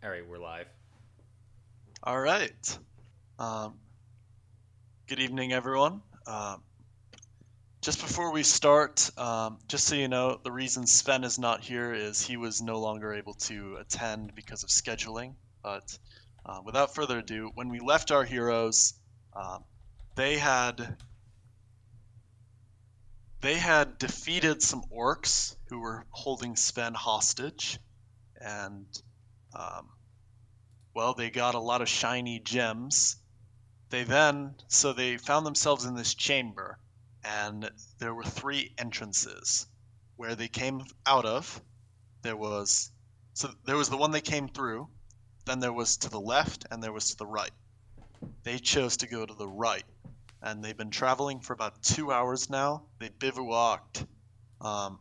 All right, we're live. All right. Um, Good evening, everyone. Just before we start, just so you know, the reason Sven is not here is he was no longer able to attend because of scheduling. But without further ado, when we left our heroes, um, they had they had defeated some orcs who were holding Sven hostage, and um, well, they got a lot of shiny gems. So they found themselves in this chamber, and there were three entrances. Where they came out of, there was there was the one they came through, then there was to the left, and there was to the right. They chose to go to the right, and they've been traveling for about 2 hours now. They bivouacked um,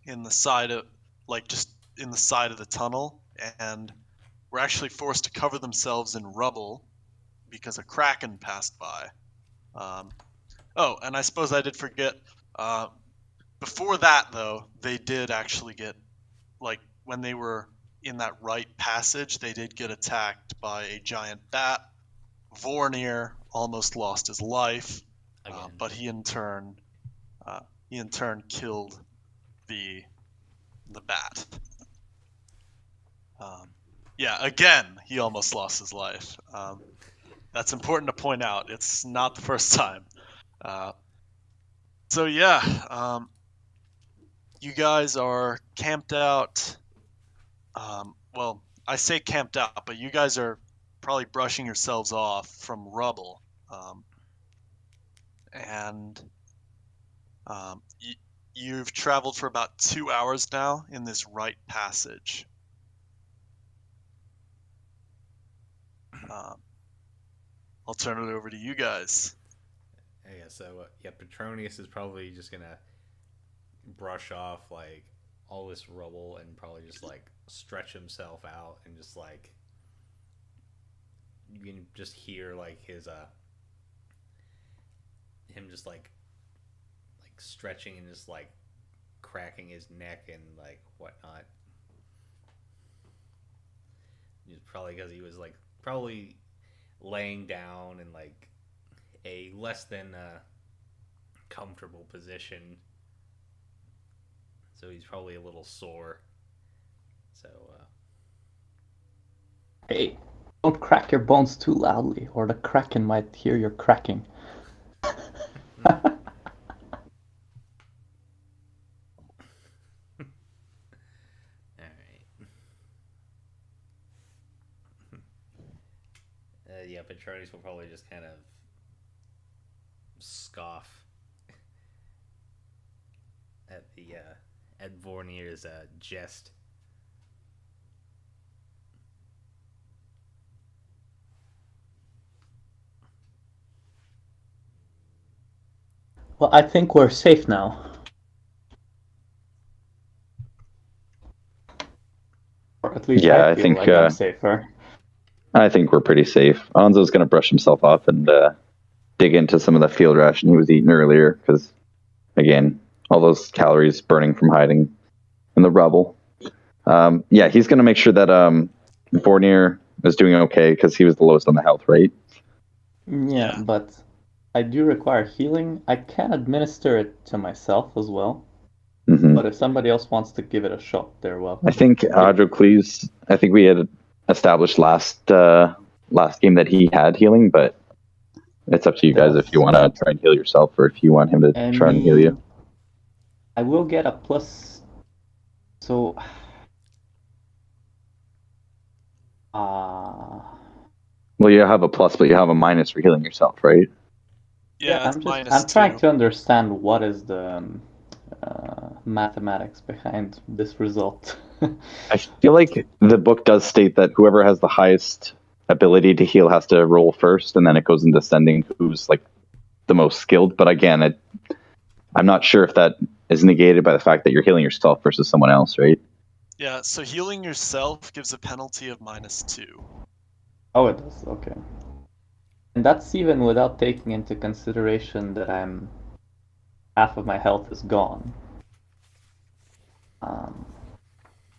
in the side of just in the side of the tunnel, and were actually forced to cover themselves in rubble because a kraken passed by. Um, oh, and I suppose I did forget. Uh, Before that, though, they did actually get, when they were in that right passage, they did get attacked by a giant bat. Vornir almost lost his life, Again. but he in turn killed the bat. Yeah, again, he almost lost his life. That's important to point out. It's not the first time. Uh, so yeah, you guys are camped out. Well, I say camped out, but you guys are probably brushing yourselves off from rubble, and you've traveled for about 2 hours now in this right passage. I'll turn it over to you guys. Yeah, so Petronius is probably just gonna brush off like all this rubble and probably just like stretch himself out and just like you can just hear like his him just like stretching and just like cracking his neck and like whatnot. It's probably because he was like probably laying down in like a less than comfortable position, so he's probably a little sore. So Hey, don't crack your bones too loudly, or the kraken might hear your cracking. yeah, Petronius will probably just kind of scoff at the at Vornir's jest. Well, I think we're safe now. Or at least Yeah, I I feel think like I'm safer. I think we're pretty safe. Anzo's going to brush himself off and dig into some of the field ration he was eating earlier, because, again, all those calories burning from hiding in the rubble. Yeah, he's going to make sure that Vornir is doing okay, because he was the lowest on the health, right? Yeah, but I do require healing. I can administer it to myself as well. Mm-hmm. But if somebody else wants to give it a shot, they're welcome. I think Adrocles, I think we had established last game that he had healing, but it's up to you guys if you want to try and heal yourself or if you want him to try and heal you. I will get a plus. So. Well, you have a plus, but you have a minus for healing yourself, right? Yeah, I'm trying to understand what is the mathematics behind this result. I feel like the book does state that whoever has the highest ability to heal has to roll first, and then it goes in descending who's like the most skilled. But again, I'm not sure if that is negated by the fact that you're healing yourself versus someone else, right? Yeah, so healing yourself gives a penalty of -2. Oh, it does. Okay. And that's even without taking into consideration that half of my health is gone.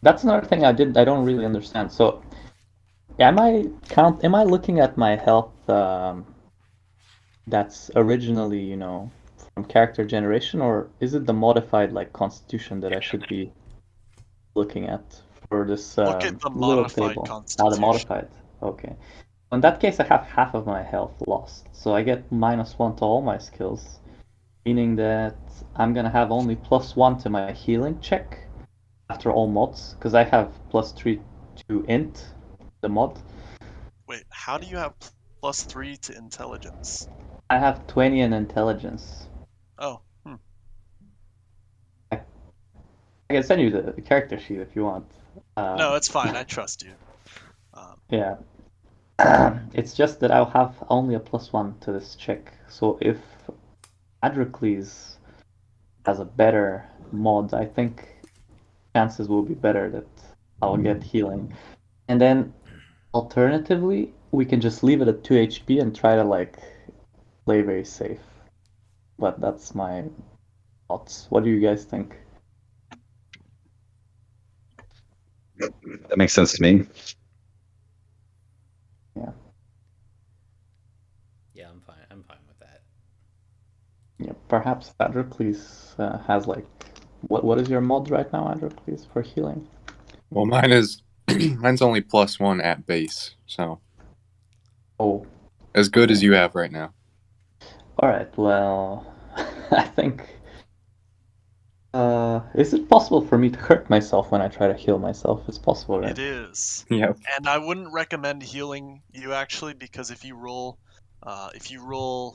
That's another thing I don't really understand. So, am I looking at my health that's originally, from character generation, or is it the modified like constitution that I should be looking at for this Look at the little modified table? Ah, the constitution. modified. Okay. In that case, I have half of my health lost, so I get -1 to all my skills, meaning that I'm gonna have only +1 to my healing check after all mods, because I have +3 to int, the mod. Wait, how do you have +3 to intelligence? I have 20 in intelligence. Oh, I can send you the character sheet if you want. no, it's fine. I trust you. Yeah. It's just that I'll have only a +1 to this check. So if Adrocles has a better mod, I think chances will be better that I'll get healing. And then alternatively, we can just leave it at 2 HP and try to like play very safe. But that's my thoughts. What do you guys think? That makes sense to me. Yeah. Yeah, I'm fine. I'm fine with that. Yeah, perhaps Adrocles has like what is your mod right now, Adrocles, for healing? Well, mine is mine's only +1 at base, so Oh, as good as you have right now. all right. Well, I think. Is it possible for me to hurt myself when I try to heal myself? It's possible, right? It is. Yep. And I wouldn't recommend healing you actually, because if you roll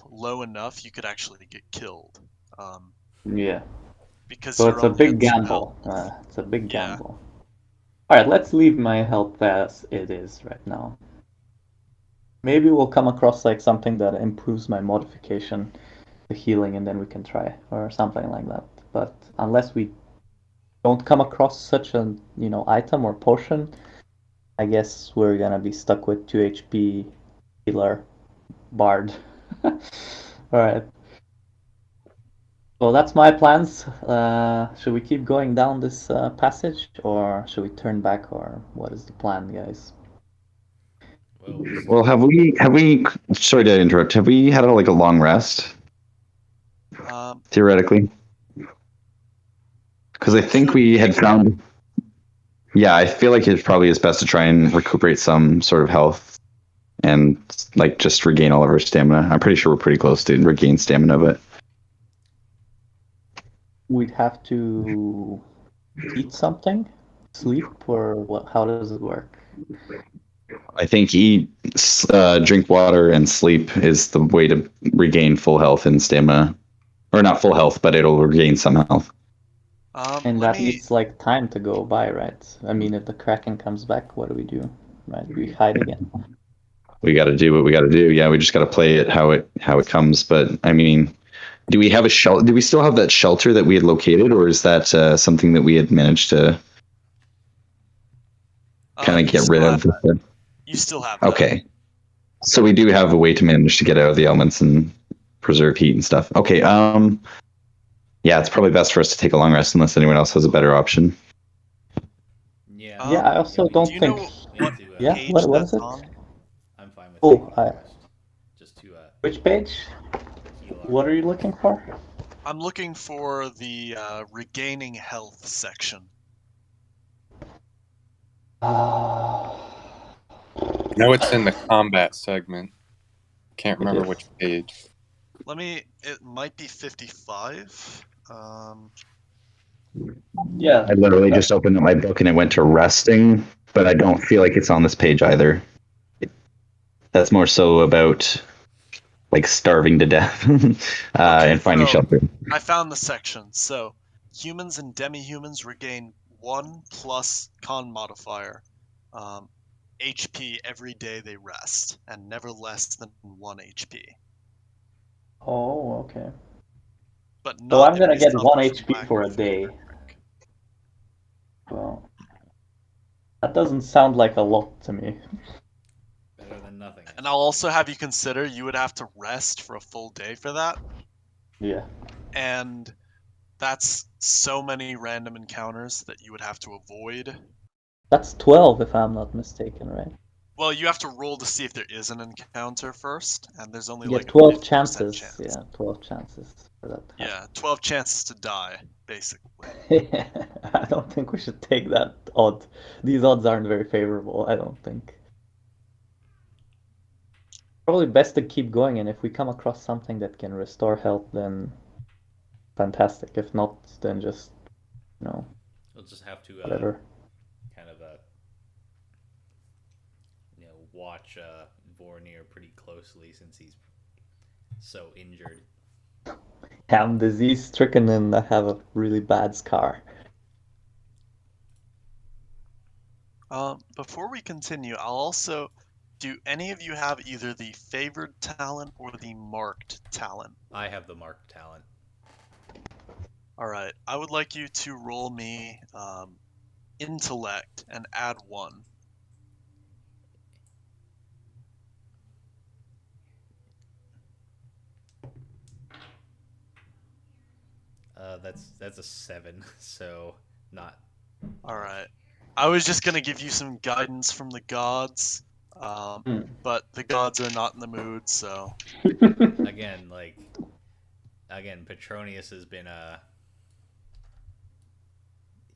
low enough, you could actually get killed. Yeah. Because So your it's a own big hits gamble. help. It's a big Yeah. gamble. All right, let's leave my health as it is right now. Maybe we'll come across like something that improves my modification to healing, and then we can try or something like that. But unless we don't come across such an item or potion, I guess we're gonna be stuck with 2 HP healer bard. All right. Well, that's my plans. Should we keep going down this passage, or should we turn back, or what is the plan, guys? Well, Well, have we? Sorry to interrupt. Have we had like a long rest theoretically? Because I think we had found. Yeah, I feel like it probably is best to try and recuperate some sort of health and like just regain all of our stamina. I'm pretty sure we're pretty close to regain stamina, but We'd have to eat something, sleep, or what? How does it work? I think eat, drink water, and sleep is the way to regain full health and stamina, or not full health, but it'll regain some health. And that needs like time to go by, right? I mean, if the Kraken comes back, what do we do? Right? We hide again. We got to do what we got to do. Yeah, we just got to play it how it comes. But I mean, do we have a shelter? Do we still have that shelter that we had located, or is that something that we had managed to kind of get rid of? You still have that. Okay, so we do have a way to manage to get out of the elements and preserve heat and stuff. Okay, yeah, it's probably best for us to take a long rest unless anyone else has a better option. yeah. Yeah, I also don't do you think. know what Yeah, page what that's is it? on? I'm fine with Oh, taking a rest. Just to Which page? heal our- What are you looking for? I'm looking for the regaining health section. No, it's in the combat segment. Can't remember is. which page. It might be 55. Yeah. I literally just opened up my book and it went to resting, but I don't feel like it's on this page either. That's more so about like starving to death and finding shelter. I found the section. So, humans and demi-humans regain 1 plus con modifier HP every day they rest, and never less than 1 HP. Oh, okay. But So not I'm gonna if they get suffer 1 from HP lack for a of day. drink. Well, that doesn't sound like a lot to me. Better than nothing. And I'll also have you consider you would have to rest for a full day for that. Yeah. And That's so many random encounters that you would have to avoid. That's 12 if I'm not mistaken, right? Well, you have to roll to see if there is an encounter first, and there's only Yeah, like 12 50% chances. chance. Yeah, 12 chances for that. Yeah, 12 chances to die, basically. I don't think we should take that odd. These odds aren't very favorable, I don't think. Probably best to keep going, and if we come across something that can restore health, then fantastic. If not, then just, We'll just have to whatever. kind of watch Vornir pretty closely since he's so injured. Yeah, I'm disease-stricken and I have a really bad scar. Before we continue, I'll also... Do any of you have either the favored talent or the marked talent? I have the marked talent. Alright, I would like you to roll me intellect and add 1. That's a 7, so not. Alright. I was just gonna give you some guidance from the gods, but the gods are not in the mood, so... Again, Petronius has been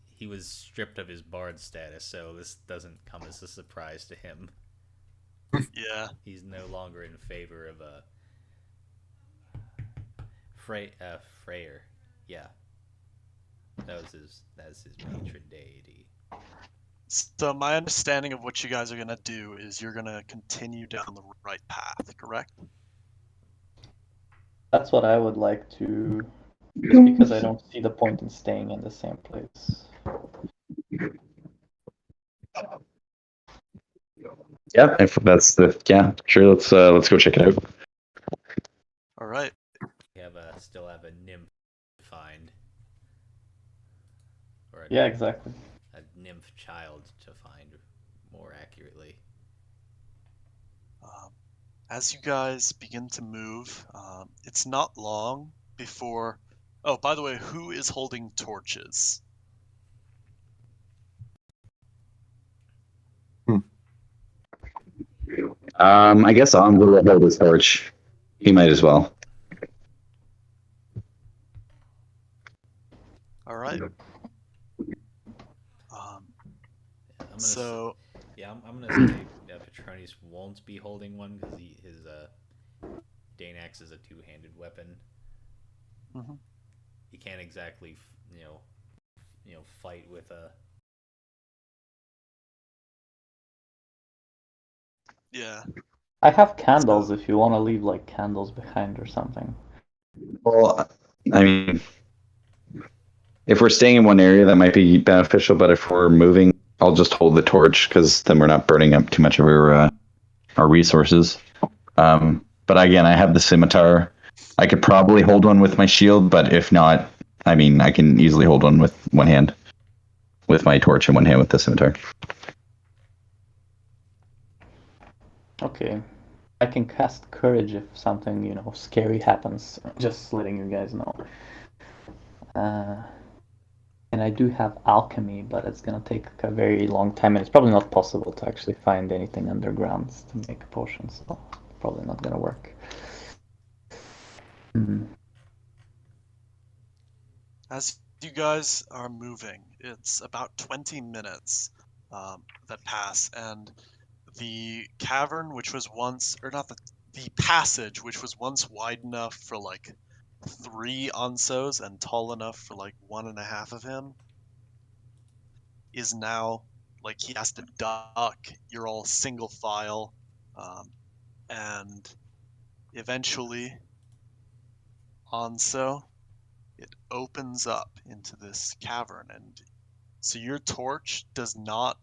he was stripped of his bard status, so this doesn't come as a surprise to him. Yeah. He's no longer in favor of Freyr. Yeah. That's his patron deity. So my understanding of what you guys are gonna do is you're gonna continue down the right path, correct? That's what I would like to, just because I don't see the point in staying in the same place. Yeah, if that's sure. Let's go check it out. All right. We still have a nymph to find, or Yeah, exactly. a nymph child to find, more accurately. As you guys begin to move, it's not long before... Oh, by the way, who is holding torches? I guess I'm going to hold his torch. He might as well. All right. I'm gonna say Petronius won't be holding one because his Danax is a two-handed weapon. Mm-hmm. He can't exactly fight with a... Yeah. I have candles if you want to leave like candles behind or something. Well, I mean, if we're staying in one area, that might be beneficial. But if we're moving, I'll just hold the torch because then we're not burning up too much of our resources. But again, I have the scimitar. I could probably hold one with my shield, but if not, I mean, I can easily hold one with one hand, with my torch in one hand with the scimitar. Okay. I can cast courage if something, scary happens. Just letting you guys know. And I do have alchemy, but it's gonna take a very long time, and it's probably not possible to actually find anything underground to make potions. So probably not gonna work. As you guys are moving, it's about 20 minutes that pass, and the cavern, which was once, or not the passage, which was once wide enough for like 3 Ansos and tall enough for like 1.5 of him, is now like he has to duck. You're all single file, and eventually, Anso, it opens up into this cavern, and so your torch does not,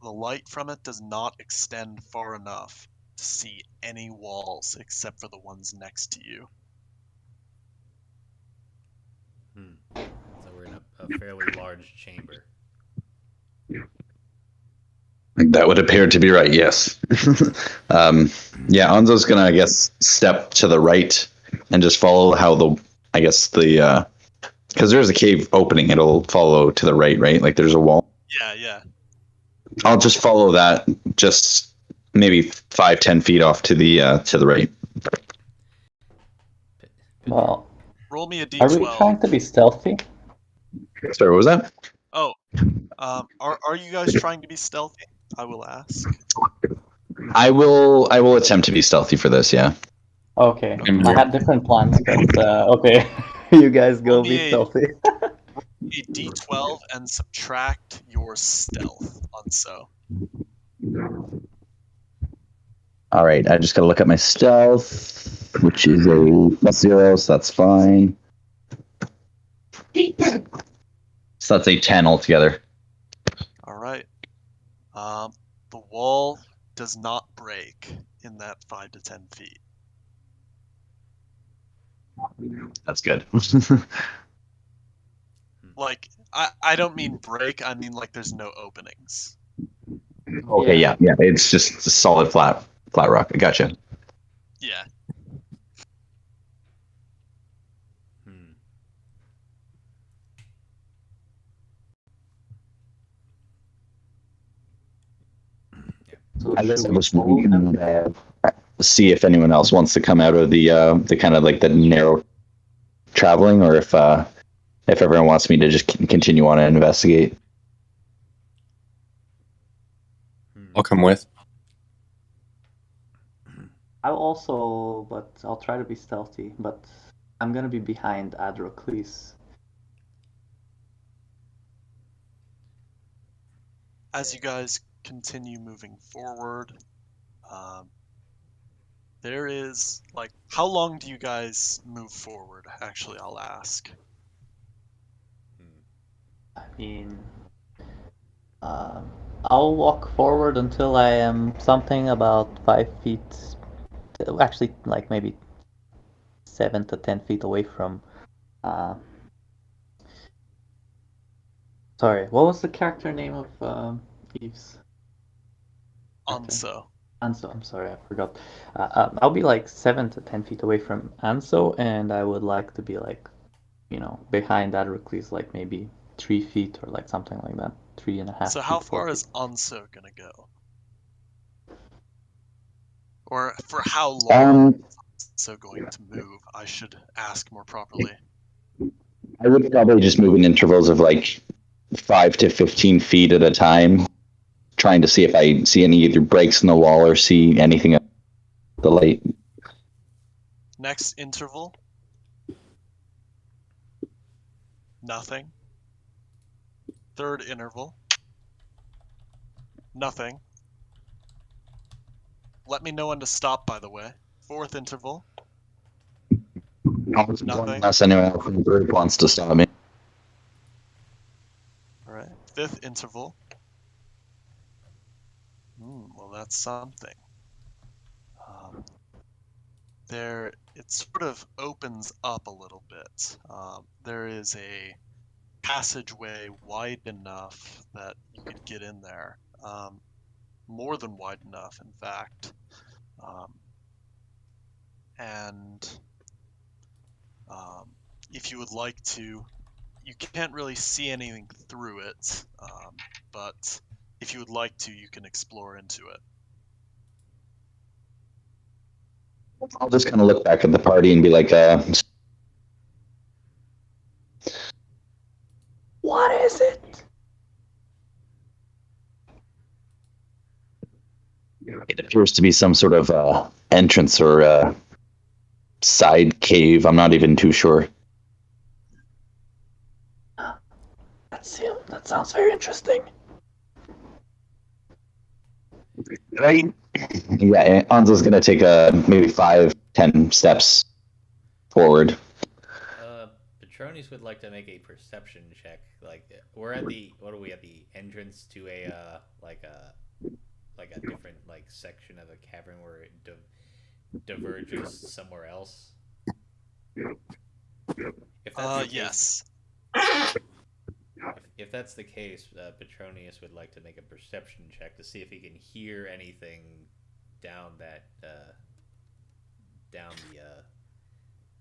the light from it does not extend far enough to see any walls except for the ones next to you. So we're in a fairly large chamber. That would appear to be right, yes. Anzo's gonna, I guess, step to the right and just follow how the Because there's a cave opening. It'll follow to the right, right? Like there's a wall. Yeah. I'll just follow that, just maybe 5-10 feet off to the right. Well, Roll me a are we d12. trying to be stealthy? Sorry, what was that? Oh, are you guys trying to be stealthy? I will ask. I will attempt to be stealthy for this. Yeah. Okay, I'm I here. had different plans, but okay. You guys go Roll me be a- stealthy. A d12 and subtract your stealth on so. All right. I just gotta look at my stealth, which is a +0, so that's fine. So that's a 10 altogether. All right. The wall does not break in that 5 to 10 feet. That's good. Like, I don't mean break, I mean like there's no openings. Okay. Yeah. It's just a solid flat rock. I gotcha. Yeah. Hmm. So I guess should I we was follow them? see if anyone else wants to come out of the kind of like the narrow traveling, or if everyone wants me to just continue on and investigate. I'll come with. I'll try to be stealthy, but I'm gonna be behind Adrocles. As you guys continue moving forward, there is like, how long do you guys move forward? Actually, I'll ask. I mean, I'll walk forward until I am something about 5 feet, actually, like maybe 7 to 10 feet away from. Sorry, what was the character name of Eve's? Anso. Anso, I'm sorry, I forgot. I'll be like 7 to 10 feet away from Anso, and I would like to be like, behind Adrocles, like maybe 3 feet or like something like that. 3.5 So feet, how 4 far feet. is Anso gonna go? Or for how long is Anso going to move? I should ask more properly. I would probably just move in intervals of like 5 to 15 feet at a time, trying to see if I see any either breaks in the wall or see anything at the light. Next interval. Nothing. Third interval. Nothing. Let me know when to stop, by the way. Fourth interval. Nothing. Unless anyone else in the group wants to stop me. Alright. Fifth interval. Well, that's something. There, it sort of opens up a little bit. There is a passageway wide enough that you could get in there. More than wide enough, in fact. If you would like to, you can't really see anything through it, but if you would like to, you can explore into it. I'll just kind of look back at the party and be like, What is it? it appears to be some sort of entrance or side cave. I'm not even too sure. That sounds very interesting. Right? Yeah, Anzo's gonna take maybe 5-10 steps forward. Petronius would like to make a perception check. Like we're at the at the entrance to a like a different like section of the cavern where it diverges somewhere else. If that's the Yes. If that's the case, Petronius would like to make a perception check to see if he can hear anything down that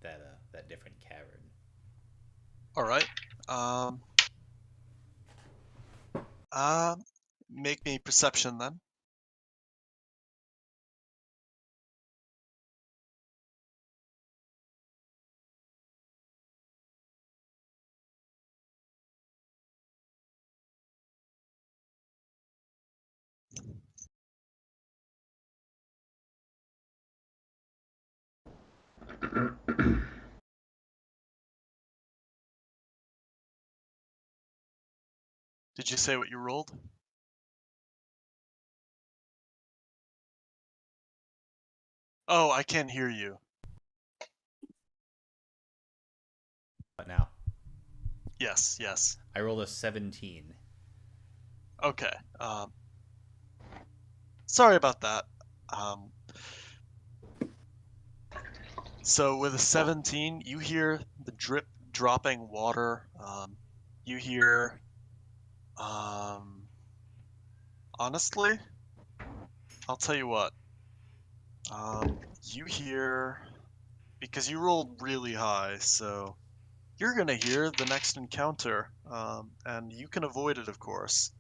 that different cavern. All right. Make me perception then. Did you say what you rolled? Oh, I can't hear you. But now, Yes, yes. I rolled a 17. Okay. Sorry about that. So with a 17, you hear the drip dropping water. You hear, honestly, I'll tell you what. You hear, because you rolled really high, so you're gonna hear the next encounter, and you can avoid it, of course.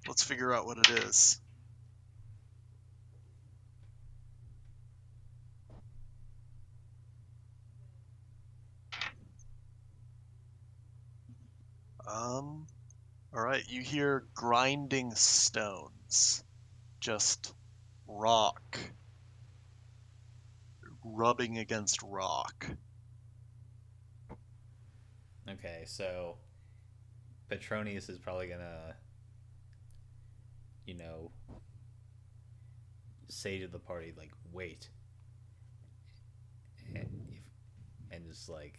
Let's figure out what it is. All right, you hear grinding stones, just rock rubbing against rock. Okay, so Petronius is probably gonna, you know, say to the party like, "Wait," and just like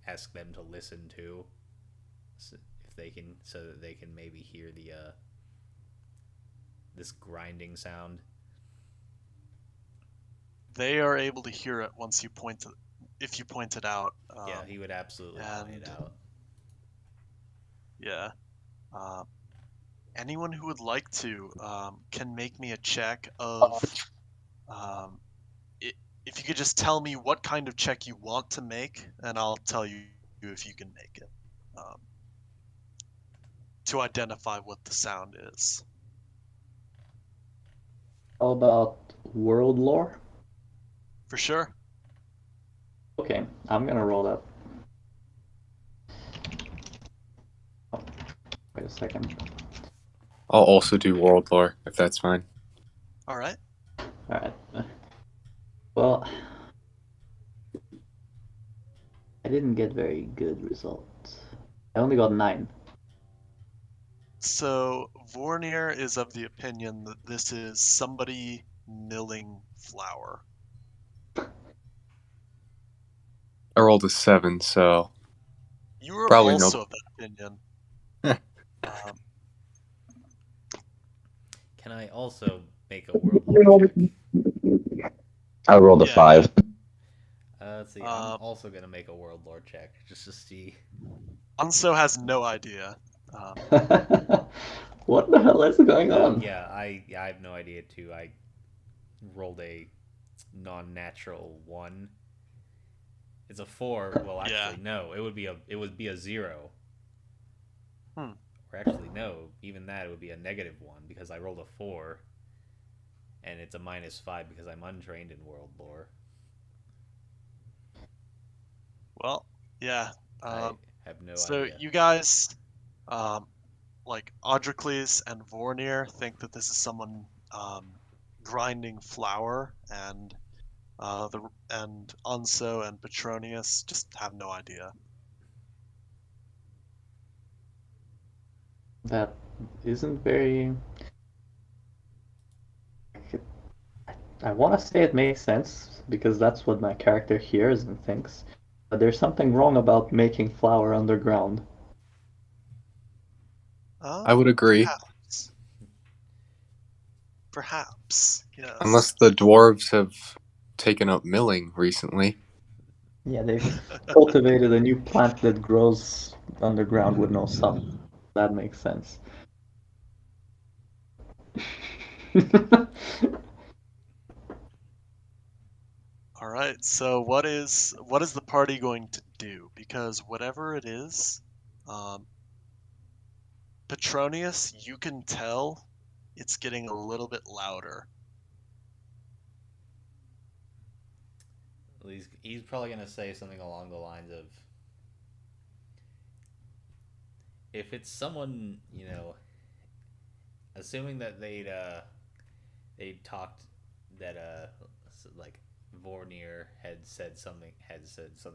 ask them to listen too, so if they can, so that they can maybe hear the this grinding sound. They are able to hear it once you point to, if you point it out. Yeah, he would absolutely point it out. Yeah. Anyone who would like to can make me a check of. If you could just tell me what kind of check you want to make, and I'll tell you if you can make it. To identify what the sound is. How about world lore? For sure. Okay, I'm gonna roll that. Oh, wait a second. I'll also do world lore, if that's fine. All right. Alright. Well, I didn't get very good results. I only got 9. So Vornir is of the opinion that this is somebody milling flour. I rolled a 7, so You are Probably also no- of that opinion. Can I also make a world lore check? I rolled a Yeah. 5. Let's see. I'm also gonna make a world lore check just to see. Anso has no idea. What the hell is going on? Yeah, I have no idea too. I rolled a non-natural 1. It's a 4. Well, actually, no. It would be a 0. Hmm. Or actually, no. Even that, it would be a -1 because I rolled a 4, and it's a -5 because I'm untrained in world lore. Well, yeah. I have no So idea. you guys, like Audricles and Vornir, think that this is someone grinding flour, and Anso and Petronius just have no idea. That isn't very... I want to say it makes sense, because that's what my character hears and thinks. But there's something wrong about making flour underground. I would agree. Perhaps. Perhaps, yes. Unless the dwarves have taken up milling recently. Yeah, they've cultivated a new plant that grows underground with no sun. That makes sense. All right. right. So what is the party going to do? Because whatever it is, Petronius, you can tell it's getting a little bit louder. He's probably gonna say something along the lines of, if it's someone, assuming that they'd talked, that like Vornir had said something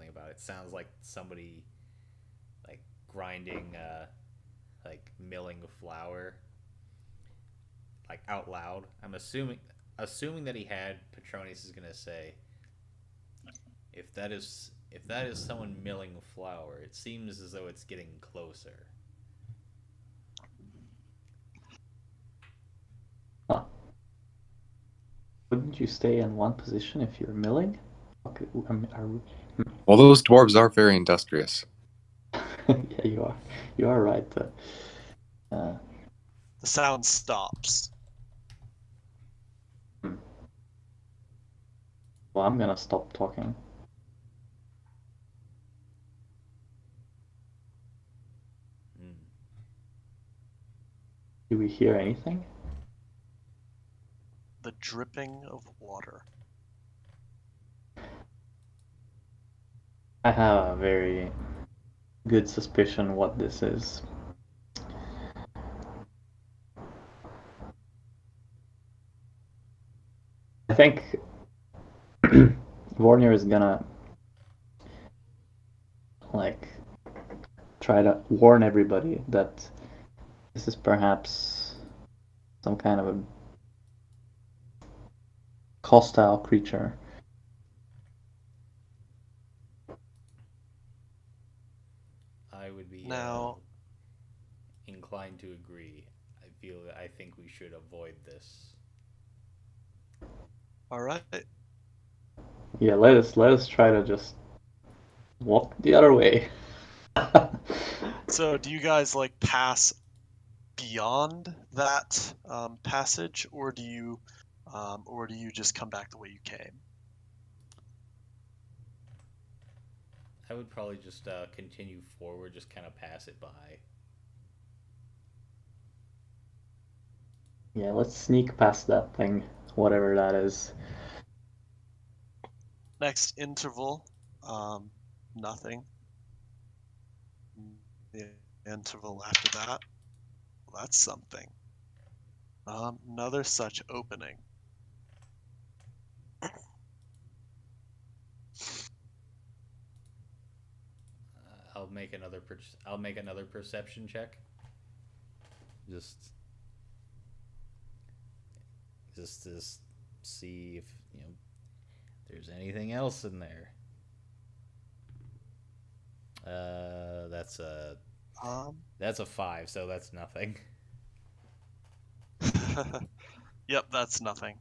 about it. Sounds like somebody like grinding, like milling flour, like out loud. I'm assuming that he had. Petronius is gonna say, if that is someone milling flour, it seems as though it's getting closer. Huh. Wouldn't you stay in one position if you're milling? Okay, Well, those dwarves are very industrious. yeah, you are. You are right. The sound stops. Well, I'm gonna stop talking. Do we hear anything? The dripping of water. I have a very good suspicion what this is. I think Vornir is gonna like try to warn everybody that this is perhaps some kind of a hostile creature. I would be Now, inclined to agree. I think we should avoid this. all right. Yeah, let us try to just walk the other way. So, do you guys like pass beyond that passage, or do you just come back the way you came? I would probably just continue forward, just kind of pass it by. Yeah, let's sneak past that thing, whatever that is. Next interval, nothing. The interval after that, well, that's something. Another such opening. I'll make another perception check. Just to see if there's anything else in there. That's a 5, so that's nothing. Yep, that's nothing.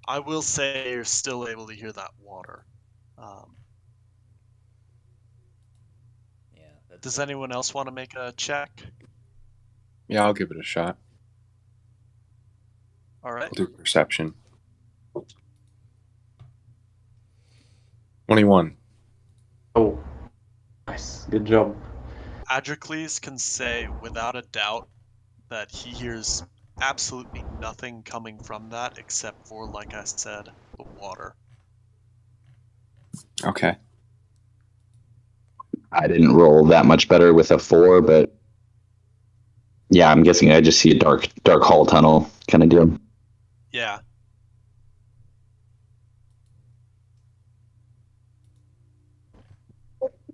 I will say you're still able to hear that water. Yeah. Does anyone else want to make a check? Yeah, I'll give it a shot. All right. I'll do perception. 21. Oh, nice. Good job. Adricles can say without a doubt that he hears absolutely nothing coming from that except for, like I said, the water. Okay. I didn't roll that much better with a 4, but yeah, I'm guessing I just see a dark hall tunnel kind of deal. Yeah.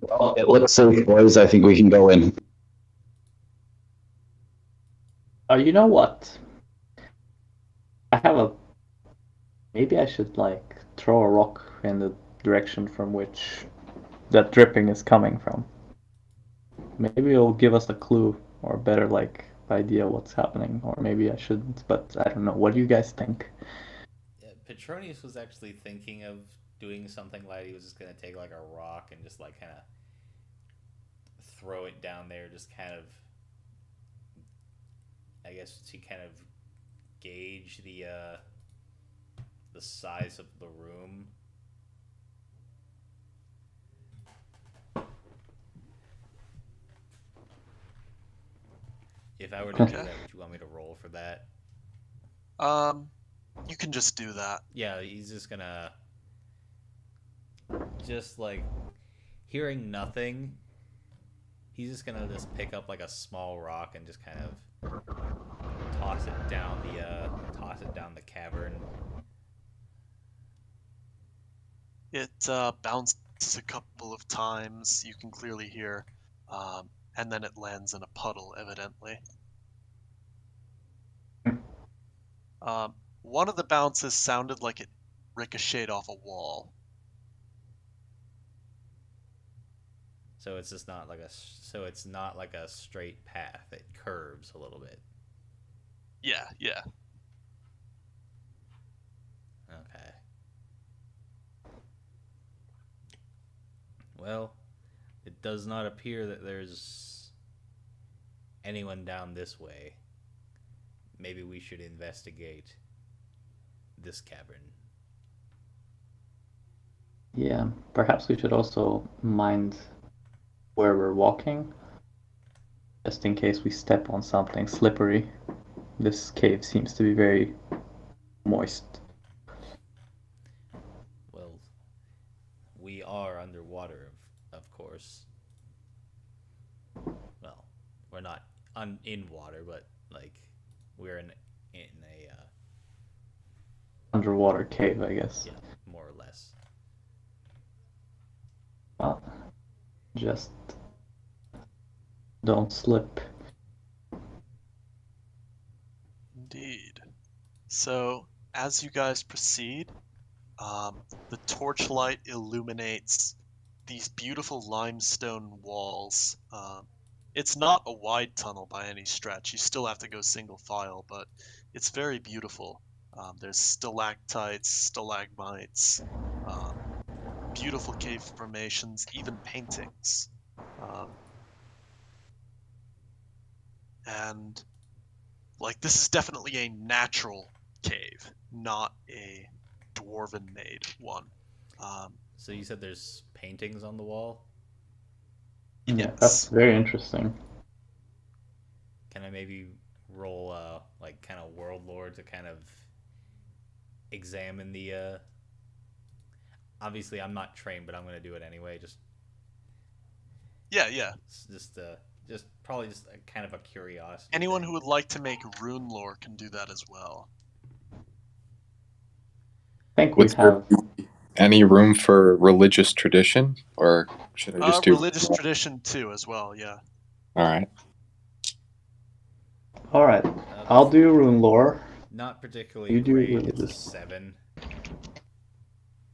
Well, it looks safe, boys. I think we can go in. You know what? Maybe I should like throw a rock in the direction from which that dripping is coming from. Maybe it'll give us a clue or a better like idea what's happening, or maybe I shouldn't, but I don't know. What do you guys think? Yeah, Petronius was actually thinking of doing something like he was just gonna take like a rock and just like kind of throw it down there, just kind of I guess to kind of gauge the size of the room. If I were to do Okay. that, would you want me to roll for that? You can just do that. Yeah, he's just gonna just like hearing nothing. He's just gonna just pick up like a small rock and just kind of toss it down the cavern. It bounces a couple of times. You can clearly hear, and then it lands in a puddle, evidently. One of the bounces sounded like it ricocheted off a wall. So it's just not like a straight path. It curves a little bit. Yeah, yeah. Okay. Well, it does not appear that there's anyone down this way. Maybe we should investigate this cavern. Yeah, perhaps we should also mind where we're walking, just in case we step on something slippery. This cave seems to be very moist. Well, we are underwater, of course. Well, we're not in water, but like we're in a Underwater cave, I guess. yeah, more or less. Well, just don't slip. Indeed. So, as you guys proceed, the torchlight illuminates these beautiful limestone walls. It's not a wide tunnel by any stretch. You still have to go single file, but it's very beautiful. There's stalactites, stalagmites, beautiful cave formations, even paintings. And like this is definitely a natural cave, not a dwarven made one. So you said there's paintings on the wall? Yeah, Yes. that's very interesting. Can I maybe roll like kind of world lore to kind of examine the obviously I'm not trained, but I'm going to do it anyway, just Yeah. probably just a kind of a curiosity. Anyone thing. who would like to make rune lore can do that as well. I think we Would there have. be any room for religious tradition, or should I just do Religious tradition too, as well. Yeah. All right. All right, I'll do rune lore. Not particularly You do great. really It's a this. 7.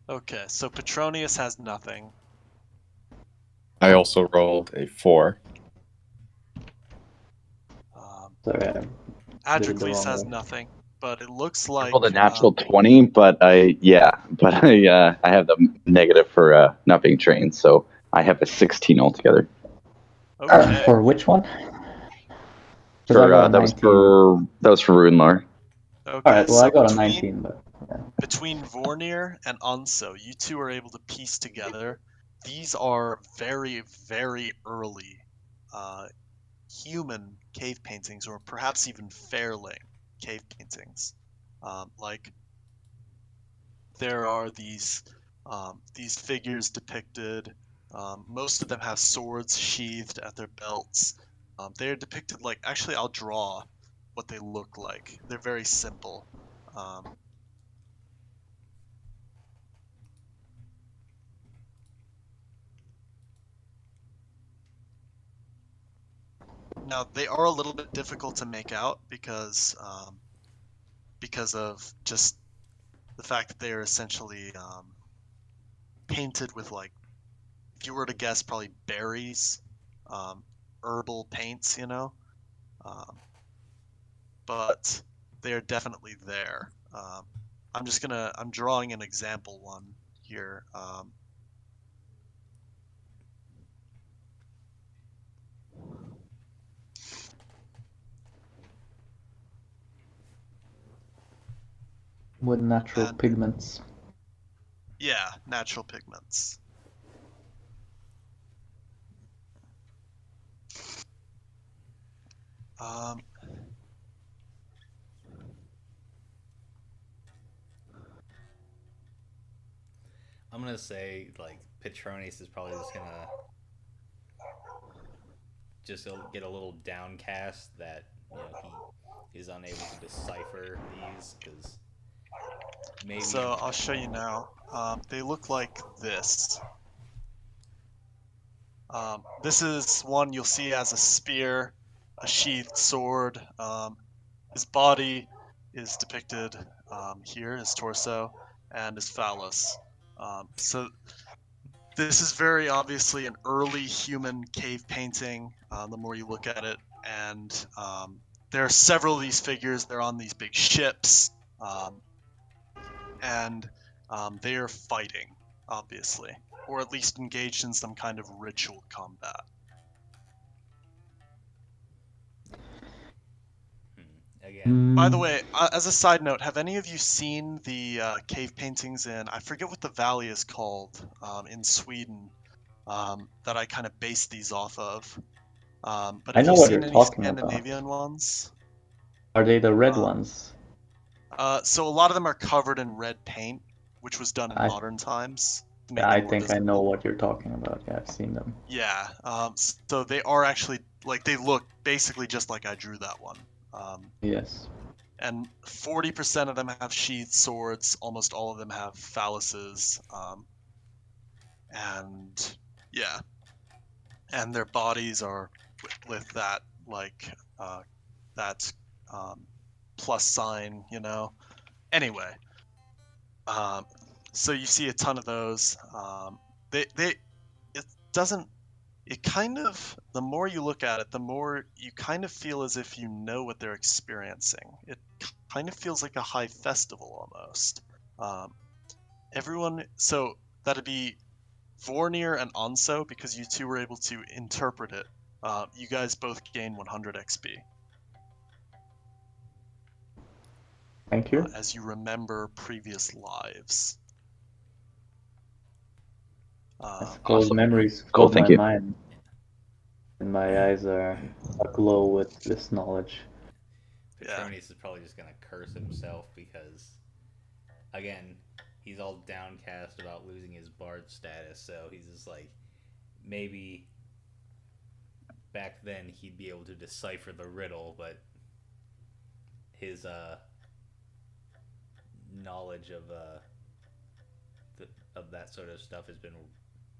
Okay, so Petronius has nothing. I also rolled a 4. Sorry, I did it the Adricles wrong has way. nothing, but it looks I like rolled a natural 20, but I have the negative for not being trained, so I have a 16 altogether. okay. For which one? 'Cause For I got a that was 19. for Rune Lore. Okay, All right, well, so I got a 19, but yeah. between Vornir and Unso, you two are able to piece together. These are very, very early human cave paintings, or perhaps even fairling cave paintings. Like there are these figures depicted. Most of them have swords sheathed at their belts. They are depicted like, actually, I'll draw what they look like. They're very simple. Now they are a little bit difficult to make out because of just the fact that they are essentially painted with, like, if you were to guess, probably berries, herbal paints, you know. But they are definitely there. I'm drawing an example one here. with natural And- pigments. Yeah, natural pigments. Um, I'm gonna say like Petronius is probably just get a little downcast that he is unable to decipher these because maybe. so I'll show you now. They look like this. This is one you'll see as a spear, a sheathed sword. His body is depicted here, his torso, and his phallus. So this is very obviously an early human cave painting. The more you look at it, and there are several of these figures. They're on these big ships, and they are fighting, obviously, or at least engaged in some kind of ritual combat. Again, By the way, as a side note, have any of you seen the cave paintings in, I forget what the valley is called, in Sweden, that I kind of based these off of? But I have know you what seen you're any talking about. Scandinavian ones? Are they the red Uh, ones? So a lot of them are covered in red paint, which was done in I- modern times to make Yeah, it I more think I know visible. what you're talking about. Yeah, I've seen them. Yeah, so they are actually, like, they look basically just like I drew that one. Yes. And 40% of them have sheathed swords. Almost all of them have phalluses. And yeah, and their bodies are with that like that plus sign, you know. Anyway, so you see a ton of those. They it doesn't. It kind of, the more you look at it, the more you kind of feel as if you know what they're experiencing. It kind of feels like a high festival almost. So that'd be Vornir and Onso, because you two were able to interpret it. You guys both gain 100 XP Thank you. as you remember previous lives. Those Awesome. memories Cool, fill thank my you. mind, and my eyes are aglow with this knowledge. Yeah. Petronius is probably just gonna curse himself because, again, he's all downcast about losing his bard status. So he's just like, maybe back then he'd be able to decipher the riddle, but his knowledge of that sort of stuff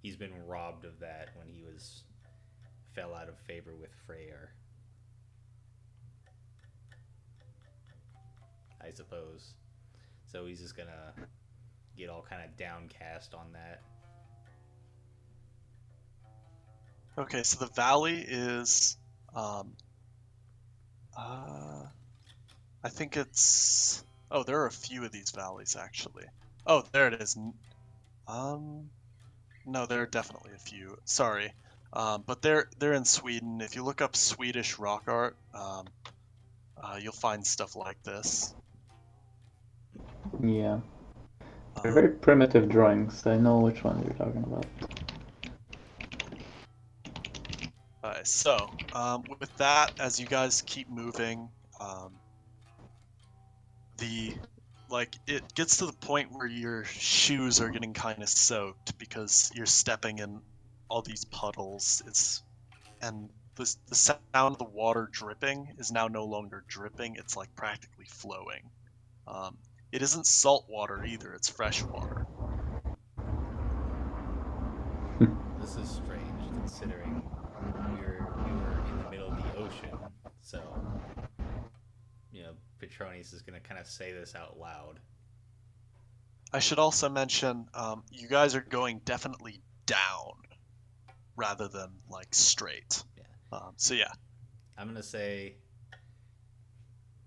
he's been robbed of that when he fell out of favor with Freyr, I suppose. So he's just gonna get all kind of downcast on that. Okay, so the valley is, I think it's. Oh, there are a few of these valleys actually. Oh, there it is. No, there are definitely a few. Sorry, but they're in Sweden. If you look up Swedish rock art, you'll find stuff like this. Yeah. They're Um, very primitive drawings. I know which one you're talking about. Alright, so with that, as you guys keep moving, it gets to the point where your shoes are getting kind of soaked because you're stepping in all these puddles. And the sound of the water dripping is now no longer dripping; it's like practically flowing. It isn't salt water either; it's fresh water. This is strange considering we were in the middle of the ocean, so Petronius is gonna kind of say this out loud. I should also mention, you guys are going definitely down rather than like straight. Yeah. So yeah, I'm gonna say,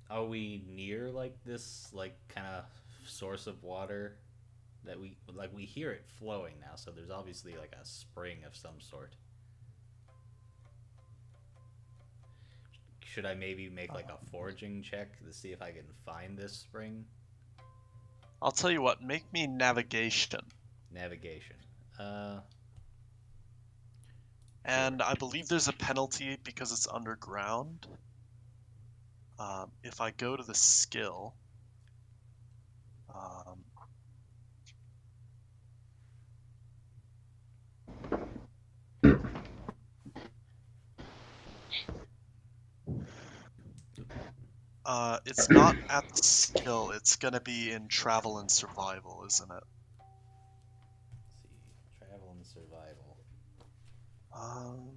are we near like this like kind of source of water that we hear it flowing now? So there's obviously like a spring of some sort. Should I maybe make like a foraging check to see if I can find this spring? I'll tell you what, make me navigation. Navigation. And I believe there's a penalty because it's underground. If I go to the skill, it's not at the skill, it's gonna be in travel and survival, isn't it? Let's see. Travel and survival. Oh,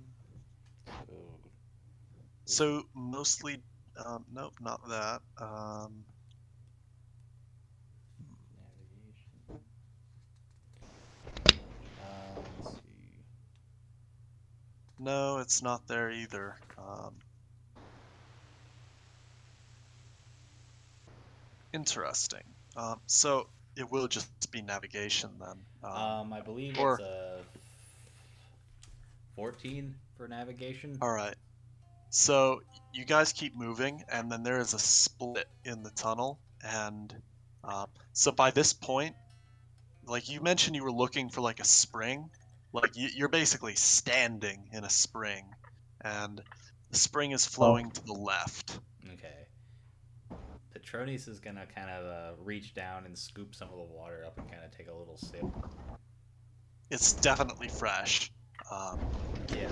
So mostly, nope, not that. navigation. Let's see. No, it's not there either. Interesting. So it will just be navigation then. I believe or- it's a 14 for navigation. All right. So you guys keep moving, and then there is a split in the tunnel, and so by this point, like you mentioned, you were looking for like a spring. Like you're basically standing in a spring, and the spring is flowing to the left. Okay. Petronius is gonna kind of reach down and scoop some of the water up and kind of take a little sip. It's definitely fresh. Yeah,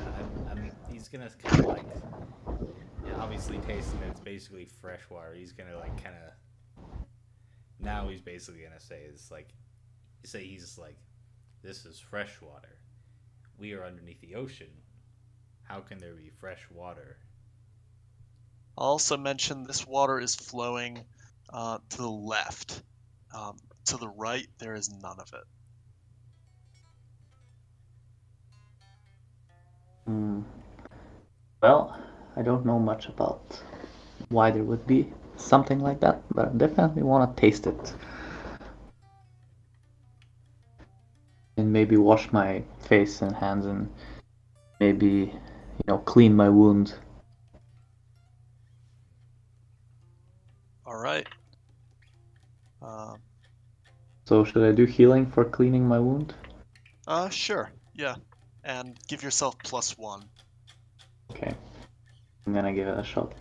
he's gonna kind of like, yeah, obviously tasting it, it's basically fresh water. He's gonna like kind of, now he's basically gonna say it's like, he's like, this is fresh water. We are underneath the ocean. How can there be fresh water? I'll also mention this water is flowing to the left. To the right, there is none of it. Well, I don't know much about why there would be something like that, but I definitely want to taste it. And maybe wash my face and hands and maybe, clean my wound. All right. So should I do healing for cleaning my wound? Sure. Yeah. And give yourself +1. Okay. I'm gonna give it a shot.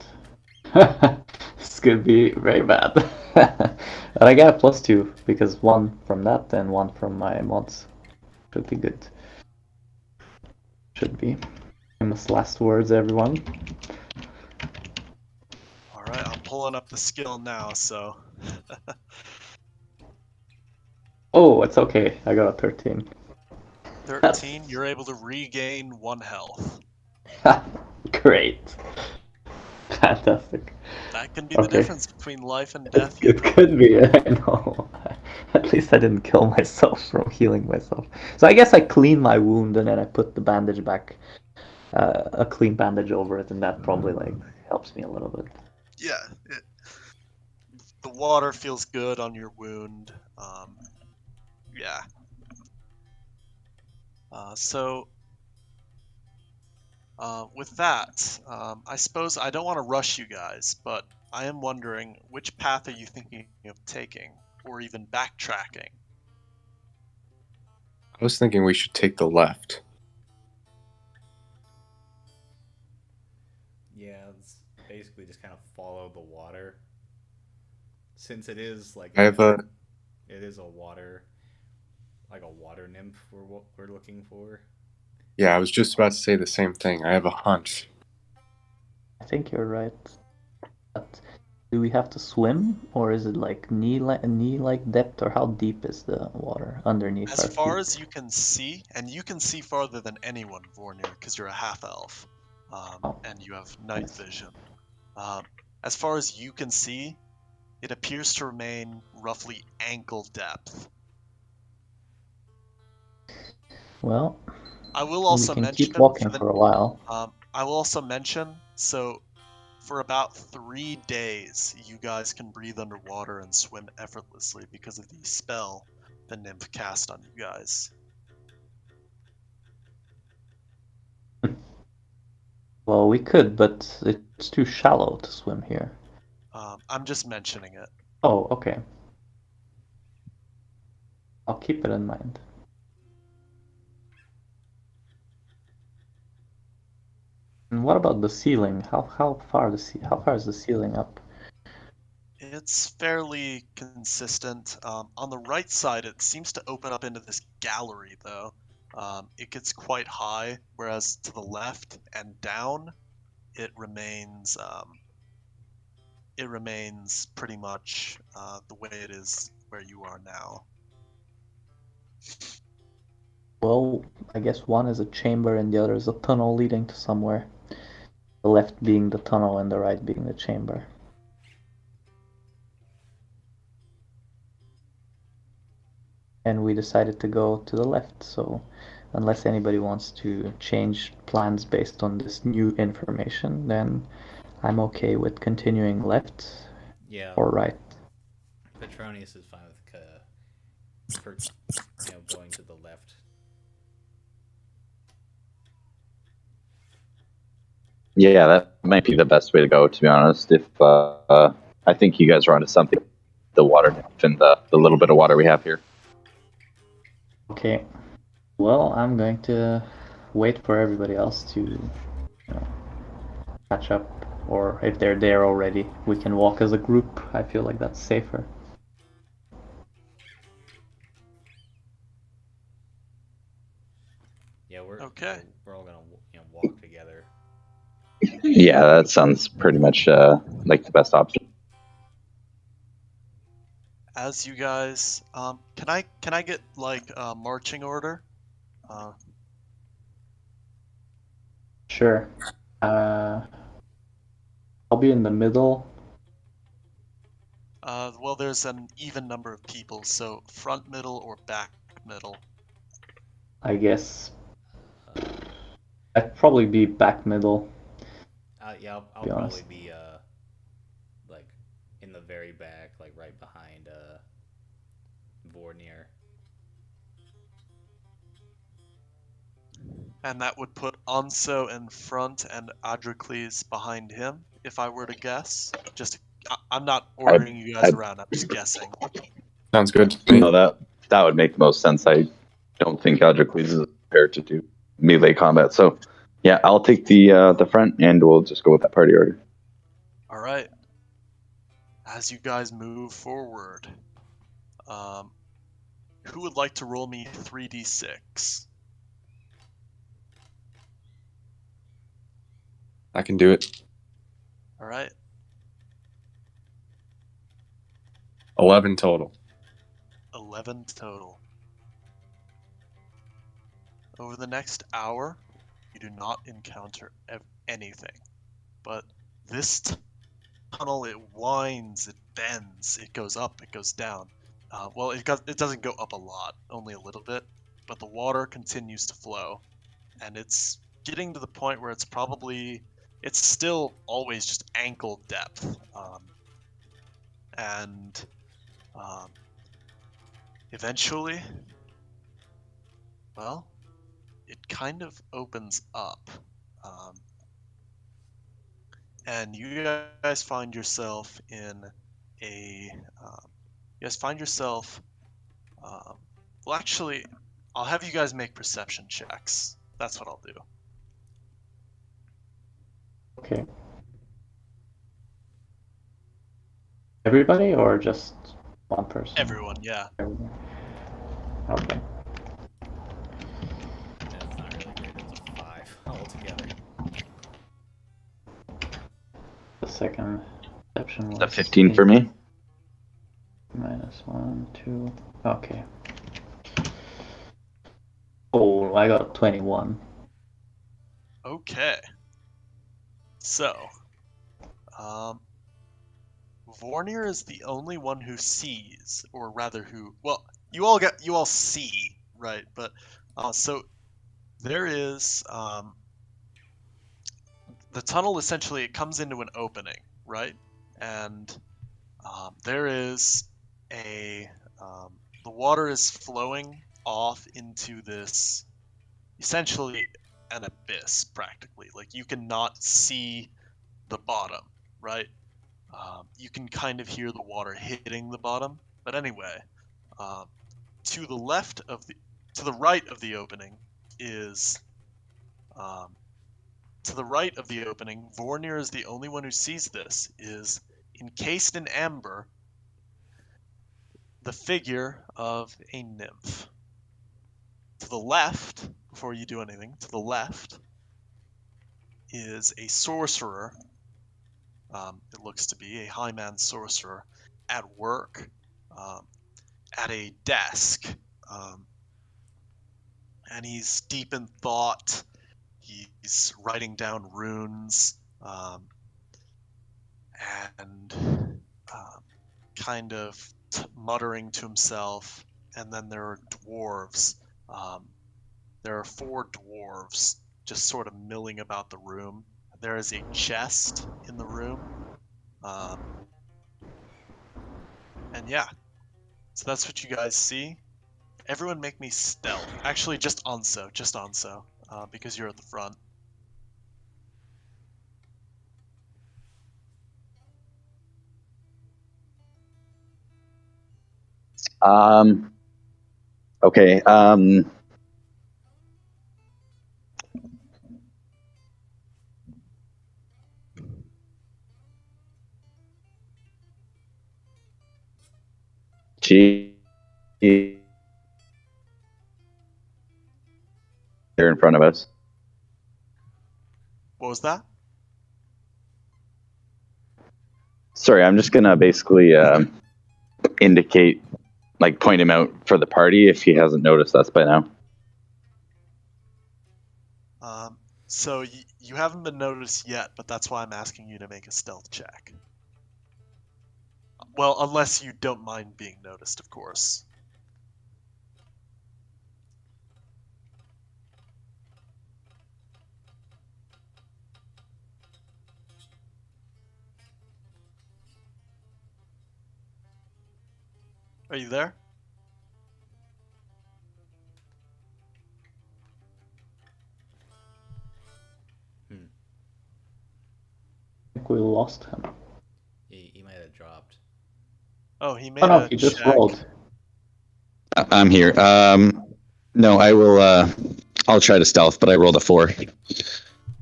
This could be very bad. But I got a +2 because 1 from that and 1 from my mods. Should be good. Should be. Famous last words, everyone. All right, I'm pulling up the skill now, so. Oh, it's okay. I got a 13. 13, you're able to regain 1 health. Great. Fantastic. That can be the Okay. difference between life and death. It could be, I know. At least I didn't kill myself from healing myself. So I guess I clean my wound and then I put the bandage back, a clean bandage over it, and that probably like helps me a little bit. Yeah, the water feels good on your wound. Yeah. With that, I suppose I don't want to rush you guys, but I am wondering which path are you thinking of taking, or even backtracking? I was thinking we should take the left. Yeah, it's basically just kind of follow the water. Since it is like I have a it is a water, like a water nymph we're looking for. Yeah, I was just about to say the same thing. I have a hunch. I think you're right. But do we have to swim, or is it like knee-like depth, or how deep is the water underneath As our far feet? as you can see, and you can see farther than anyone, Vornir, because you're a half-elf, and you have night vision. As far as you can see, it appears to remain roughly ankle depth. Well, I will we also can mention keep walking for a while. I will also mention, so for about 3 days, you guys can breathe underwater and swim effortlessly because of the spell the nymph cast on you guys. Well, we could, but it's too shallow to swim here. I'm just mentioning it. Oh, okay. I'll keep it in mind. And what about the ceiling? How far is the ceiling up? It's fairly consistent. On the right side, it seems to open up into this gallery, though. It gets quite high, whereas to the left and down, it remains pretty much the way it is where you are now. Well, I guess one is a chamber and the other is a tunnel leading to somewhere. The left being the tunnel and the right being the chamber. And we decided to go to the left, so unless anybody wants to change plans based on this new information, then I'm okay with continuing left Yeah. or right. Petronius is fine with going to the left. Yeah, that might be the best way to go, to be honest. If I think you guys are onto something, the water depth and the little bit of water we have here. Okay. Well, I'm going to wait for everybody else to catch up, or if they're there already, we can walk as a group. I feel like that's safer. Yeah, we're all gonna walk together. Yeah, that sounds pretty much like the best option. As you guys, can I get like a marching order? Sure. I'll be in the middle. Well, there's an even number of people, so front middle or back middle. I guess I'd probably be back middle. Yeah, I'll probably be like in the very back, like right behind Vornir. And that would put Anso in front and Adrocles behind him, if I were to guess. I'm not ordering you guys around, I'm just guessing. Sounds good. No, that would make the most sense. I don't think Adrocles is prepared to do melee combat. So, yeah, I'll take the front, and we'll just go with that party order. All right. As you guys move forward, who would like to roll me 3d6? I can do it. All right. 11 total. 11 total. Over the next hour, you do not encounter anything, but this tunnel, it winds, it bends, it goes up, it goes down. Well, it doesn't go up a lot, only a little bit, but the water continues to flow, and it's getting to the point where it's still always just ankle depth, and eventually, well, it kind of opens up, and you guys find yourself in a well, actually, I'll have you guys make perception checks. That's what I'll do. Okay. Everybody or just one person? Everyone, yeah. Everyone. Okay. That's not really great. It's a 5 altogether. The second perception was The 15 for me. -1, 2. Okay. Oh, I got 21. Okay. So, Vornir is the only one who sees, or rather well, you all see, right? But, so there is, the tunnel essentially, it comes into an opening, right? And, there is the water is flowing off into this, essentially an abyss, practically. Like, you cannot see the bottom, right? You can kind of hear the water hitting the bottom. But anyway, to the right of the opening is, to the right of the opening, Vornir is the only one who sees this, is encased in amber, the figure of a nymph. To the left, before you do anything, to the left is a sorcerer. It looks to be a highman sorcerer at work, at a desk. And he's deep in thought. He's writing down runes, and kind of muttering to himself. And then there are dwarves. There are 4 dwarves just sort of milling about the room. There is a chest in the room. And yeah, so that's what you guys see. Everyone make me stealth. Actually, just Onso, because you're at the front. Okay. Gee. They're in front of us. What was that? Sorry, I'm just gonna basically indicate, like, point him out for the party if he hasn't noticed us by now. So you haven't been noticed yet, but that's why I'm asking you to make a stealth check. Well, unless you don't mind being noticed, of course. Are you there? I think we lost him. He might have dropped. Oh, he made Oh no, a he just check. rolled. I'm here. No, I will. I'll try to stealth, but I rolled a 4.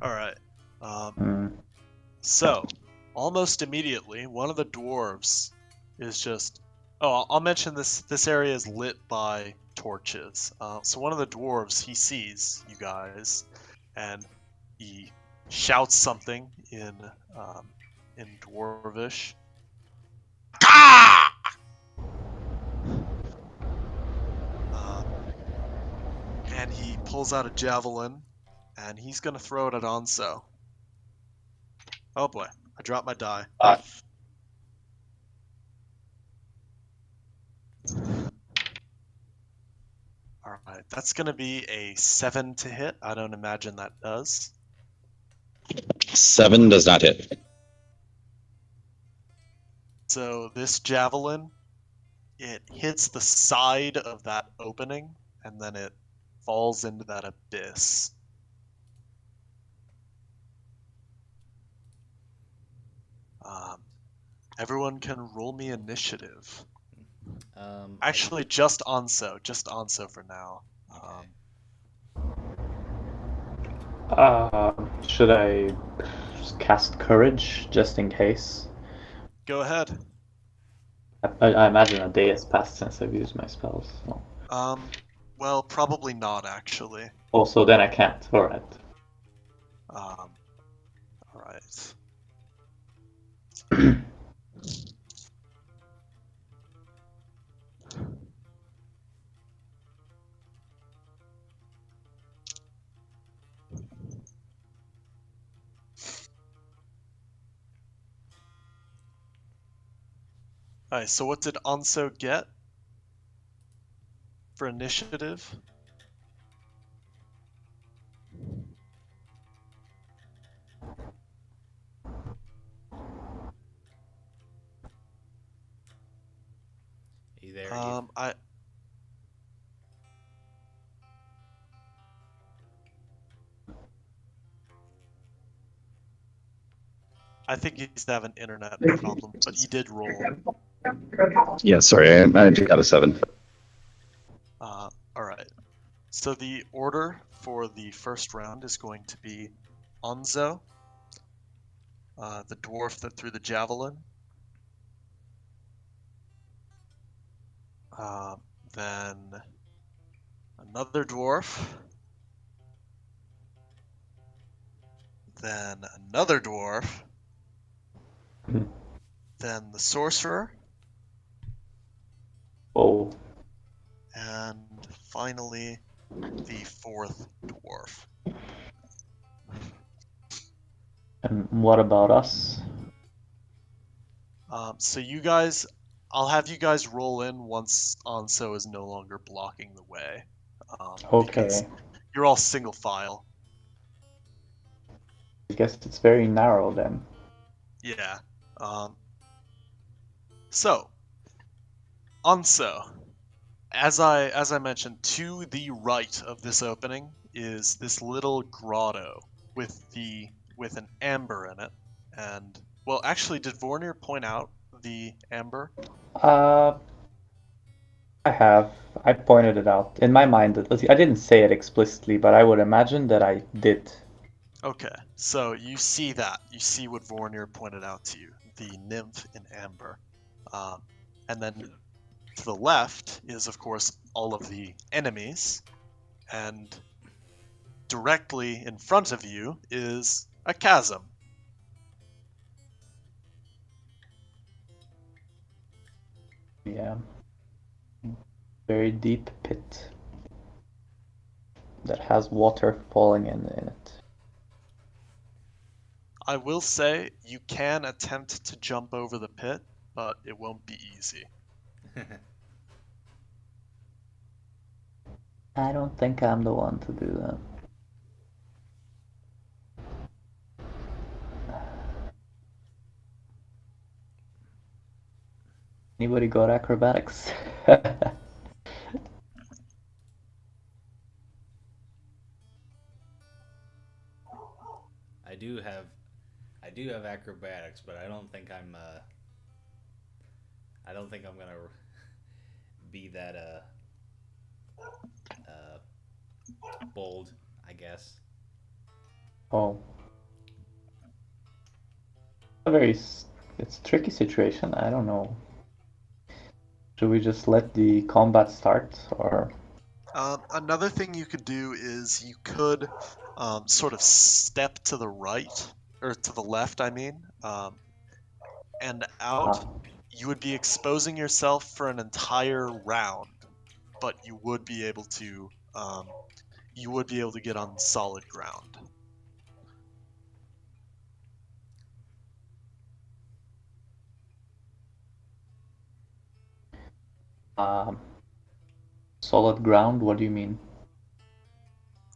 All right. So, almost immediately, one of the dwarves is just... Oh, I'll mention this. This area is lit by torches. So one of the dwarves, he sees you guys, and he shouts something in Dwarvish. And he pulls out a javelin, and he's gonna throw it at Onso. Oh boy, I dropped my die. Alright, that's gonna be a 7 to hit. I don't imagine that does. 7 does not hit. So this javelin, it hits the side of that opening, and then it falls into that abyss. Everyone can roll me initiative. Actually, just Onso for now. Should I cast Courage just in case? Go ahead. I imagine a day has passed since I've used my spells. So. Well, probably not actually. Oh, so then I can't. Alright. Alright. Alright, so what did Onso get for initiative? Either I think he's having internet problem, but he did roll. Yeah, sorry, I got a 7. So the order for the first round is going to be Onzo, the dwarf that threw the javelin. Then another dwarf. Then another dwarf. Hmm. Then the sorcerer. Oh, And finally, the fourth dwarf. and what about us? So you guys, I'll have you guys roll in once Onso is no longer blocking the way. Because Okay, you're all single file. I guess it's very narrow then. Yeah. So, Onso, as I mentioned, to the right of this opening is this little grotto with an amber in it. And well, actually, did Vornir point out the amber? Uh, I have. I pointed it out. In my mind, I didn't say it explicitly, but I would imagine that I did. Okay, so you see that. You see what Vornir pointed out to you, the nymph in amber. And then to the left is, of course, all of the enemies. And directly in front of you is a chasm. Yeah. Very deep pit that has water falling in it. I will say you can attempt to jump over the pit, but it won't be easy. I don't think I'm the one to do that. Anybody got acrobatics? I do have acrobatics, but I don't think I'm gonna be that bold, I guess. Oh, it's a tricky situation. I don't know. Should we just let the combat start, or? Another thing you could do is you could sort of step to the right, or to the left, I mean, and out. You would be exposing yourself for an entire round, but you would be able to get on solid ground. Solid ground? What do you mean?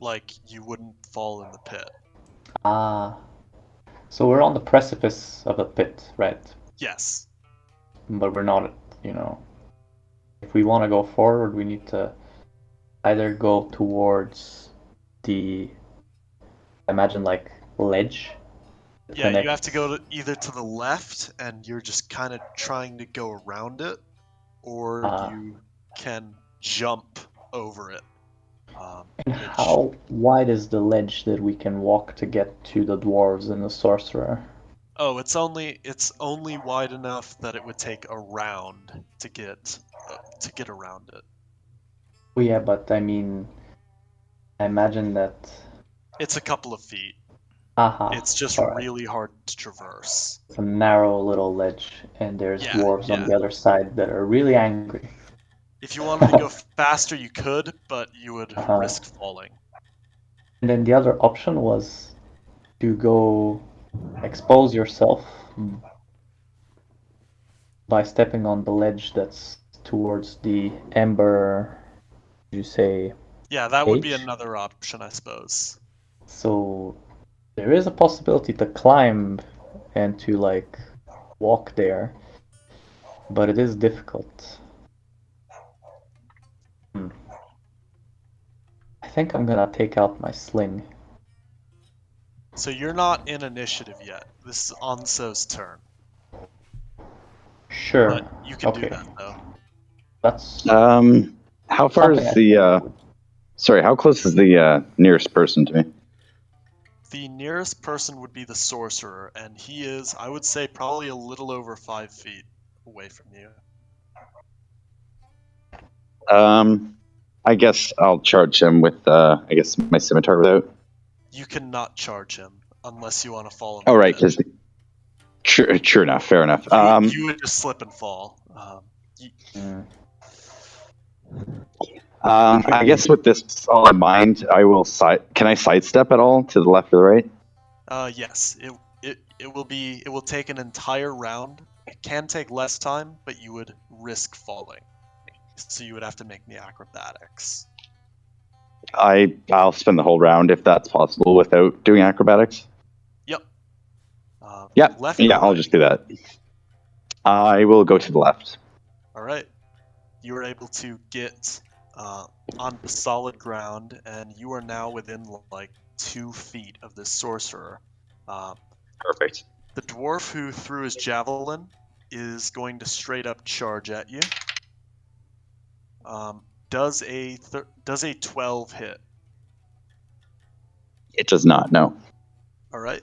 Like you wouldn't fall in the pit. Ah, so we're on the precipice of a pit, right? Yes. But we're not, you know. If we want to go forward, we need to either go towards the, imagine like ledge. Yeah, you have to go either to the left, and you're just kind of trying to go around it, or you can jump over it. And how wide is the ledge that we can walk to get to the dwarves and the sorcerer? Oh, it's only wide enough that it would take a round to get around it. Oh yeah, but I mean, I imagine that it's a couple of feet. It's just really hard to traverse. It's a narrow little ledge, and there's dwarves on the other side that are really angry. If you wanted to go faster, you could, but you would risk falling. And then the other option was to go expose yourself by stepping on the ledge that's towards the ember, you say? Yeah, that would be another option, I suppose. So there is a possibility to climb and to like walk there, but it is difficult. I think I'm gonna take out my sling. So you're not in initiative yet. This is Onso's turn. Sure. But you can do that though. That's how far is the Sorry, how close is the nearest person to me? The nearest person would be the sorcerer, and he is, I would say, probably a little over 5 feet away from you. I guess I'll charge him with I guess my scimitar without. You cannot charge him unless you want to fall in Oh the right, pit. because true enough, fair enough. You would just slip and fall. I guess with this all in mind, I will Can I sidestep at all to the left or the right? Yes, it will take an entire round. It can take less time, but you would risk falling. So you would have to make me acrobatics. I'll spend the whole round if that's possible without doing acrobatics. Yep. Left. Yeah, I'll just do that. I will go to the left. All right. You are able to get on the solid ground, and you are now within like 2 feet of this sorcerer. Perfect. The dwarf who threw his javelin is going to straight up charge at you. Does a 12 hit? It does not. No. All right.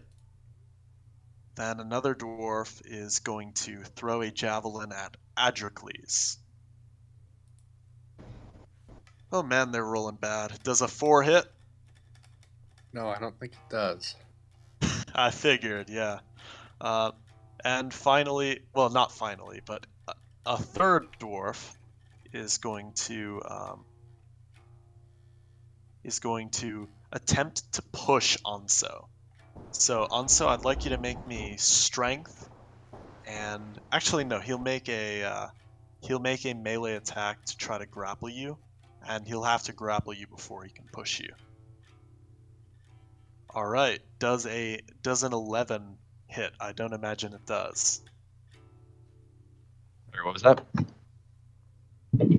Then another dwarf is going to throw a javelin at Adrocles. Oh man, they're rolling bad. Does a 4 hit? No, I don't think it does. I figured, yeah. And finally, well, not finally, but a third dwarf is going to attempt to push Anso. So Anso, I'd like you to make me strength, and actually no, he'll make a melee attack to try to grapple you, and he'll have to grapple you before he can push you. All right, does an 11 hit? I don't imagine it does. What was that?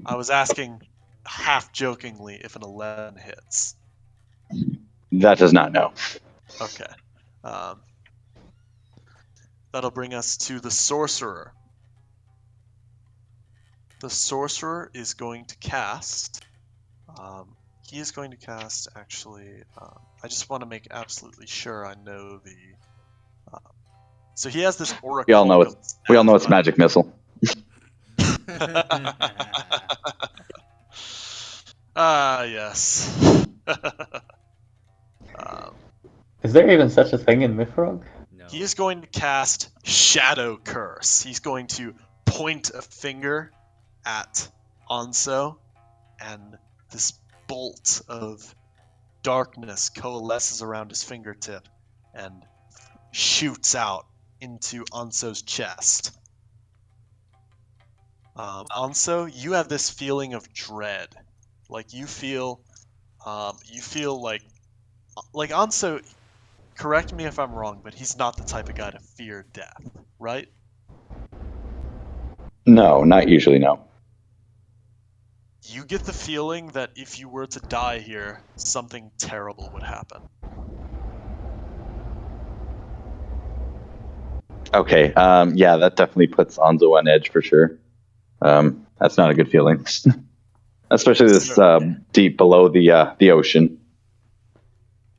I was asking half jokingly if an 11 hits. That does not. No. Okay. That'll bring us to the sorcerer. The sorcerer is going to cast. He is going to cast. Actually, I just want to make absolutely sure I know the. So he has this oracle. We all know it's magic missile. Yes. Is there even such a thing in MYFAROG? No. He is going to cast Shadow Curse. He's going to point a finger at Anso, and this bolt of darkness coalesces around his fingertip and shoots out into Anso's chest. Anso, you have this feeling of dread. Like you feel like Anso, correct me if I'm wrong, but he's not the type of guy to fear death, right? No, not usually. No. You get the feeling that if you were to die here, something terrible would happen. Okay. Yeah, that definitely puts Anzo on edge for sure. That's not a good feeling, especially this deep below the ocean.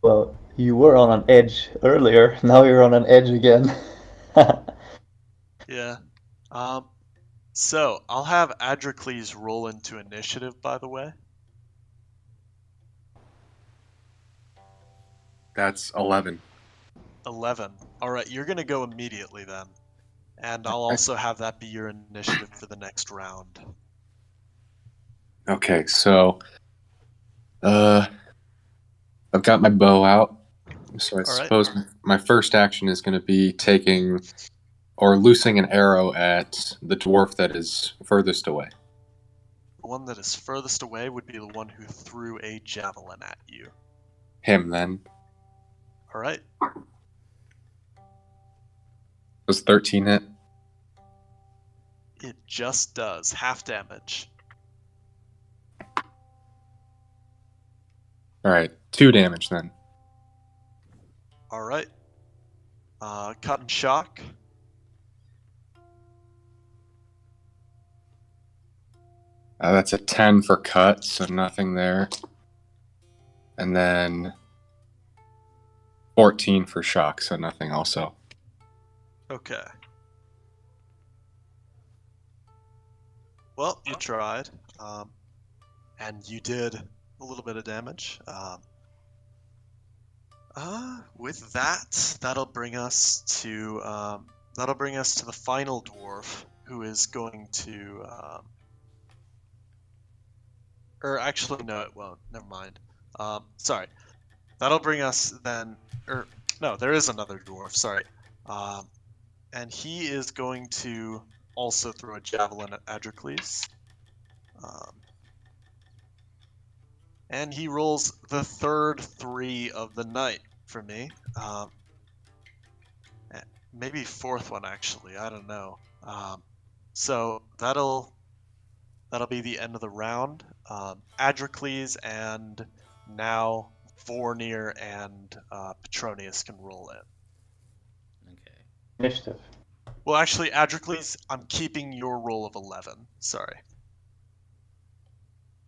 Well, you were on an edge earlier. Now you're on an edge again. Yeah. So I'll have Adrocles roll into initiative, by the way. That's 11. 11. All right, you're gonna go immediately then, and I'll also have that be your initiative for the next round. Okay, so I've got my bow out. So I suppose my first action is going to be taking or loosing an arrow at the dwarf that is furthest away. The one that is furthest away would be the one who threw a javelin at you. Him, then. All right. Was 13 hit? It just does. Half damage. Alright, 2 damage then. All right. Cut and shock. That's a 10 for cut, so nothing there. and then 14 for shock, so nothing also. Okay. Well, you tried, and you did a little bit of damage. With that, that'll bring us to the final dwarf, who is going to. Or actually, no, it won't. Never mind. Sorry. That'll bring us then. Or no, there is another dwarf. Sorry. And he is going to also throw a javelin at Adrocles. And he rolls the third 3 of the night for me. Maybe fourth one actually. I don't know. So that'll be the end of the round. Adrocles and now Vornir and Petronius can roll in. Okay. Initiative. Well, actually, Adrocles, I'm keeping your roll of 11. Sorry.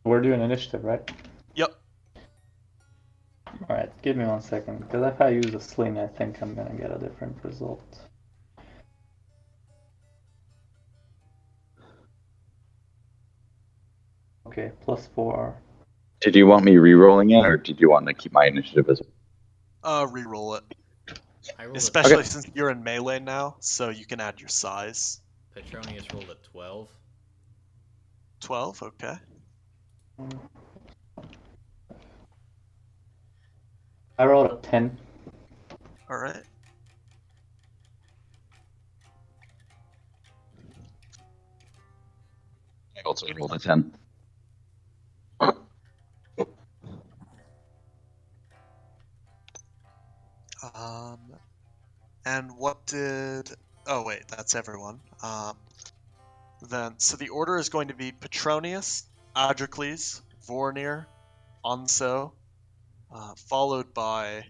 We're doing initiative, right? Yep. Alright, give me 1 second, because if I use a sling, I think I'm gonna get a different result. Okay, +4. Did you want me re-rolling it, or did you want to keep my initiative as well? Reroll it. I rolled Especially Okay. since you're in melee now, so you can add your size. Petronius rolled a 12. 12, okay. I rolled a 10. Alright. I also rolled a 10. And what did... Oh, wait, that's everyone. So the order is going to be Petronius, Adrocles, Vornir, Onso, followed by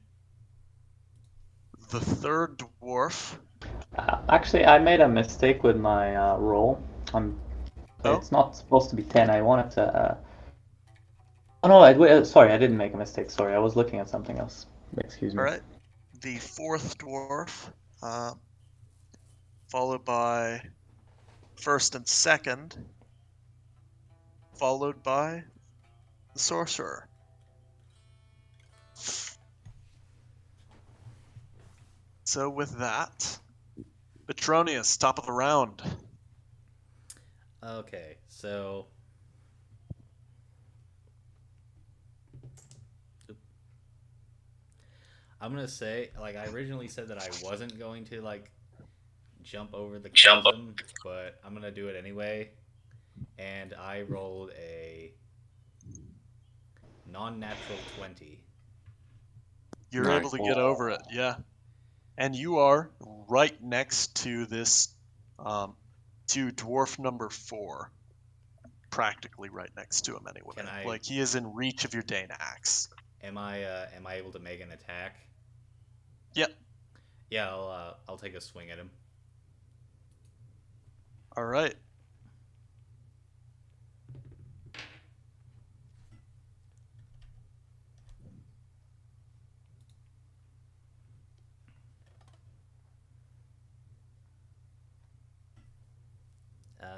the third dwarf. Actually, I made a mistake with my roll. Oh? It's not supposed to be 10. I wanted to... Oh no, sorry, I didn't make a mistake. Sorry, I was looking at something else. Excuse me. Alright. The fourth dwarf, followed by first and second, followed by the sorcerer. So with that, Petronius, top of the round. Okay, so I'm gonna say, like, I originally said that I wasn't going to like jump over the chasm, but I'm gonna do it anyway. And I rolled a non-natural 20. You're Nice. able to get over it, yeah. And you are right next to this, to dwarf number 4. Practically right next to him, anyway. Can I- Like, he is in reach of your Dane axe. Am I able to make an attack? Yep. Yeah, I'll take a swing at him. All right.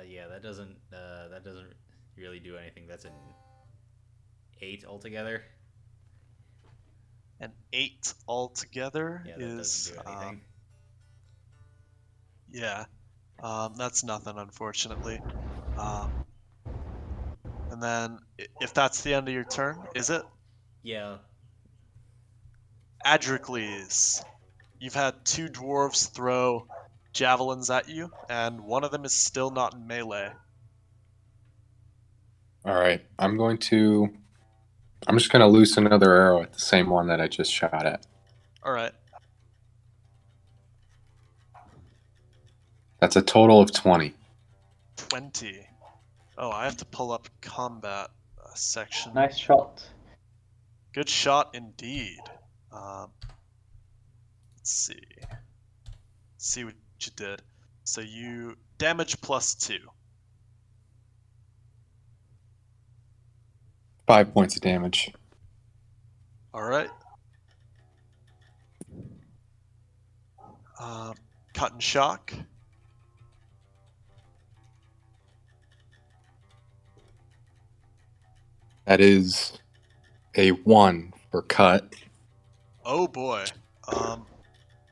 Yeah, that doesn't really do anything. That's an 8 altogether. An 8 altogether Yeah, that is doesn't do anything. yeah, that's nothing, unfortunately. And then if that's the end of your turn, is it? Yeah. Adrocles, you've had 2 dwarves throw javelins at you, and one of them is still not in melee. All right, I'm just going to loose another arrow at the same one that I just shot at. All right. That's a total of 20. 20. Oh, I have to pull up combat section. Nice shot. Good shot indeed. Let's see. See what you did. So you damage +2. 5 points of damage. Alright. Cut and shock. That is a 1 for cut. Oh boy.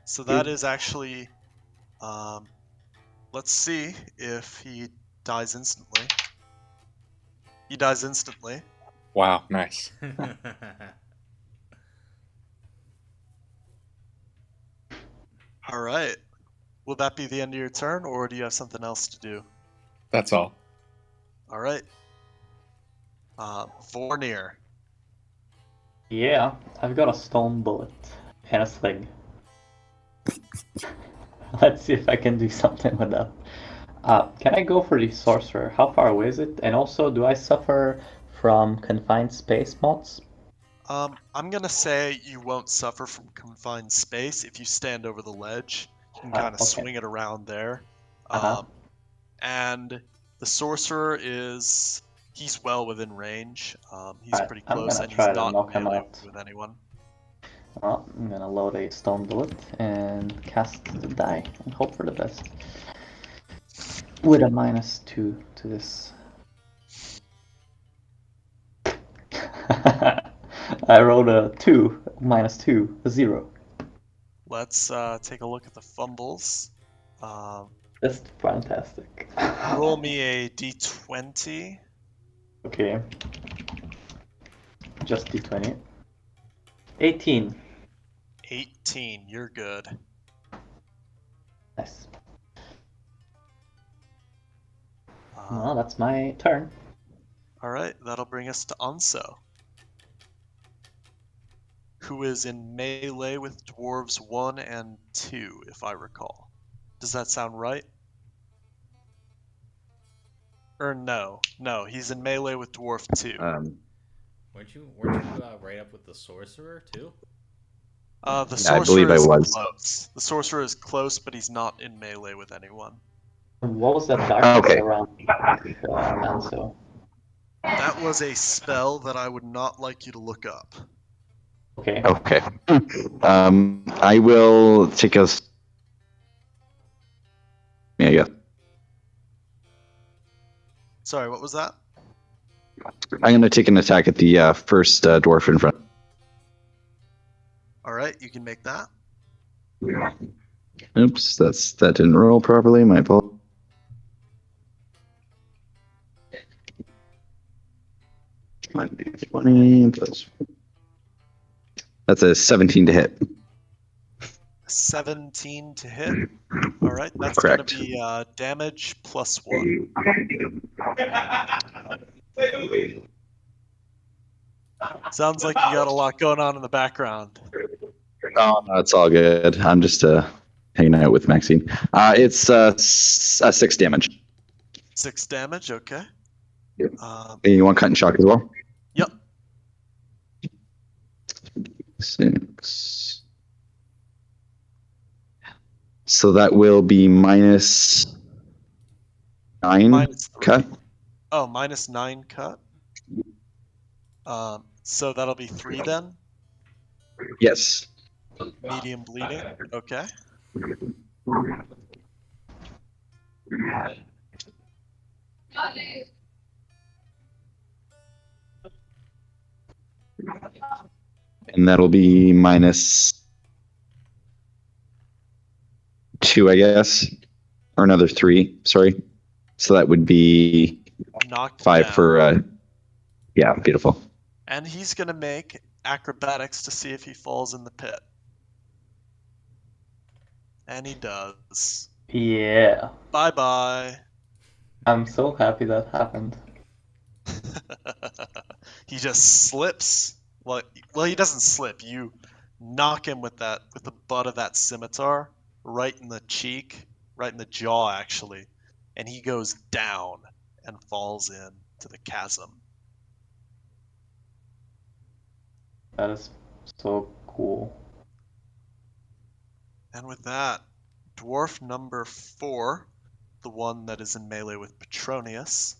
So that is actually, let's see if he dies instantly. He dies instantly. Wow, nice. All right. Will that be the end of your turn, or do you have something else to do? That's all. All right. Vornir. Yeah, I've got a stone bullet and a sling. Let's see if I can do something with that. Can I go for the sorcerer? How far away is it? And also, do I suffer from confined space mods? I'm gonna say you won't suffer from confined space if you stand over the ledge. You can kind of okay. swing it around there. Uh-huh. And the sorcerer he's well within range. He's Alright, pretty I'm close, gonna and he's try to not knock him melee out. with anyone. Well, I'm gonna load a stone bullet and cast the die and hope for the best. With a -2 to this. I rolled a 2, -2, a 0. Let's take a look at the fumbles. That's fantastic. Roll me a d20. Okay. Just d20. 18. 18. You're good. Nice. Well, that's my turn. All right, that'll bring us to Anso, who is in melee with dwarves 1 and 2, if I recall. Does that sound right? Or no, he's in melee with dwarf 2. Weren't you right up with the sorcerer too? The Yeah, I believe sorcerer I is was. close. The sorcerer is close, but he's not in melee with anyone. What was that darkness Okay. around Anso? That was a spell that I would not like you to look up. Okay. Okay. I will take us. Yeah. Sorry, what was that? I'm going to take an attack at the first dwarf in front. All right, you can make that. Oops, that didn't roll properly. My fault. Might be 20 plus. That's a 17 to hit. 17 to hit. All right, that's going to Correct. be damage plus 1. Sounds like you got a lot going on in the background. Oh, no, it's all good. I'm just hanging out with Maxine. It's 6 damage. 6 damage, okay. You want cut and shock as well? Yep. 6. So that will be -9 -3. cut. Oh, -9 cut. So that'll be 3 then. Yes. Medium bleeding. Okay. And that'll be -2, I guess, or another 3. Sorry. So that would be Knocked 5 down. for. Yeah, beautiful. And he's gonna make acrobatics to see if he falls in the pit. And he does. Yeah. Bye bye. I'm so happy that happened. He just slips. Well, he doesn't slip. You knock him with the butt of that scimitar right in the cheek, right in the jaw, actually, and he goes down and falls into the chasm. That is so cool. And with that, dwarf number 4, the one that is in melee with Petronius,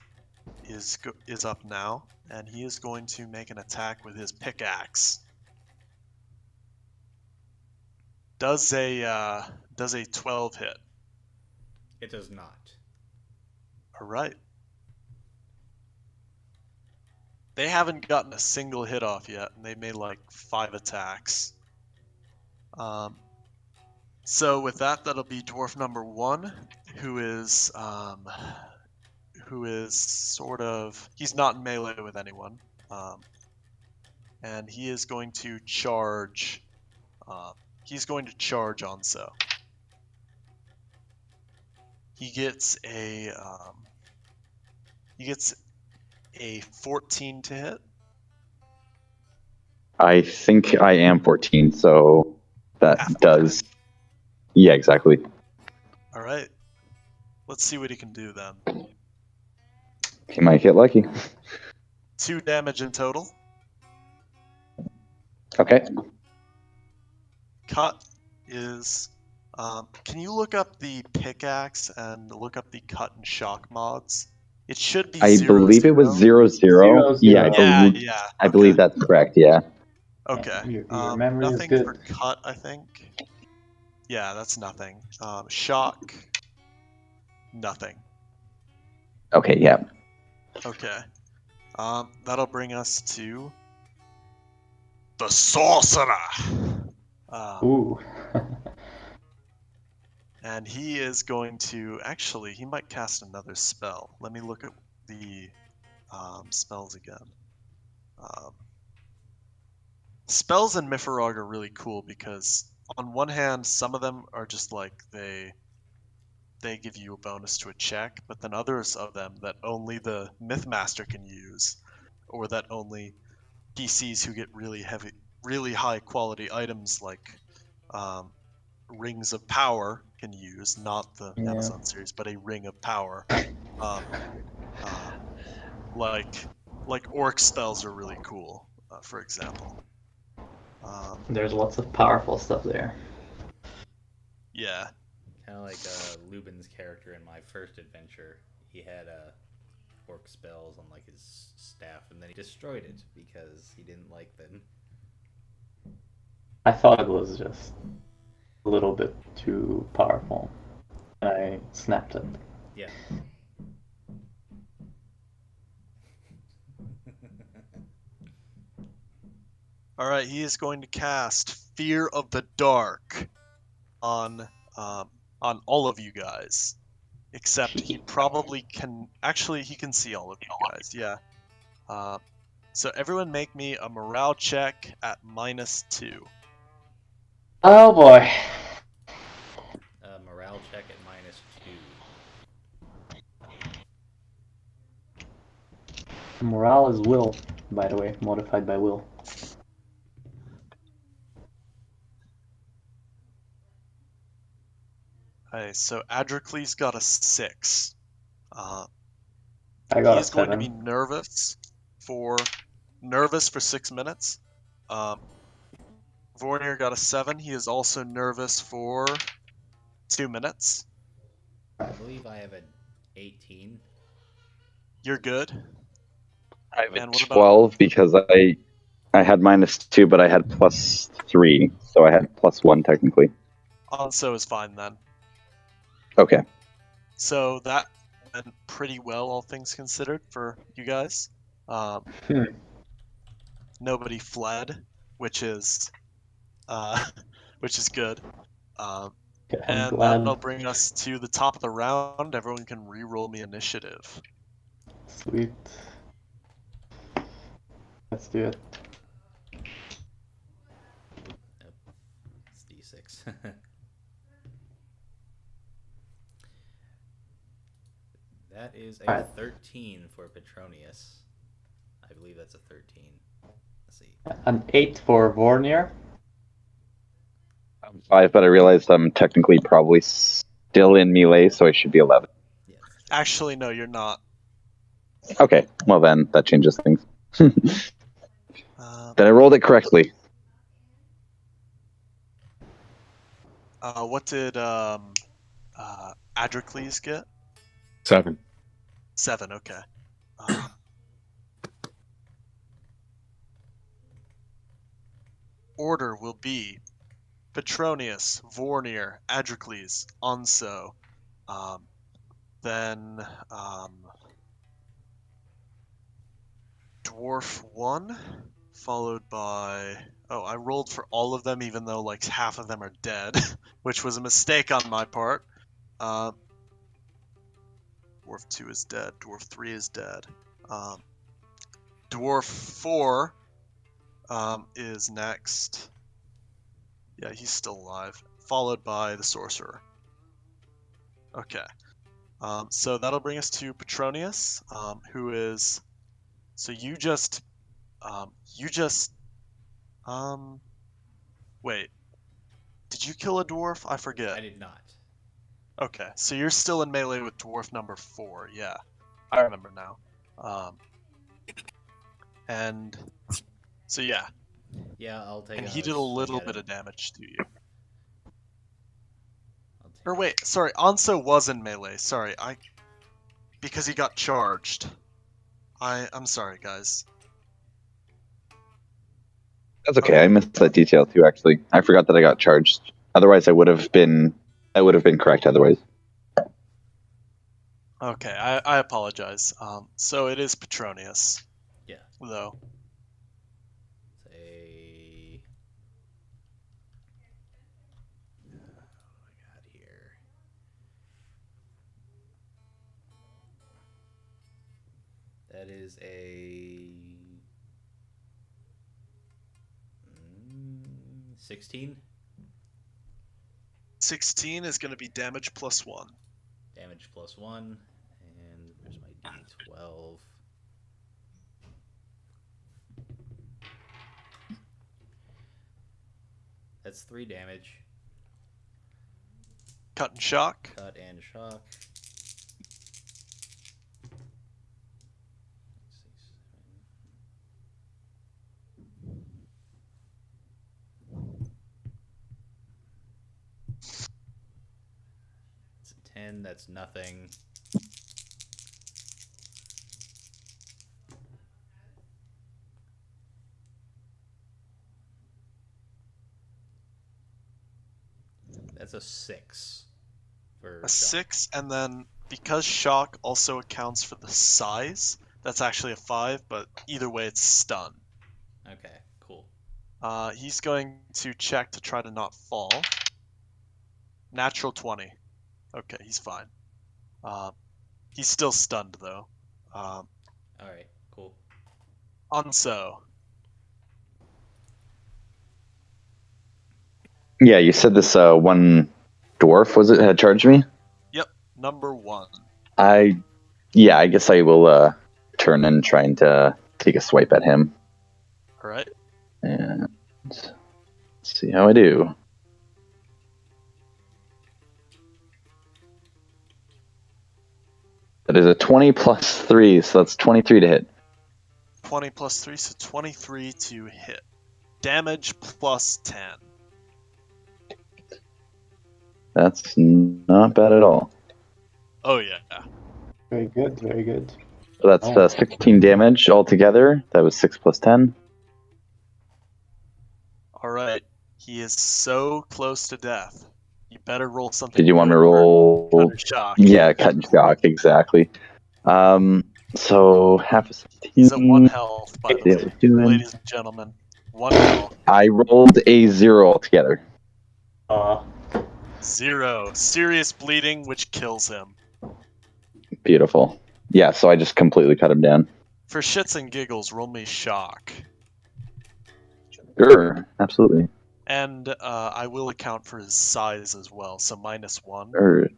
is up now, and he is going to make an attack with his pickaxe. Does a 12 hit? It does not. All right. They haven't gotten a single hit off yet, and they made like 5 attacks. So with that, that'll be dwarf number 1, who is sort of, he's not in melee with anyone, and he is going to charge. He's going to charge Onso. He gets a 14 to hit. I think I am 14, so that Half does. Yeah, exactly. All right. Let's see what he can do then. He might get lucky. 2 damage in total. Okay. Cut is. Can you look up the pickaxe and look up the cut and shock mods? It should be I 0, believe it was 0, 0. 0, Yeah, 0. Yeah. I believe that's correct, yeah. Okay. Your memory is nothing good. for cut, I think. Yeah, that's nothing. Shock. Nothing. Okay, yeah. Okay. That'll bring us to the sorcerer. Ooh. And he is going to actually. He might cast another spell. Let me look at the spells again. Spells in MYFAROG are really cool because on one hand, some of them are just like they give you a bonus to a check, but then others of them that only the Mythmaster can use, or that only PCs who get really high quality items like Rings of Power can use, not the Amazon series, but a Ring of Power. Like Orc spells are really cool, for example. There's lots of powerful stuff there. Yeah. Kind of like Lubin's character in my first adventure. He had orc spells on like his staff, and then he destroyed it because he didn't like them. I thought it was just a little bit too powerful. I snapped it. Yeah. All right, he is going to cast Fear of the Dark on all of you guys, except he probably can. Actually, he can see all of you guys. Yeah. So everyone, make me a morale check at -2. Oh boy. Morale check at -2. Morale is will, by the way, modified by will. Okay, so Adrocles got a 6. I got He a is going to 7. be nervous for 6 minutes. Vornir got a 7. He is also nervous for 2 minutes. I believe I have an 18. You're good. I have a And what about- 12 because I had -2, but I had +3, so I had +1 technically. Onso is fine then. Okay. So that went pretty well, all things considered, for you guys. Nobody fled, which is good. I'm And glad. that'll bring us to the top of the round. Everyone can re-roll me initiative. Sweet. Let's do it. It's D6. That is a 13 for Petronius. I believe that's a 13. Let's see. An 8 for Vornir. 5, but I realized I'm technically probably still in melee, so I should be 11. Yes. Actually, no, you're not. Okay, well then, that changes things. Then I rolled it correctly. What did Adrocles get? 7. 7, okay. Order will be Petronius, Vornir, Adrocles, Onso. Then Dwarf 1, followed by... Oh, I rolled for all of them even though like half of them are dead, which was a mistake on my part. Dwarf 2 is dead, Dwarf 3 is dead. Dwarf 4 is next. Yeah, he's still alive. Followed by the Sorcerer. Okay. So that'll bring us to Petronius, who is... So you just... Wait. Did you kill a dwarf? I forget. I did not. Okay, so you're still in melee with dwarf number 4, yeah. I remember now. And... So yeah. Yeah, I'll take. And he did a little bit of damage to you. Or Or wait, sorry, Anso was in melee. Sorry, because he got charged. I'm sorry, guys. That's okay. I missed that detail too. Actually, I forgot that I got charged. Otherwise, I would have been correct. Otherwise. Okay, I apologize. So it is Petronius. Yeah. Though. Say. What do I got here? That is a 16. 16 is going to be damage plus 1. Damage plus 1. And where's my D12? That's 3 damage. Cut and shock. Cut and shock. It's a 10, that's nothing. That's a 6. For A shock. 6, and then because shock also accounts for the size, that's actually a 5, but either way it's stun. Okay, cool. He's going to check to try to not fall. Natural 20. Okay, he's fine. He's still stunned though. Alright, cool. Anso. Yeah, you said this one dwarf had charged me. Yep, number 1. I guess I will turn and try to take a swipe at him. All right. And let's see how I do. That is a 20 plus 3, so that's 23 to hit. 20 plus 3, so 23 to hit. Damage plus 10. That's not bad at all. Oh yeah. Very good, very good. So that's 16 damage altogether. That was 6 plus 10. All right. He is so close to death. You better roll something. Did you want me to good for roll? cut and shock. Yeah, cut and shock, exactly. So half a 16. He's at 1 health, by the Yeah, way, doing- ladies and gentlemen. 1 health. I rolled a 0 altogether. 0. Serious bleeding, which kills him. Beautiful. Yeah, so I just completely cut him down. For shits and giggles, roll me shock. Sure, absolutely. And I will account for his size as well, so -1. Or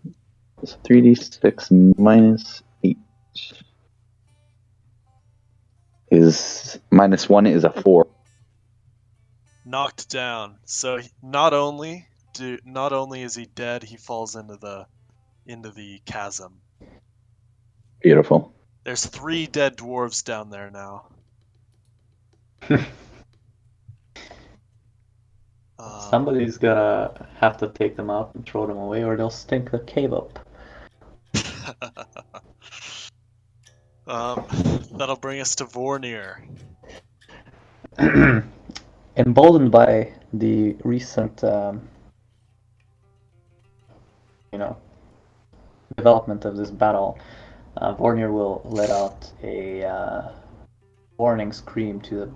3d6 minus 8. His -1 is a 4. Knocked down. So not only is he dead, he falls into the chasm. Beautiful. There's 3 dead dwarves down there now. Somebody's gonna have to take them out and throw them away, or they'll stink the cave up. That'll bring us to Vornir. emboldened by the recent, development of this battle, Vornir will let out a warning scream to the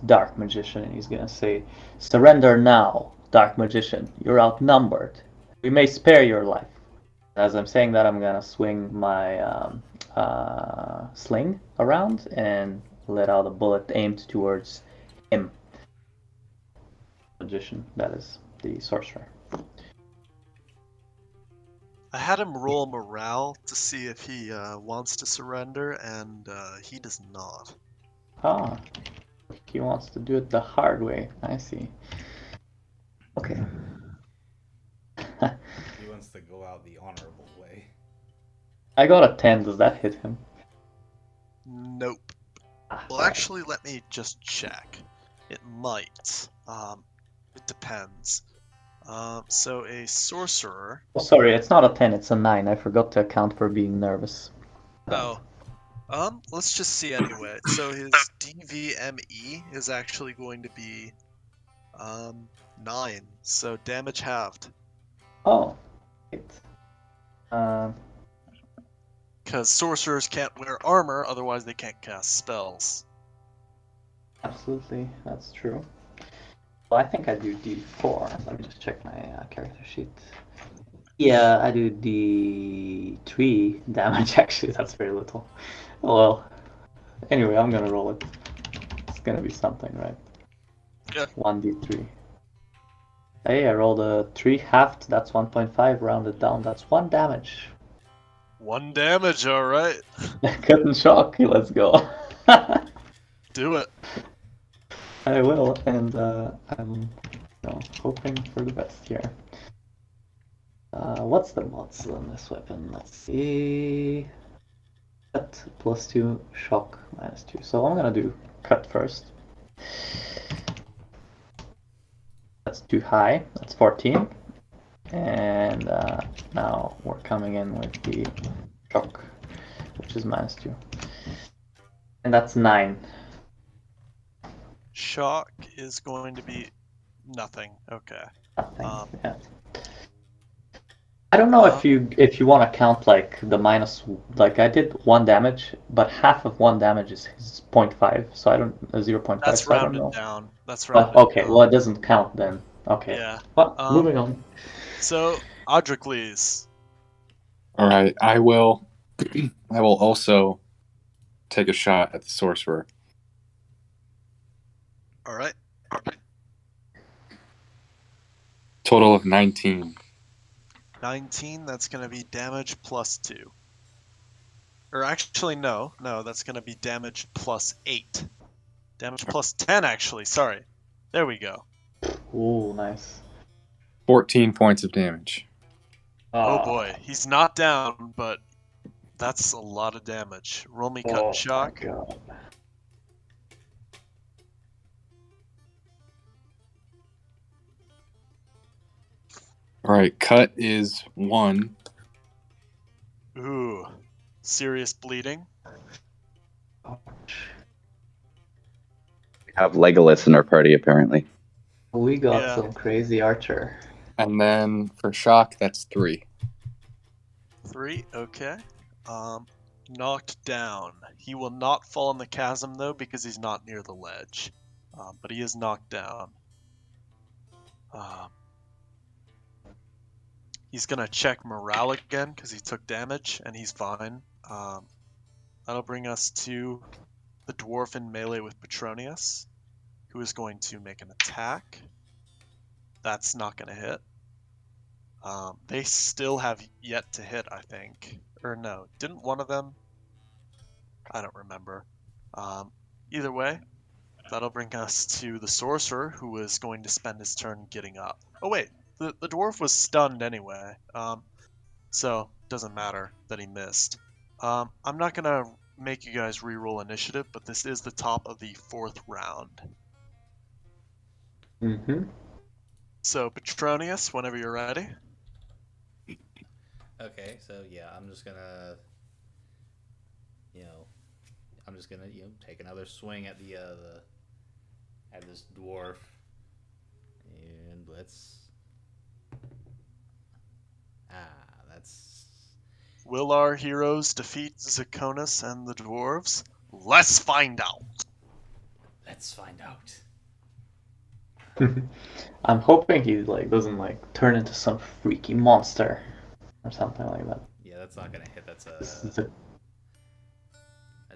Dark Magician, and he's gonna say, "Surrender now, Dark Magician. You're outnumbered. We may spare your life." As I'm saying that, I'm gonna swing my sling around and let out a bullet aimed towards him. Magician, that is, the sorcerer. I had him roll morale to see if he wants to surrender, and he does not. Ah, he wants to do it the hard way. I see. Okay. He wants to go out the honorable way. I got a 10. Does that hit him? Nope. Well, actually, let me just check. It might. It depends. So a sorcerer. Oh, sorry, it's not a 10. It's a 9. I forgot to account for being nervous. Oh. Let's just see anyway. So his DVME is actually going to be 9. So damage halved. Oh. Great. Because sorcerers can't wear armor, otherwise they can't cast spells. Absolutely, that's true. Well, I think I do D4. Let me just check my character sheet. Yeah, I do D3 damage, actually. That's very little. Oh, well. Anyway, I'm gonna roll it. It's gonna be something, right? Yeah. 1D3. Hey, I rolled a 3 halved. That's 1.5. Rounded down. That's 1 damage. 1 damage, alright. Cut and shock. Let's go. Do it. I will, and I'm hoping for the best here. What's the mods on this weapon? Let's see. Cut +2, shock -2. So I'm gonna do cut first. That's too high. That's 14. And now we're coming in with the shock, which is -2. And that's 9. Shock is going to be nothing. Okay. Nothing. Yeah. I don't know if you want to count like the minus, like I did 1 damage, but half of 1 damage is 0.5, so I don't 0.5. That's so I don't know. rounded down. That's rounded Okay, down. well it doesn't count then. Okay. Yeah. Well, moving on. So Audricles. All right, I will also take a shot at the sorcerer. All right. Total of 19. 19, that's going to be damage +2. Or actually, no, that's going to be damage +8. Damage +10, actually, sorry. There we go. Ooh, nice. 14 points of damage. Oh boy, he's not down, but that's a lot of damage. Roll me cut and shock. My God. All right, cut is 1. Ooh, serious bleeding. Ouch. We have Legolas in our party, apparently. We got some crazy archer. And then for shock, that's 3. 3, okay. Knocked down. He will not fall in the chasm though because he's not near the ledge. But he is knocked down. He's gonna check morale again because he took damage and he's fine. That'll bring us to the dwarf in melee with Petronius, who is going to make an attack. That's not gonna hit. They still have yet to hit, I think. Or no, didn't one of them? I don't remember. Either way, that'll bring us to the sorcerer, who is going to spend his turn getting up. Oh wait, the dwarf was stunned anyway, so doesn't matter that he missed. I'm not gonna make you guys re-roll initiative, but this is the top of the 4th round. Mm-hmm. So Petronius, whenever you're ready. Okay, so yeah, I'm just gonna take another swing at the Have this dwarf, and let's. That's. Will our heroes defeat Zakonis and the dwarves? Let's find out. Let's find out. I'm hoping he doesn't turn into some freaky monster or something like that. Yeah, that's not gonna hit. That's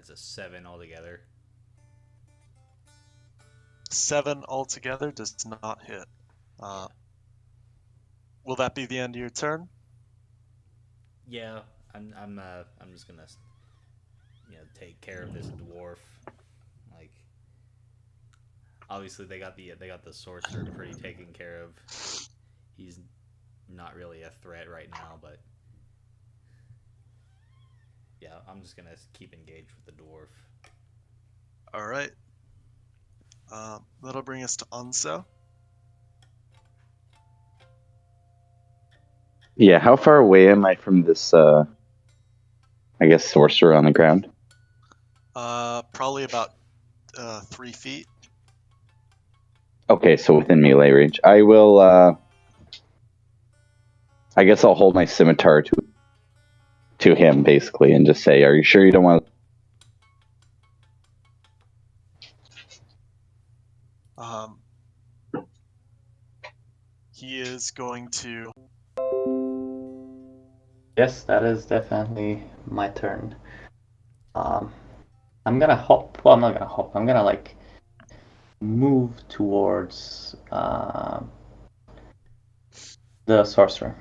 a 7 altogether. 7 altogether does not hit. Will that be the end of your turn? Yeah, I'm just gonna take care of this dwarf. Obviously they got the sorcerer pretty taken care of. He's not really a threat right now, but yeah, I'm just gonna keep engaged with the dwarf. All right. That'll bring us to Unso. Yeah, how far away am I from this, I guess, sorcerer on the ground? Probably about 3 feet. Okay, so within melee range. I will, I guess I'll hold my scimitar to him, basically, and just say, are you sure you don't want to... He is going to... Yes, that is definitely my turn. I'm gonna hop. Well, I'm not gonna hop. I'm gonna move towards the sorcerer.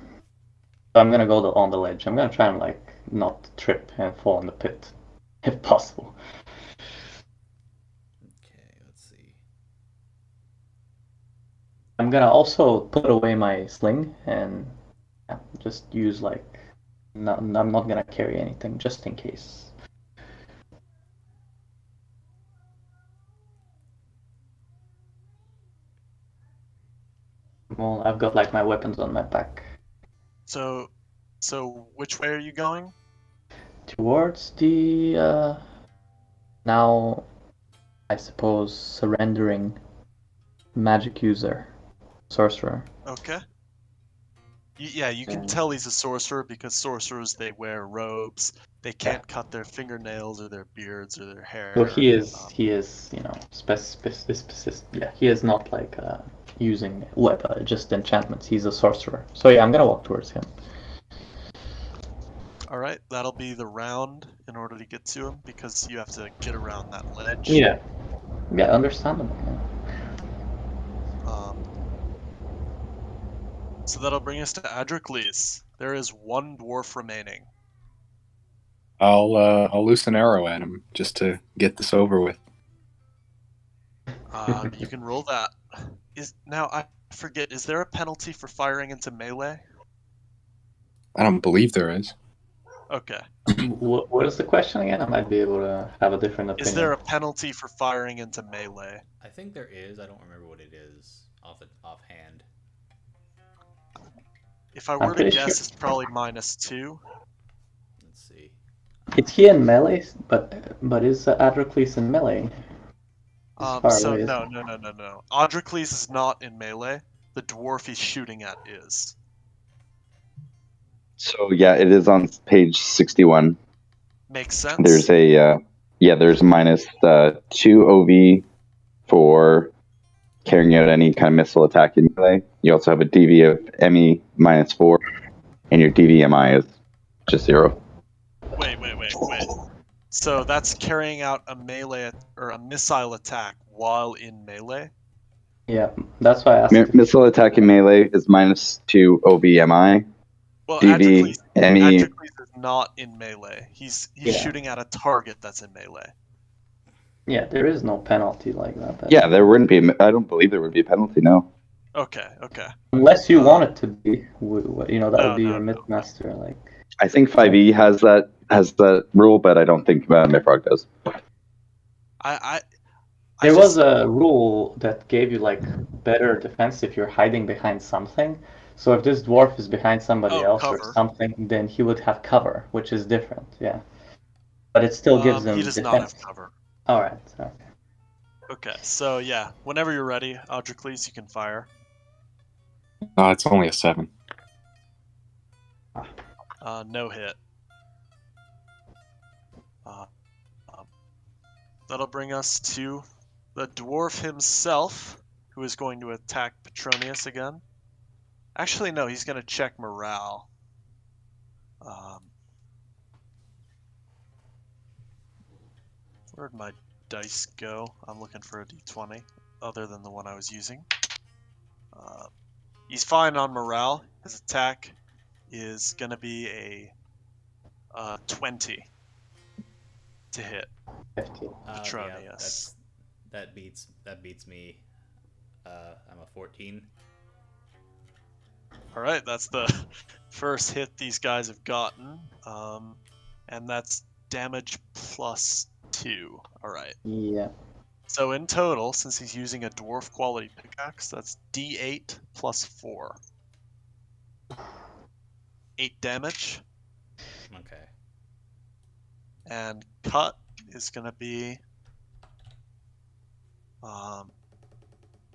So I'm gonna go on the ledge. I'm gonna try and not trip and fall in the pit, if possible. Okay, let's see. I'm gonna also put away my sling and just use I'm not gonna carry anything just in case. Well, I've got my weapons on my back. So which way are you going? Towards the now, I suppose, surrendering magic user, sorcerer. Okay. You can tell he's a sorcerer because sorcerers, they wear robes. They can't cut their fingernails or their beards or their hair. So he is, he is not using just enchantments. He's a sorcerer. So yeah, I'm gonna walk towards him. All right, that'll be the round in order to get to him because you have to get around that ledge. Yeah, understandable. So that'll bring us to Adricles. There is 1 dwarf remaining. I'll loose an arrow at him just to get this over with. You can roll that. Now I forget. Is there a penalty for firing into melee? I don't believe there is. Okay. What is the question again? I might be able to have a different opinion. Is there a penalty for firing into melee? I think there is. I don't remember what it is offhand. If I were to guess, it's probably -2. Let's see. Is he in melee? But is Adricles in melee? No. Adricles is not in melee. The dwarf he's shooting at is. So yeah, it is on page 61. Makes sense. There's there's -2 OV for carrying out any kind of missile attack in melee. You also have a DV of ME -4, and your DVMI is just 0. Wait. So that's carrying out a melee or a missile attack while in melee? Yeah, that's why I asked. Missile attack in melee is -2 OVMI. Well, DV, ME. Adricles is not in melee. He's shooting at a target that's in melee. Yeah, there is no penalty like that. Yeah, there wouldn't be. I don't believe there would be a penalty. No. Okay. Unless you want it to be, that would be your Mythmaster. I think 5e has that rule, but I don't think MYFAROG does. There was a rule that gave you better defense if you're hiding behind something. So if this dwarf is behind somebody else cover. or something, then he would have cover, which is different. Yeah, but it still gives him he does defense. not have cover. All right. Okay. Okay, so yeah, whenever you're ready, Audricles, you can fire. It's only a 7. No hit. That'll bring us to the dwarf himself, who is going to attack Petronius again. Actually, no, he's going to check morale. Where'd my dice go? I'm looking for a d20, other than the one I was using. He's fine on morale. His attack is going to be a 20 to hit 15. Petronius. Yeah, that beats me. I'm a 14. All right, that's the first hit these guys have gotten, and that's damage plus 2. All right. Yeah. So in total, since he's using a dwarf quality pickaxe, that's d8 plus 4. 8 damage. Okay. And cut is going to be...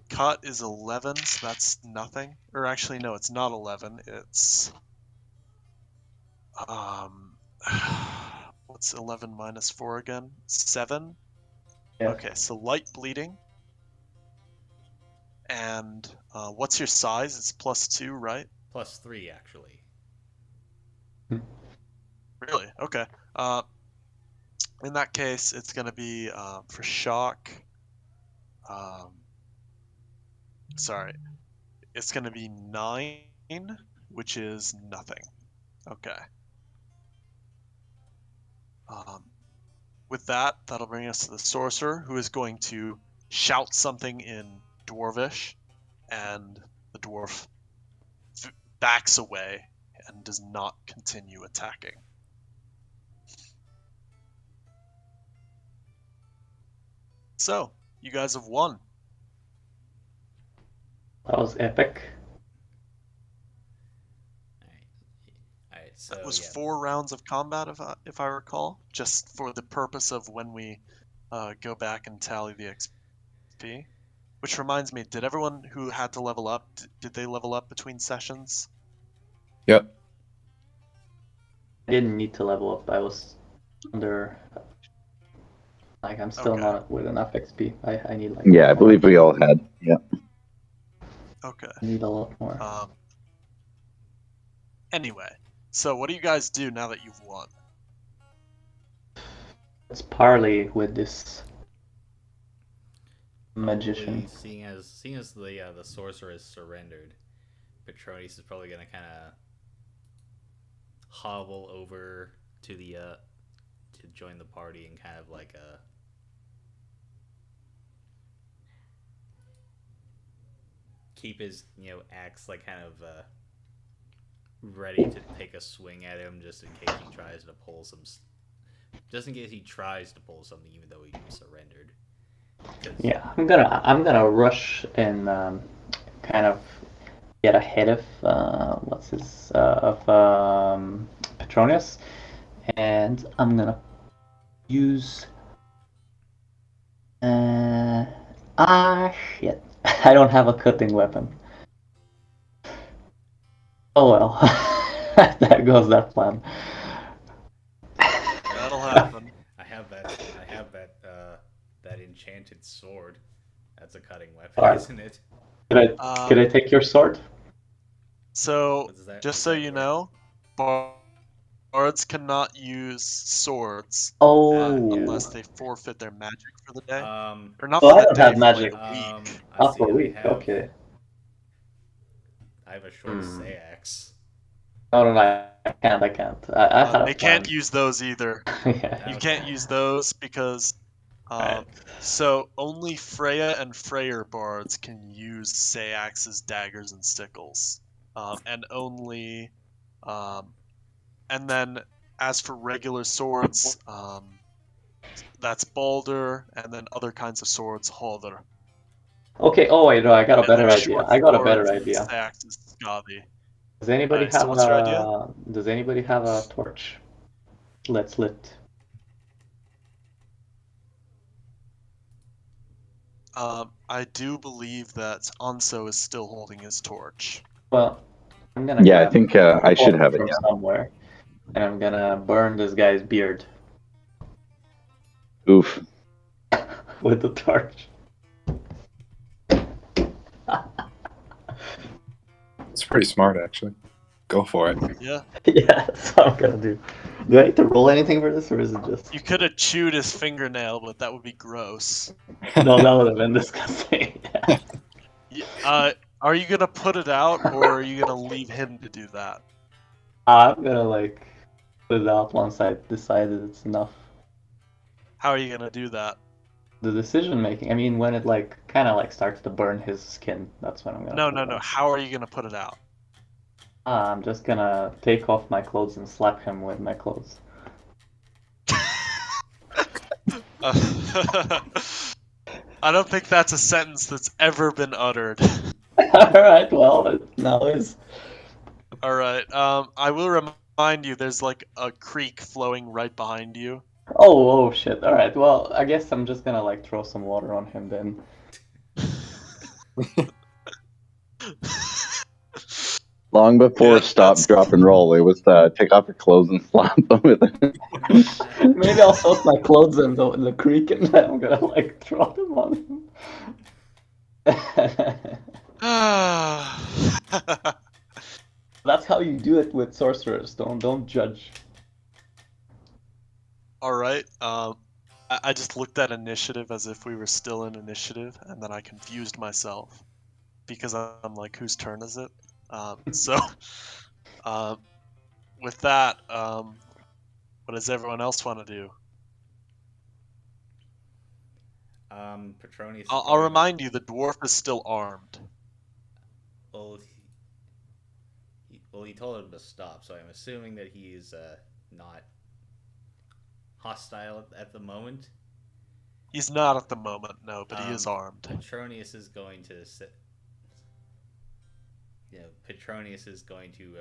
cut is 11, so that's nothing. Or actually, no, it's not 11. It's... what's 11 minus 4 again? 7? Yeah. Okay, so light bleeding. And what's your size? It's plus 2, right? Plus 3, actually. Really? Okay. In that case, it's going to be for shock. Sorry. It's going to be 9, which is nothing. Okay. With that, that'll bring us to the sorcerer, who is going to shout something in Dwarvish, and the dwarf backs away and does not continue attacking. So, you guys have won. That was epic. Alright, so That was yeah. 4 rounds of combat, if I recall, just for the purpose of when we go back and tally the XP. Which reminds me, did everyone who had to level up, did they level up between sessions? Yep. I didn't need to level up. I was under. Like, I'm still Okay. not with enough XP. I need like. Yeah, I believe we all had. Yeah. Okay. I need a lot more. Anyway, so what do you guys do now that you've won? Let's parley with this magician. Seeing as the sorcerer is surrendered, Petronius is probably gonna kind of hobble over to the to join the party and kind of like keep his axe like kind of ready to take a swing at him just in case he tries to pull some. Just in case he tries to pull something, even though he surrendered. Yeah, I'm gonna rush and kind of get ahead of Petronius, and I'm gonna use shit. I don't have a cutting weapon. Oh well. There goes that plan. That'll happen. I have that enchanted sword. That's a cutting weapon, Alright. isn't it? Could I take your sword? So, What does that- just what's so that you for? know, bards cannot use swords Oh. unless they forfeit their magic for the day. Or not Oh, for I the don't day, have for magic. like a week. I see. For a week. Okay. I have a short say axe. Oh no, I can't. I had a They can't plan. use those either. Yeah. You can't use those because Right. so only Freya and Freyr bards can use say axes, daggers, and sickles, and only and then as for regular swords, that's Balder, and then other kinds of swords, Hodr. Okay. Oh wait, no, I got a And better then idea. short I got a swords, better idea. say axes, Skavi. Does anybody Alright, so have what's your idea? Does anybody have a torch? Let's lit. I do believe that Anso is still holding his torch. Well, I'm gonna Yeah, I grab think a I should torch have it. from Yeah. somewhere, and I'm gonna burn this guy's beard Oof. with the torch. It's pretty smart, actually. Go for it. Yeah. Yeah, that's what I'm gonna do. Do I need to roll anything for this, or is it just? You could have chewed his fingernail, but that would be gross. No, that would have been disgusting. Are you gonna put it out, or are you gonna leave him to do that? I'm gonna like put it out once I decided it's enough. How are you gonna do that? The decision making. I mean, when it like kind of like starts to burn his skin, that's when I'm gonna. No, put no, it no. out. How are you gonna put it out? I'm just gonna take off my clothes and slap him with my clothes. I don't think that's a sentence that's ever been uttered. Alright, well, now is. Alright, I will remind you there's like a creek flowing right behind you. Oh shit. Alright, well, I guess I'm just gonna like throw some water on him then. Long before Yeah, stop, that's- drop, and roll, it was take off your clothes and slap them with it. Maybe I'll soak my clothes in the creek and then I'm gonna like throw them on him. That's how you do it with sorcerers. Don't judge. Alright, I just looked at initiative as if we were still in initiative, and then I confused myself. Because I'm like, whose turn is it? With that, what does everyone else want to do? Petronius. I'll remind you, the dwarf is still armed. Well, he told him to stop, so I'm assuming that he is not hostile at the moment. He's not at the moment, no, but he is armed. Petronius is going to Petronius is going to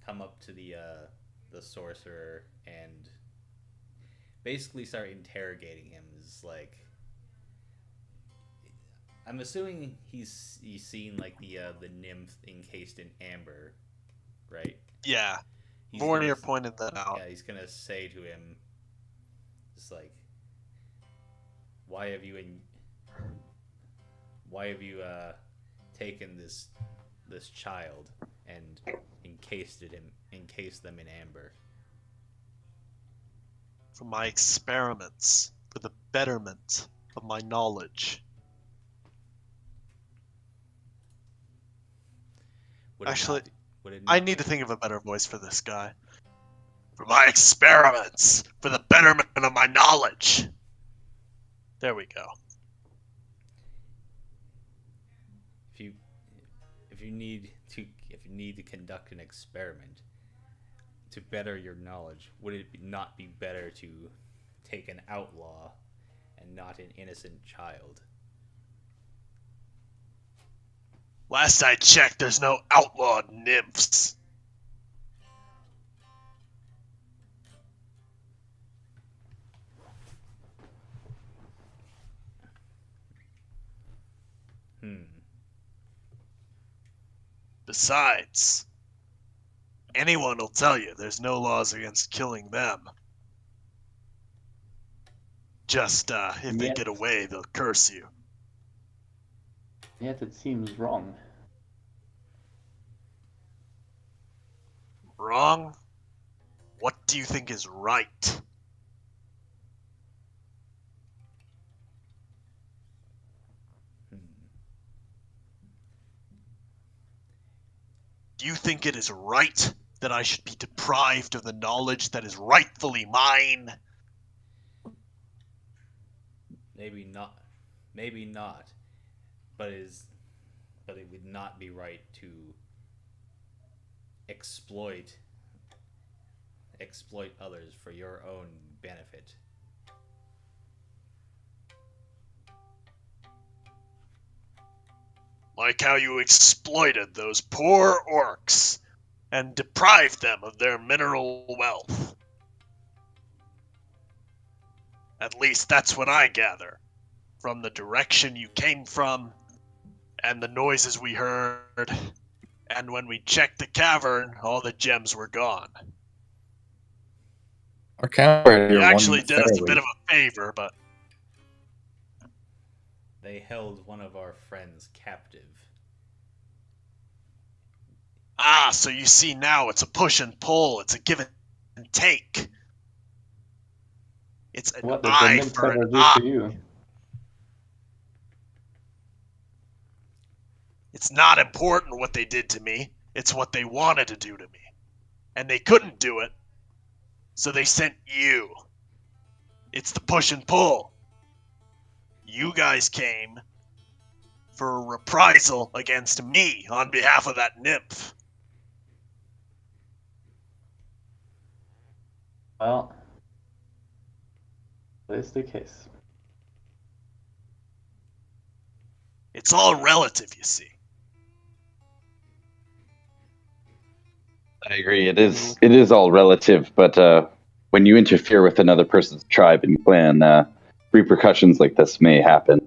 come up to the sorcerer and basically start interrogating him. Is like, I'm assuming he's seen like the nymph encased in amber, right? Yeah, He's Vornir gonna- pointed that out. Yeah, he's gonna say to him, just like, why have you taken this child and encased them in amber? For my experiments, for the betterment of my knowledge. Actually, I need to think of a better voice for this guy. For my experiments, for the betterment of my knowledge. There we go. If you need to conduct an experiment to better your knowledge, would it not be better to take an outlaw and not an innocent child? Last I checked, there's no outlawed nymphs. Besides, anyone will tell you there's no laws against killing them. Just, if they get away, they'll curse you. Yet it seems wrong. Wrong? What do you think is right? Do you think it is right that I should be deprived of the knowledge that is rightfully mine? Maybe not. But it would not be right to exploit others for your own benefit. Like how you exploited those poor orcs and deprived them of their mineral wealth. At least that's what I gather. from the direction you came from, and the noises we heard. And when we checked the cavern, all the gems were gone. Our counter You actually did us a bit of a favor, but... They held one of our friends captive. Ah, so you see now it's a push and pull. It's a give and take. It's an What did the eye nymphs for ever an do eye. to you? It's not important what they did to me. It's what they wanted to do to me. And they couldn't do it. So they sent you. It's the push and pull. You guys came for a reprisal against me on behalf of that nymph. Well, that is the case. It's all relative, you see. I agree. It is all relative, but when you interfere with another person's tribe and clan, repercussions like this may happen.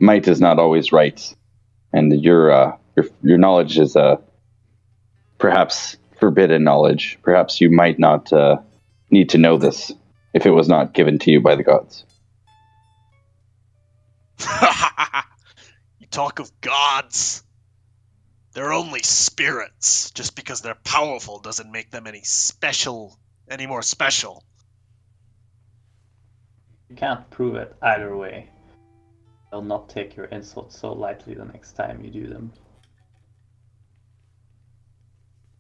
Might is not always right, and your knowledge is perhaps forbidden knowledge. Perhaps you might not need to know this if it was not given to you by the gods. You talk of gods. They're only spirits. Just because they're powerful doesn't make them any more special. You can't prove it either way. They'll not take your insults so lightly the next time you do them.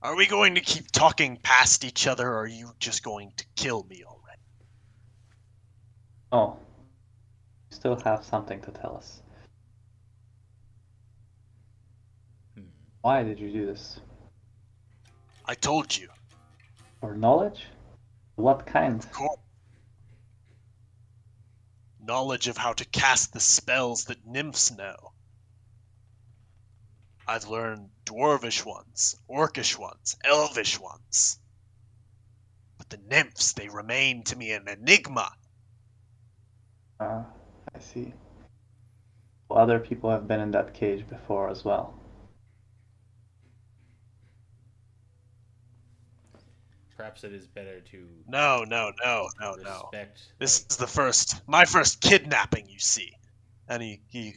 Are we going to keep talking past each other, or are you just going to kill me already? Oh, you still have something to tell us. Why did you do this? I told you. For knowledge? What kind? Of course. Knowledge of how to cast the spells that nymphs know. I've learned dwarvish ones, orcish ones, elvish ones. But the nymphs, they remain to me an enigma. I see. Well, other people have been in that cage before as well. Perhaps it is better to No. respect. This is my first kidnapping, you see. And he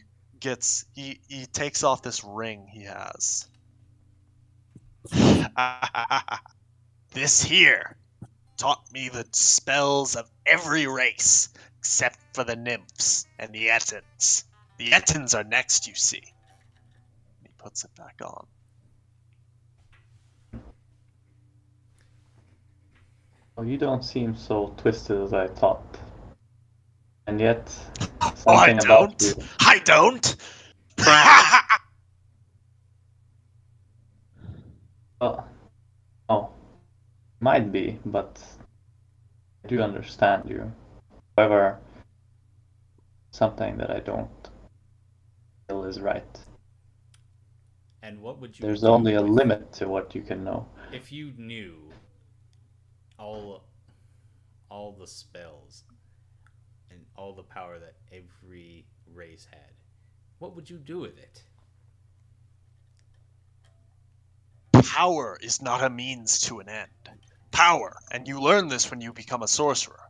takes off this ring he has. This here taught me the spells of every race, except for the nymphs and the Ettins. The Ettins are next, you see. He puts it back on. Well, you don't seem so twisted as I thought. And yet, Oh, I something about don't. you. I don't. Oh, might be, but I do understand you. However, something that I don't feel is right. And what would you There's do only a if- limit to what you can know. If you knew all the spells and all the power that every race had, what would you do with it? Power is not a means to an end. Power, and you learn this when you become a sorcerer.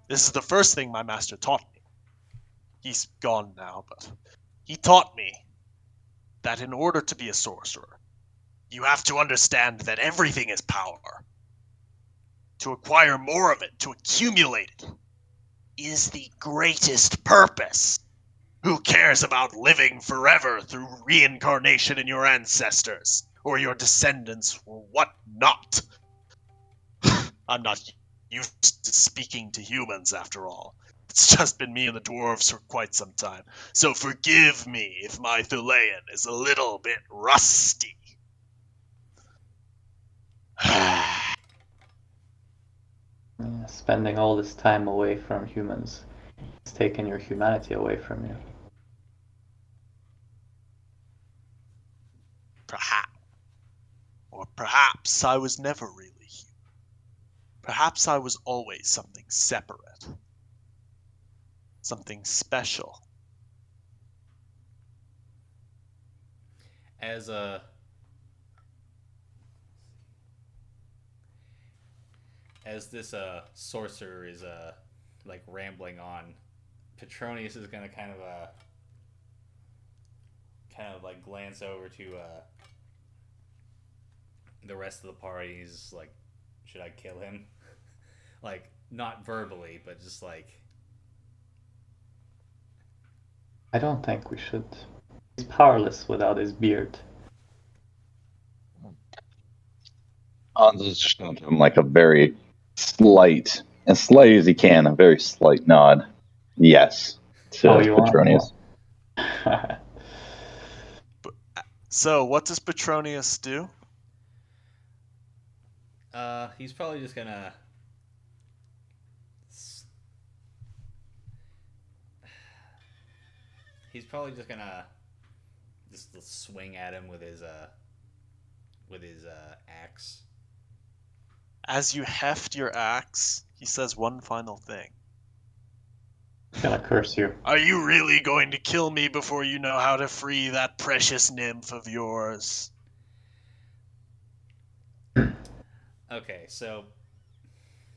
This is the first thing my master taught me. He's gone now, but he taught me that in order to be a sorcerer, you have to understand that everything is power. To acquire more of it, to accumulate it, is the greatest purpose. Who cares about living forever through reincarnation in your ancestors, or your descendants, or what not? I'm not used to speaking to humans, after all. It's just been me and the dwarves for quite some time, so forgive me if my Thulean is a little bit rusty. Spending all this time away from humans, it's taken your humanity away from you. Perhaps. Or perhaps I was never really human. Perhaps I was always something separate. something special. As this sorcerer is like rambling on, Petronius is gonna kind of like glance over to the rest of the party. He's like, should I kill him? Like, not verbally, but just like, I don't think we should. He's powerless without his beard. Anzo's just going to give him like a very slight, as slight as he can, a very slight nod. Yes. To You Petronius. want? So, what does Petronius do? he's probably just gonna. He's probably just gonna just swing at him with his axe. As you heft your axe, he says one final thing. I'm gonna curse you. Are you really going to kill me before you know how to free that precious nymph of yours? Okay, so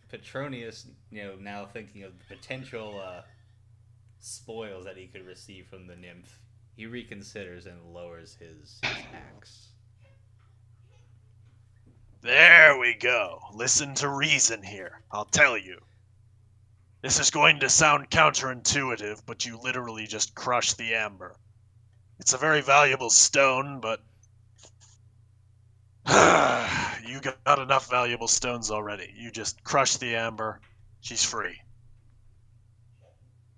Petronius, now thinking of the potential spoils that he could receive from the nymph, he reconsiders and lowers his axe. There we go. Listen to reason here. I'll tell you. This is going to sound counterintuitive, but you literally just crush the amber. It's a very valuable stone, but you got enough valuable stones already. You just crush the amber. She's free.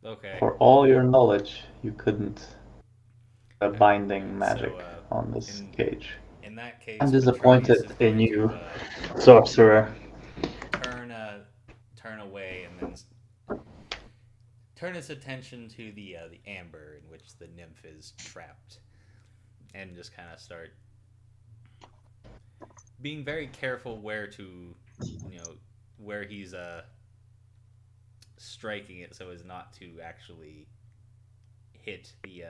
Okay. For all your knowledge, you couldn't binding magic on this cage. In that case, I'm disappointed in you, sorcerer. Turn away and then turn his attention to the amber in which the nymph is trapped, and just kind of start being very careful where he's striking it so as not to actually hit the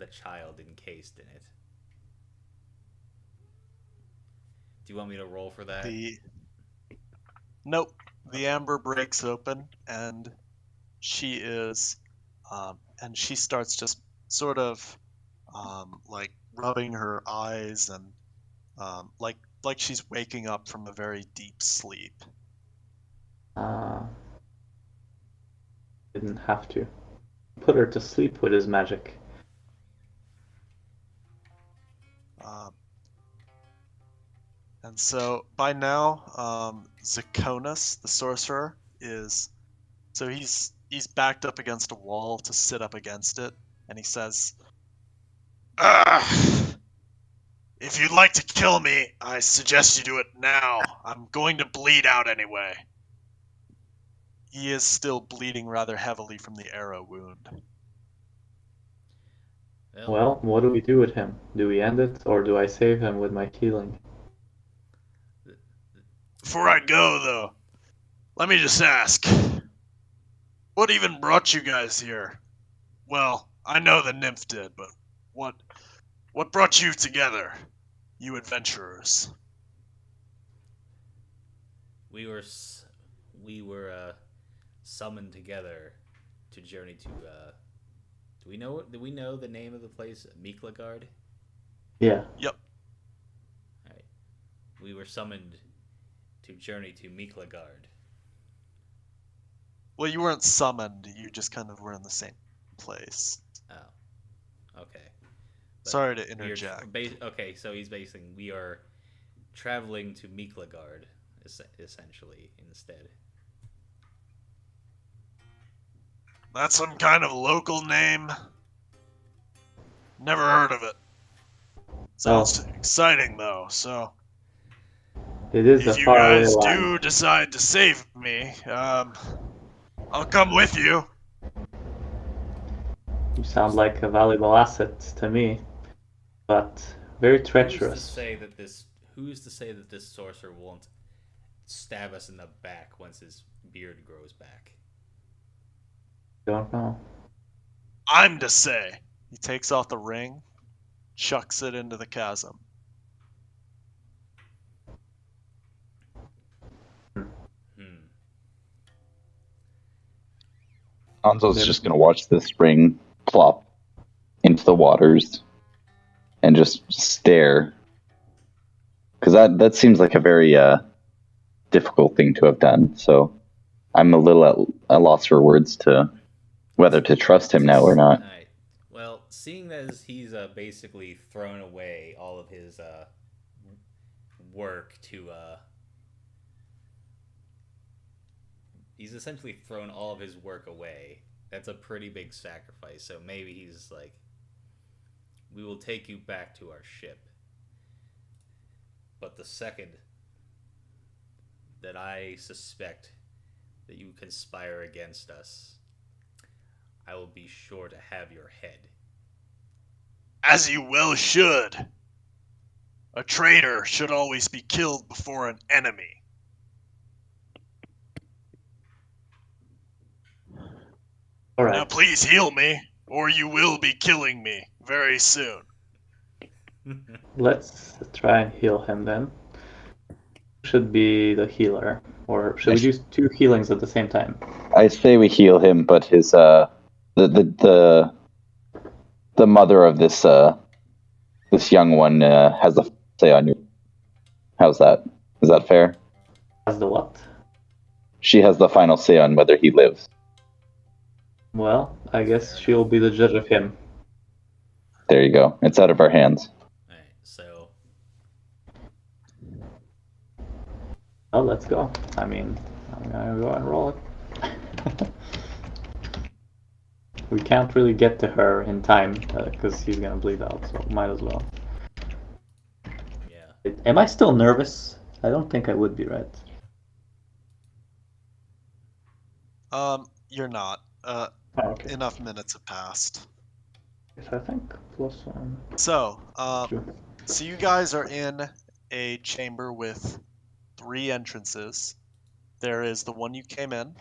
child encased in it. Do you want me to roll for that? Nope. The amber breaks open, and she is, and she starts just sort of, like rubbing her eyes and, like she's waking up from a very deep sleep. Didn't have to. Put her to sleep with his magic. And so by now, Zaconus, the sorcerer, he's backed up against a wall to sit up against it, and he says, if you'd like to kill me, I suggest you do it now. I'm going to bleed out anyway. He is still bleeding rather heavily from the arrow wound. Well, what do we do with him? Do we end it, or do I save him with my healing? Before I go, though, let me just ask, what even brought you guys here? Well, I know the nymph did, but what brought you together, you adventurers? We were summoned together to journey to. Do we know the name of the place? Miklagard? Yeah. Yep. All right. We were summoned to journey to Miklagard. Well, you weren't summoned. You just kind of were in the same place. Oh. Okay. But sorry to interject. Okay, so he's basing. We are traveling to Miklagard, essentially, instead. That's some kind of local name? Never heard of it. Sounds exciting, though, so... It is if you guys do decide to save me, I'll come with you. You sound like a valuable asset to me, but very treacherous. Who's to say that this sorcerer won't stab us in the back once his beard grows back? Don't know. I'm to say. He takes off the ring, chucks it into the chasm. Hanzo's just going to watch this ring plop into the waters and just stare. Because that seems like a very difficult thing to have done. So I'm a little at a loss for words to whether to trust him now or not. All right. Well, seeing as he's basically thrown away all of his work to... He's essentially thrown all of his work away. That's a pretty big sacrifice. So maybe he's like, we will take you back to our ship. But the second that I suspect that you conspire against us, I will be sure to have your head. As you well should. A traitor should always be killed before an enemy. All right. Now please heal me, or you will be killing me very soon. Let's try and heal him then. Should be the healer, or should we do 2 healings at the same time? I say we heal him, but his the mother of this this young one has the say on you. How's that? Is that fair? As the what? She has the final say on whether he lives. Well, I guess she'll be the judge of him. There you go. It's out of our hands. Alright, so... Well, let's go. I mean, I'm gonna go and roll it. We can't really get to her in time, because he's gonna bleed out, so might as well. Yeah. Am I still nervous? I don't think I would be, right? You're not. Oh, okay. Enough minutes have passed. Yes, I think +1. So, Sure. so you guys are in a chamber with 3 entrances. There is the one you came in,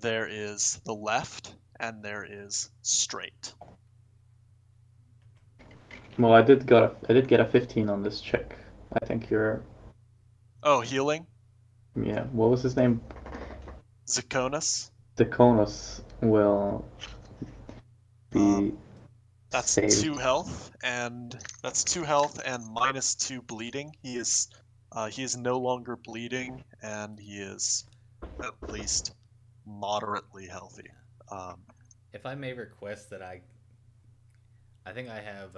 there is the left, and there is straight. Well, I did get a 15 on this check. I think you're... Oh, healing? Yeah, what was his name? Zakonis? Deconus will be That's saved. 2 health, and that's 2 health and -2 bleeding. He is no longer bleeding, and he is at least moderately healthy. If I may request that I think I have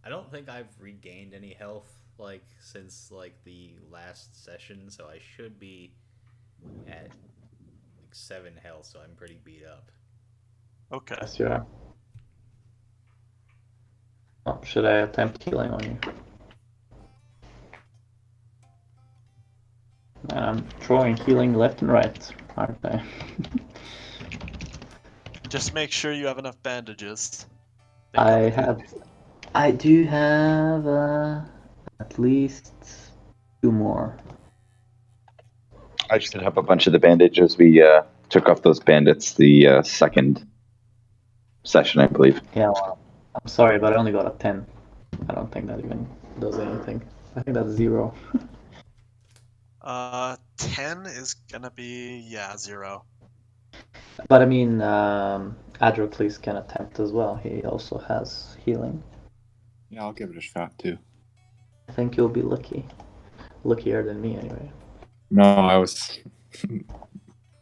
I don't think I've regained any health like since like the last session, so I should be at like 7 health, so I'm pretty beat up. Okay. Yes, you are. Oh, should I attempt healing on you? Man, I'm throwing healing left and right, aren't I? Just make sure you have enough bandages. I do have at least 2 more. I should have a bunch of the bandages. We took off those bandits the second session, I believe. Yeah, well, I'm sorry, but I only got a 10. I don't think that even does anything. I think that's 0. 10 is gonna be 0. But I mean, Adrocles can attempt as well. He also has healing. Yeah, I'll give it a shot too. I think you'll be lucky. Luckier than me, anyway. No, I was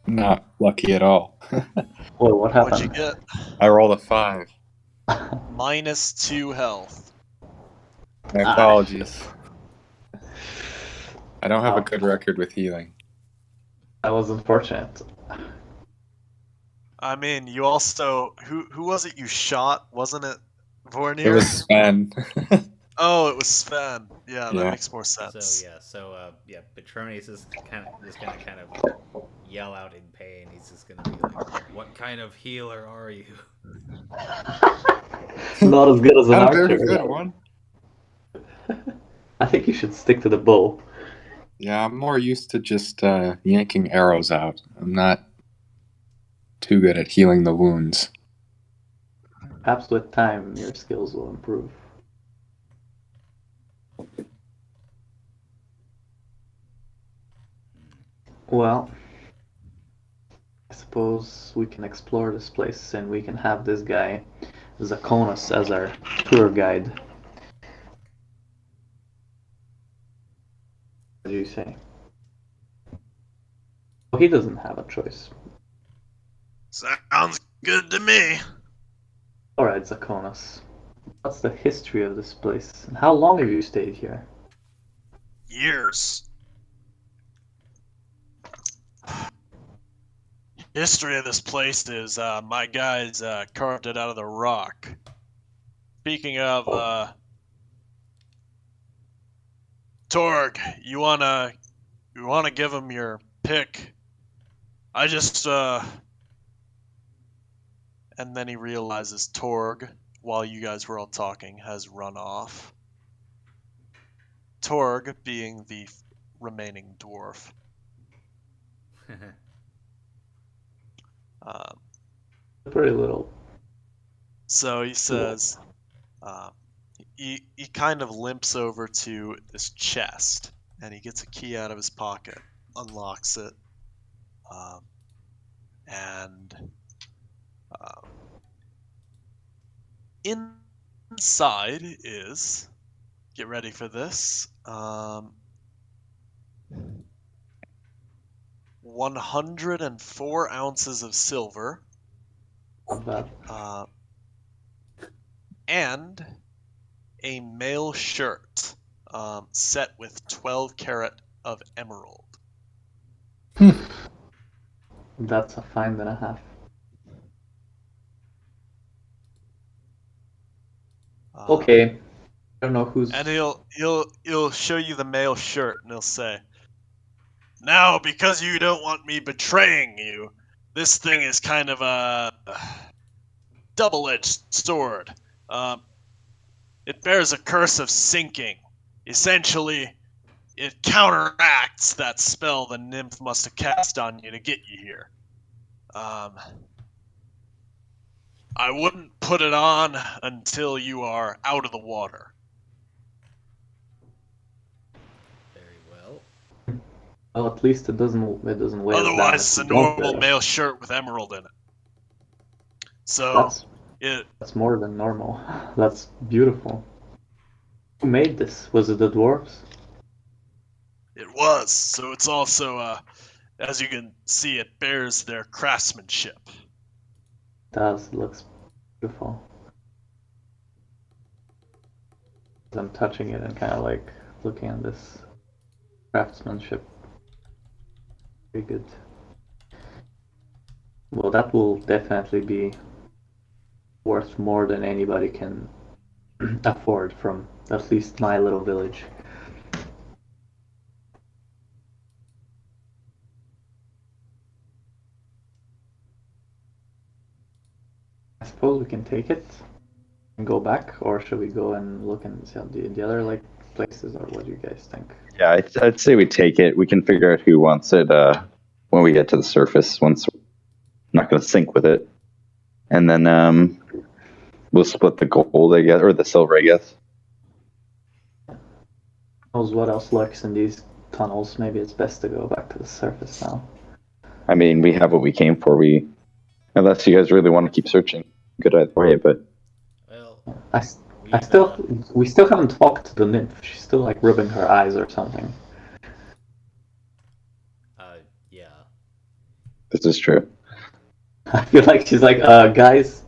not lucky at all. Whoa, what happened? What'd you get? I rolled a 5. -2 health. My apologies. I don't have a good record with healing. That was unfortunate. I mean, you also who was it you shot? Wasn't it Vornir? It was Sven. Oh, it was Sven. Yeah, that Yeah. makes more sense. So Petronius is just gonna kind of yell out in pain. He's just gonna be like, "What kind of healer are you?" Not as good as an Not a very archer. good one. I think you should stick to the bow. Yeah, I'm more used to just yanking arrows out. I'm not too good at healing the wounds. Perhaps with time, your skills will improve. Well, I suppose we can explore this place and we can have this guy, Zakonis, as our tour guide. What do you say? Well, he doesn't have a choice. Sounds good to me. Alright, Zakonis. What's the history of this place? And how long have you stayed here? Years. History of this place is my guys carved it out of the rock. Speaking of Torg, you wanna give him your pick? I just and then he realizes Torg, while you guys were all talking, has run off. Torg being the remaining dwarf. Pretty little. So he says, he kind of limps over to this chest, and he gets a key out of his pocket, unlocks it, and inside is, get ready for this, 104 ounces of silver, and a mail shirt set with 12 karat of emerald. That's a find and a half. Okay. I don't know who's. And he'll show you the mail shirt, and he'll say, "Now, because you don't want me betraying you, this thing is kind of a double-edged sword. It bears a curse of sinking. Essentially, it counteracts that spell the nymph must have cast on you to get you here. I wouldn't put it on until you are out of the water." Very well. Well, at least it doesn't weigh us down. Otherwise, it's a normal mail shirt with emerald in it. So that's more than normal. That's beautiful. Who made this? Was it the dwarves? It was. So it's also, as you can see, it bears their craftsmanship. It does. It looks beautiful. I'm touching it and kind of like looking at this craftsmanship. Very good. Well, that will definitely be worth more than anybody can afford from at least my little village. I suppose we can take it and go back, or should we go and look and see the other like places, or what do you guys think? Yeah, I'd say we take it. We can figure out who wants it when we get to the surface. Once we're not going to sink with it, and then we'll split the gold, I guess, or the silver, I guess. Knows what else lurks in these tunnels? Maybe it's best to go back to the surface now. I mean, we have what we came for. Unless you guys really want to keep searching, good either way. But Well, we still haven't talked to the nymph. She's still like rubbing her eyes or something. yeah. This is true. I feel like she's like, guys,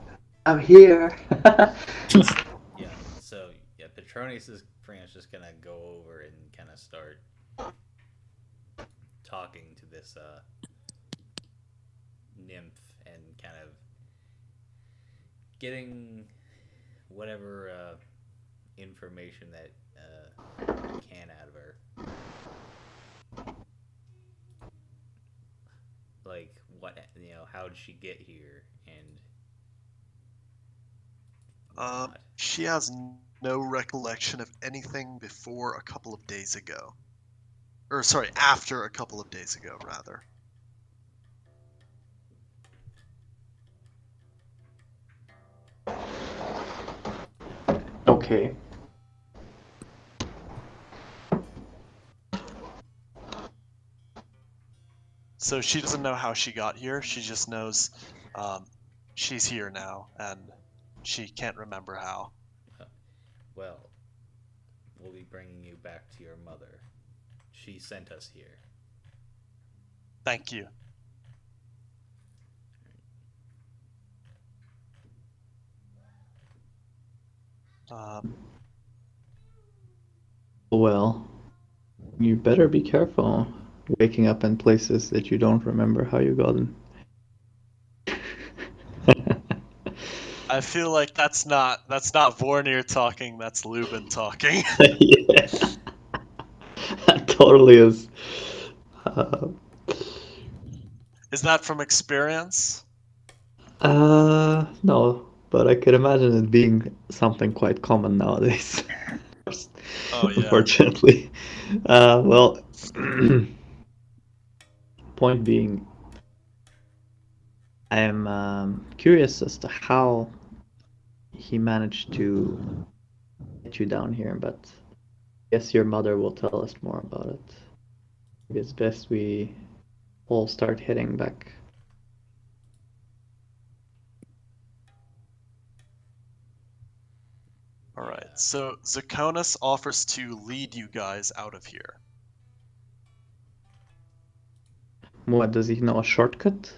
I'm here. Yeah. So yeah, Petronius is pretty much just gonna go over and kind of start talking to this nymph and kind of getting whatever information that he can out of her. Like what, how did she get here, and She has no recollection of anything before a couple of days ago. Or sorry, after a couple of days ago, rather. Okay. So she doesn't know how she got here. She just knows she's here now, and she can't remember how. Well, we'll be bringing you back to your mother. She sent us here. Thank you. Well, you better be careful waking up in places that you don't remember how you got in. I feel like that's not Vornir talking. That's Lubin talking. Yeah, that totally is. Is that from experience? No, but I could imagine it being something quite common nowadays. Oh yeah. Unfortunately. Well, point being, I am curious as to how he managed to get you down here, but I guess your mother will tell us more about it. Maybe it's best we all start heading back. All right. So Zakonis offers to lead you guys out of here. What, does he know a shortcut?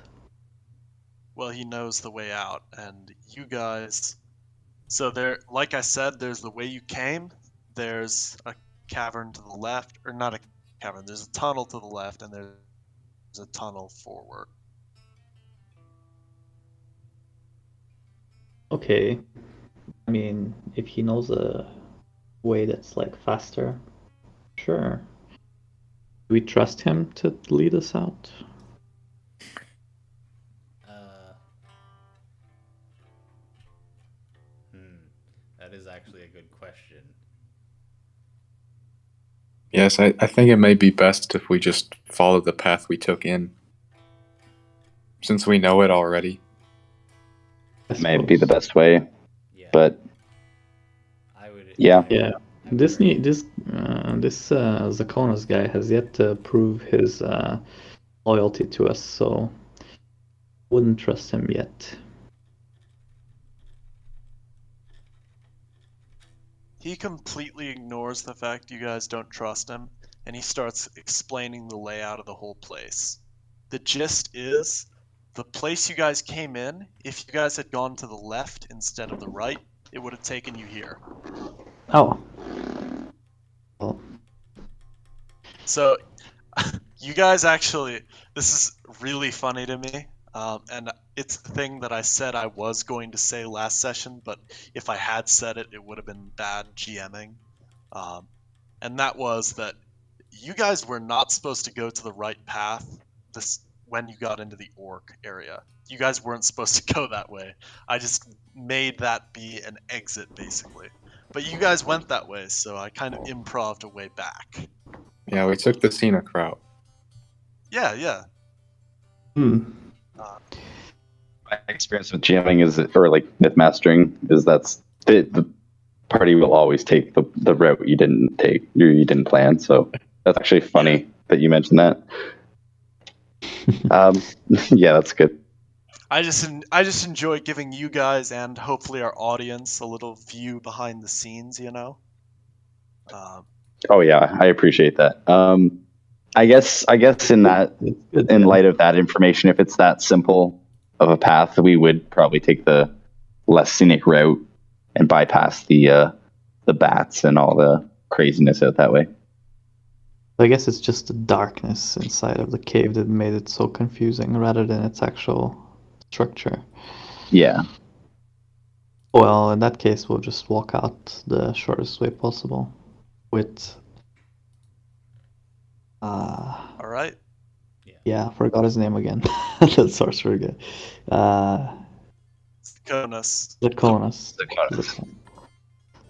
Well, he knows the way out, and you guys. So there, like I said, there's the way you came. There's a cavern to the left, or not a cavern. There's a tunnel to the left, and there's a tunnel forward. Okay. I mean, if he knows a way that's like faster, sure. Do we trust him to lead us out? That is actually a good question. Yes, I think it may be best if we just follow the path we took in. Since we know it already. May be the best way, Yeah. but I would. Yeah. Yeah. This Zakonis guy has yet to prove his loyalty to us, so wouldn't trust him yet. He completely ignores the fact you guys don't trust him, and he starts explaining the layout of the whole place. The gist is, the place you guys came in, if you guys had gone to the left instead of the right, it would have taken you here. Oh. Well, So, you guys actually, this is really funny to me, and it's the thing that I said I was going to say last session, but if I had said it, it would have been bad GMing. And that was that you guys were not supposed to go to the right path when you got into the orc area. You guys weren't supposed to go that way. I just made that be an exit, basically. But you guys went that way, so I kind of improv'd a way back. Yeah, we took the scenic route. Yeah. hmm. my experience with GMing is, or like myth mastering, is the party will always take the route you didn't take, you didn't plan. So that's actually funny that you mentioned that. Yeah, that's good. I just enjoy giving you guys and hopefully our audience a little view behind the scenes, you know. Oh yeah, I appreciate that. I guess in light of that information, if it's that simple of a path, we would probably take the less scenic route and bypass the bats and all the craziness out that way. I guess it's just the darkness inside of the cave that made it so confusing rather than its actual structure. Yeah. Well, in that case, we'll just walk out the shortest way possible with... All right. Yeah, I forgot his name again. The sorcerer guy.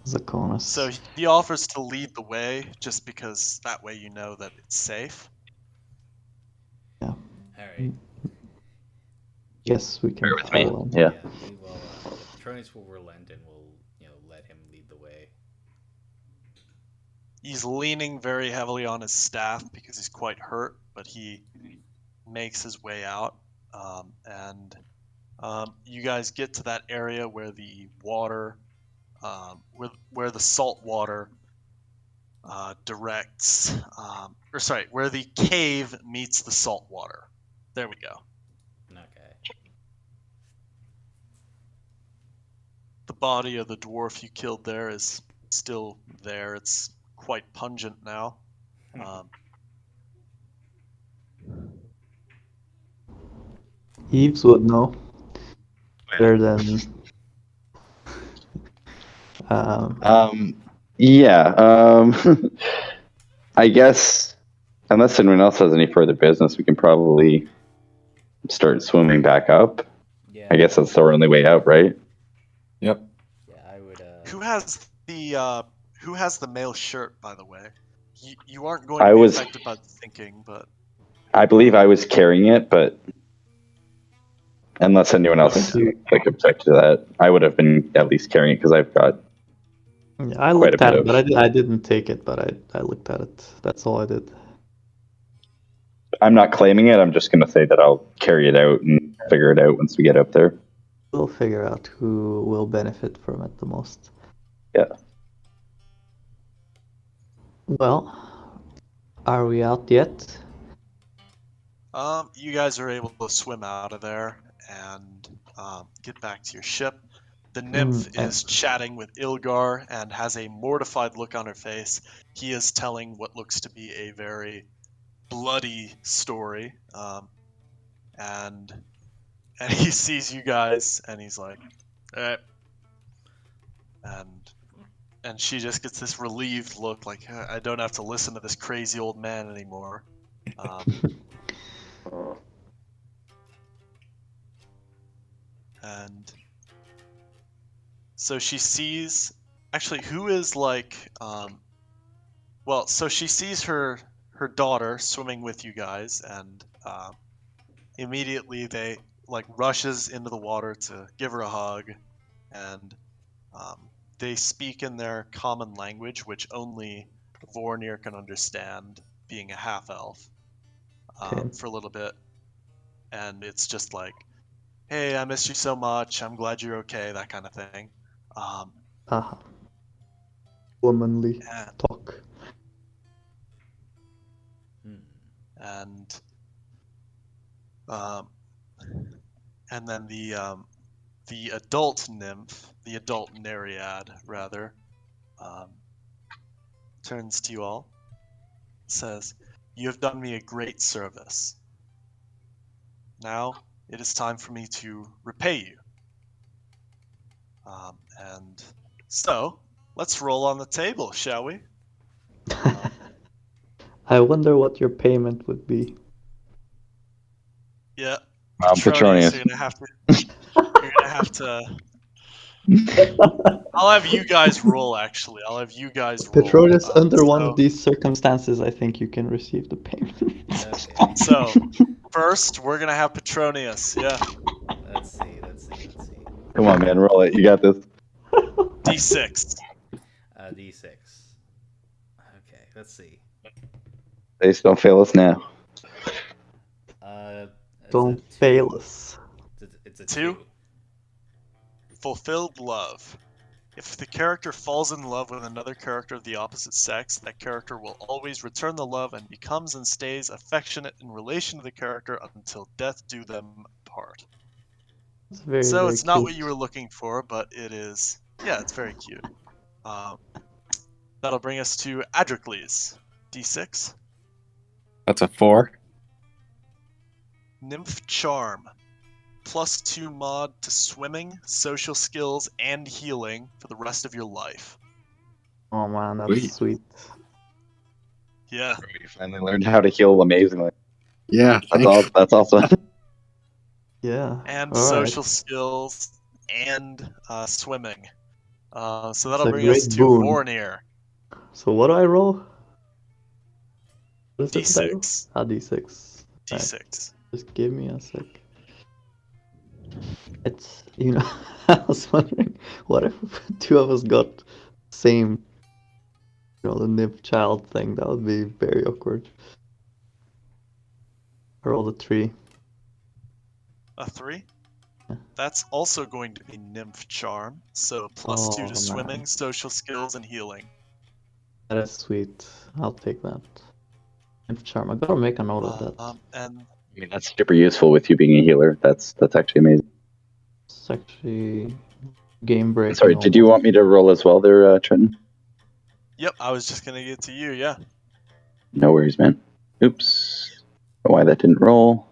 Zakonis. So he offers to lead the way just because that way you know that it's safe. Yeah. All right. Yes, we can Bear with me. follow him. Yeah. We will Petronius will relent and will, let him lead the way. He's leaning very heavily on his staff because he's quite hurt, but he makes his way out. And you guys get to that area where the water, where the salt water directs, where the cave meets the salt water. There we go. Okay. The body of the dwarf you killed there is still there. It's quite pungent now. Eves would know better than. Yeah. I guess unless anyone else has any further business, we can probably start swimming back up. Yeah. I guess that's our only way out, right? Yep. Yeah, I would. Who has the male shirt, by the way? You aren't going to be affected by the thinking, but I believe I was carrying it, but unless anyone else objected to that, I would have been at least carrying it because I've got. Yeah, I looked at it, but I didn't take it. But I looked at it. That's all I did. I'm not claiming it. I'm just going to say that I'll carry it out and figure it out once we get up there. We'll figure out who will benefit from it the most. Yeah. Well, are we out yet? You guys are able to swim out of there and get back to your ship. The nymph is chatting with Ilgar and has a mortified look on her face. He is telling what looks to be a very bloody story, and he sees you guys and he's like, "Eh." And she just gets this relieved look, like, I don't have to listen to this crazy old man anymore. And so she sees, actually, who is like, so she sees her daughter swimming with you guys, and immediately they rushes into the water to give her a hug, and they speak in their common language, which only Vornir can understand, being a half-elf, for a little bit. And it's just like, hey, I miss you so much, I'm glad you're okay, that kind of thing. Womanly talk. And then the adult nymph, the adult Nereid, rather, turns to you all, says, "You have done me a great service. Now it is time for me to repay you. And so, let's roll on the table, shall we?" I wonder what your payment would be. Yeah. Petronius. You're gonna have to. I'll have you guys roll. Actually, I'll have you guys roll. Petronius, under one of these circumstances, I think you can receive the payment. Okay. So, first we're gonna have Petronius. Yeah. Let's see. Come on, man, roll it. You got this. D6. D6. Okay, let's see. Please don't fail us now. Don't fail us. It's a 2. Fulfilled love. If the character falls in love with another character of the opposite sex, that character will always return the love and becomes and stays affectionate in relation to the character until death do them apart. It's very, so very it's not cute. what you were looking for, but it is. Yeah, it's very cute. That'll bring us to Adricles. D6. That's a 4. Nymph Charm. +2 mod to swimming, social skills, and healing for the rest of your life. Oh man, that's sweet. Yeah. We finally learned how to heal amazingly. Yeah, That's awesome. Yeah. And all social right. skills and swimming. So It's that'll a bring us great to boon. Vornir. So what do I roll? What is it that I roll? D6. D6. D6. Just give me a sec. It's, I was wondering, what if two of us got same, the nymph child thing? That would be very awkward. I rolled a 3. A 3? Yeah. That's also going to be Nymph Charm, so +2 Oh, to man. swimming, social skills, and healing. That is sweet. I'll take that. Nymph charm. I gotta make a note of that. And I mean, that's super useful with you being a healer. That's actually amazing. It's actually game breaking. Sorry, did you want me to roll as well there, Trenton? yep, I was just gonna get to you, yeah. No worries, man. Oops. Don't know why that didn't roll.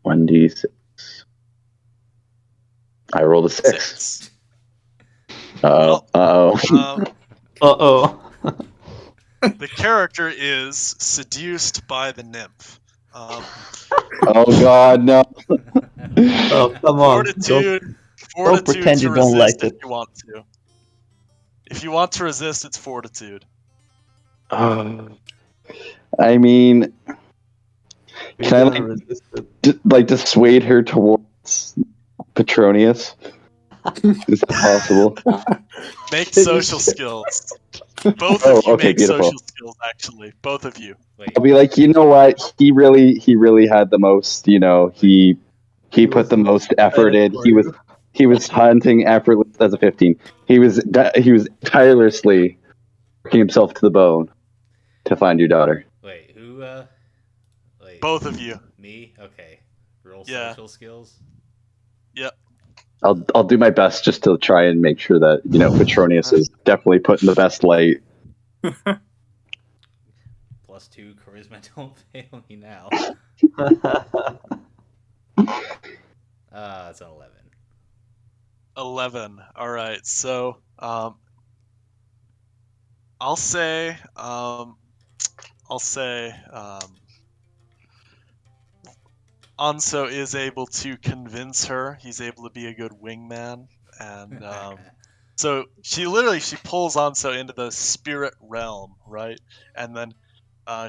1d6. I rolled a 6. Uh-oh. Uh-oh. Uh-oh. The character is seduced by the nymph. Oh god, no. Oh, come on. Fortitude pretend to you don't resist like if it. you want to. If you want to resist, it's fortitude. I mean, can I resist it? dissuade her towards Petronius? Is that possible? Make social skills. Both of you make social skills, actually. Both of you. Wait, I'll be like, you know what? He really had the most. He put the most effort in. He was hunting effortless as a 15. He was tirelessly working himself to the bone to find your daughter. wait, who? Wait. Both of you. Me? Okay. Roll Yeah. social skills. Yep. I'll do my best just to try and make sure that Petronius is definitely put in the best light. +2 charisma. Don't fail me now. It's an 11. 11. All right. So, I'll say, Anso is able to convince her. He's able to be a good wingman, and so she pulls Anso into the spirit realm, right? And then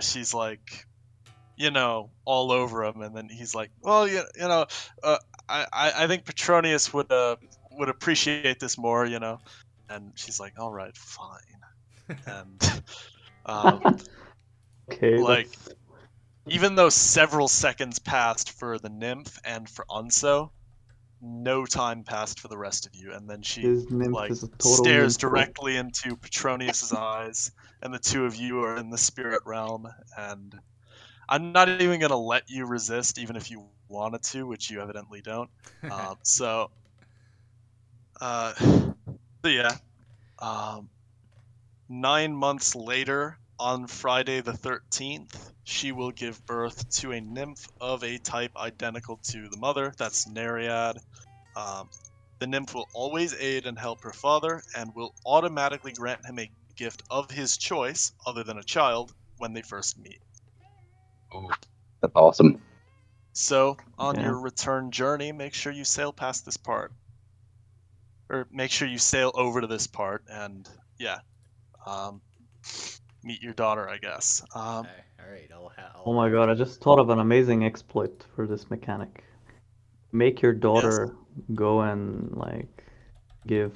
she's like, all over him, and then he's like, well, I think Petronius would appreciate this more, and she's like, all right, fine, and Okay. like, even though several seconds passed for the nymph and for Anso, no time passed for the rest of you, and then she His nymph is a total stares nympho. directly into Petronius's eyes, and the two of you are in the spirit realm, and I'm not even gonna let you resist, even if you wanted to, which you evidently don't. So yeah. 9 months later, on Friday the 13th, she will give birth to a nymph of a type identical to the mother. That's Nereid. The nymph will always aid and help her father, and will automatically grant him a gift of his choice, other than a child, when they first meet. Oh, that's awesome. So, on your return journey, make sure you sail past this part. Or make sure you sail over to this part, and meet your daughter, I guess. All right. Oh my god, I just thought of an amazing exploit for this mechanic. Make your daughter go and give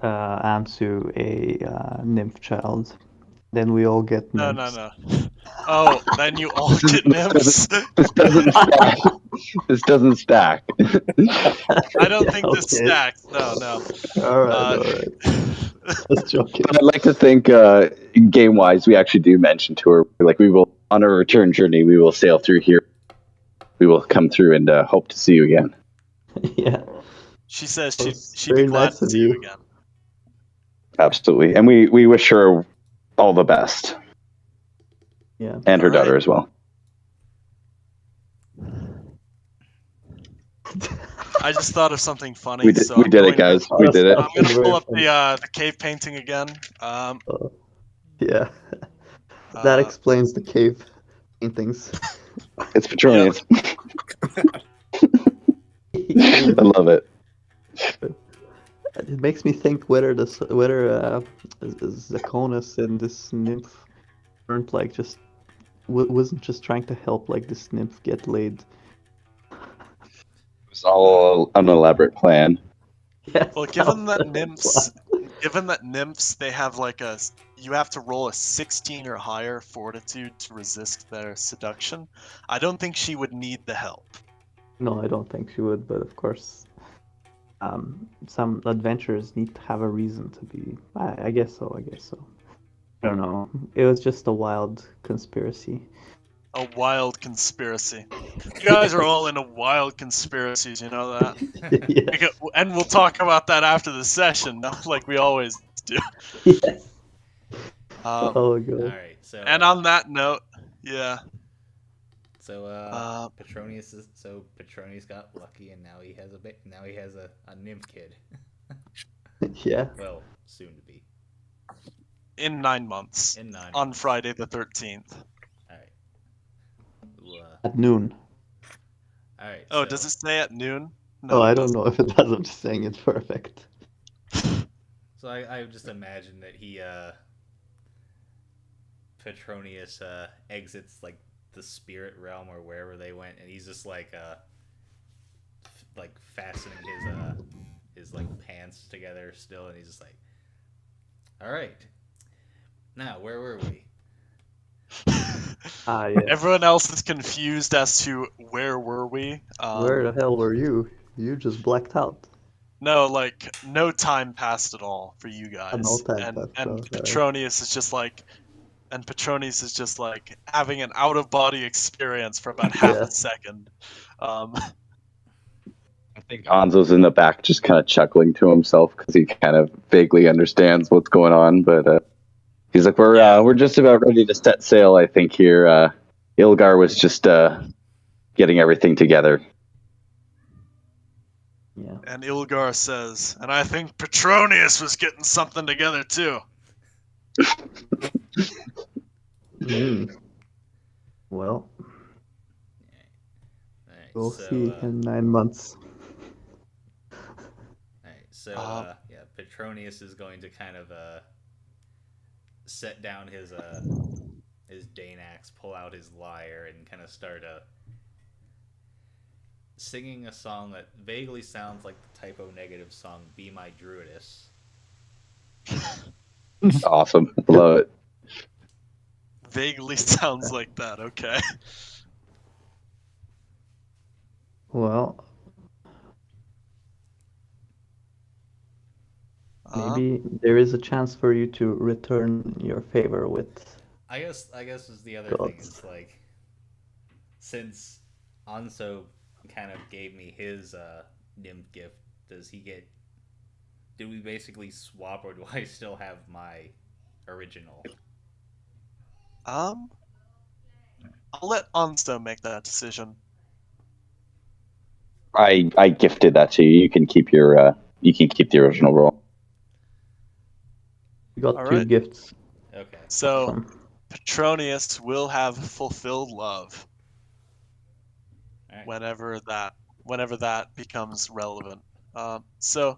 Ansu a nymph child. Then we all get nymphs. No. Oh, then you all get nymphs? This doesn't stack. I don't think this stacks. No. Alright. Just joking. But I'd like to think, game-wise, we actually do mention to her, we will, on our return journey, we will sail through here. We will come through and hope to see you again. Yeah. She says she'd be glad to see you again. Absolutely. And we wish her all the best. Yeah. And her daughter as well. I just thought of something funny. We did it, guys. We did it. I'm going to pull up the cave painting again. Yeah. That explains the cave paintings. It's Petronius. I love it. It makes me think whether Zaconus and this nymph weren't just wasn't just trying to help like this nymph get laid. It was all an elaborate plan. Yes, Well, given that nymphs, they have like you have to roll a 16 or higher fortitude to resist their seduction. I don't think she would need the help. No, I don't think she would, but of course, some adventurers need to have a reason to be. I guess so. I guess so. I don't know. It was just a wild conspiracy. A wild conspiracy. You guys are all into wild conspiracies, you know that? Yes. And we'll talk about that after the session, like we always do. Yes. Oh All god. right. So. And on that note, yeah. So Petronius got lucky, and now he has a nymph kid. Yeah. Well, soon to be. In 9 months. On Friday the 13th. All right. At noon. All right. Oh, does it say at noon? No, I don't know if it does. I'm just saying it's perfect. So I just imagine that Petronius exits like the spirit realm or wherever they went, and he's just like fastening his like pants together still, and he's just like, all right, now where were we? Yeah. Everyone else is confused as to where were we. Where the hell were you? You just blacked out. No, like no time passed at all for you guys. No time passed. And Petronius is just like, having an out of body experience for about half a second. I think Hanzo's in the back just kind of chuckling to himself because he kind of vaguely understands what's going on, but he's like, we're just about ready to set sail, I think, here. Ilgar was just getting everything together. Yeah. And Ilgar says, and I think Petronius was getting something together too. Well, we'll so, see in 9 months. Alright, so yeah, Petronius is going to kind of set down his Dane axe, pull out his lyre, and kind of start singing a song that vaguely sounds like the typo negative song "Be My Druidess." Awesome, love it. Vaguely sounds like that. Okay. Well, maybe there is a chance for you to return your favor with. I guess is the other thing. It's like, since Anso kind of gave me his nymph gift, do we basically swap, or do I still have my original? I'll let Anso make that decision. I gifted that to you. You can keep the original roll. You got two gifts. Okay. So Petronius will have fulfilled love. Whenever that becomes relevant. So,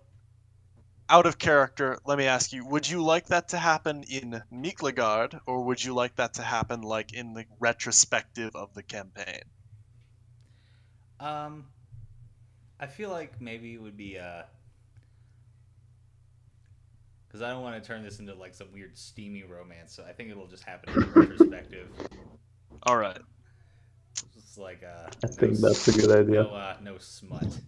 out of character, let me ask you: would you like that to happen in Miklagard, or would you like that to happen like in the retrospective of the campaign? I feel like maybe it would be because I don't want to turn this into like some weird steamy romance, so I think it'll just happen in retrospective. All right. It's like I think that's a good idea. No smut.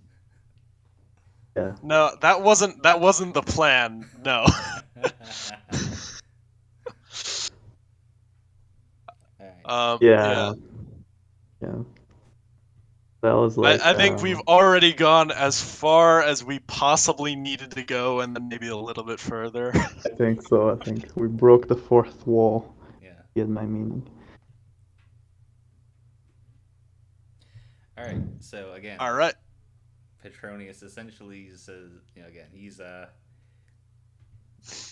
Yeah. No, that wasn't the plan. No. Yeah. That was like. I think we've already gone as far as we possibly needed to go, and then maybe a little bit further. I think so. I think we broke the fourth wall. Yeah. Get my meaning. All right. So again. All right. Petronius essentially says, again, he's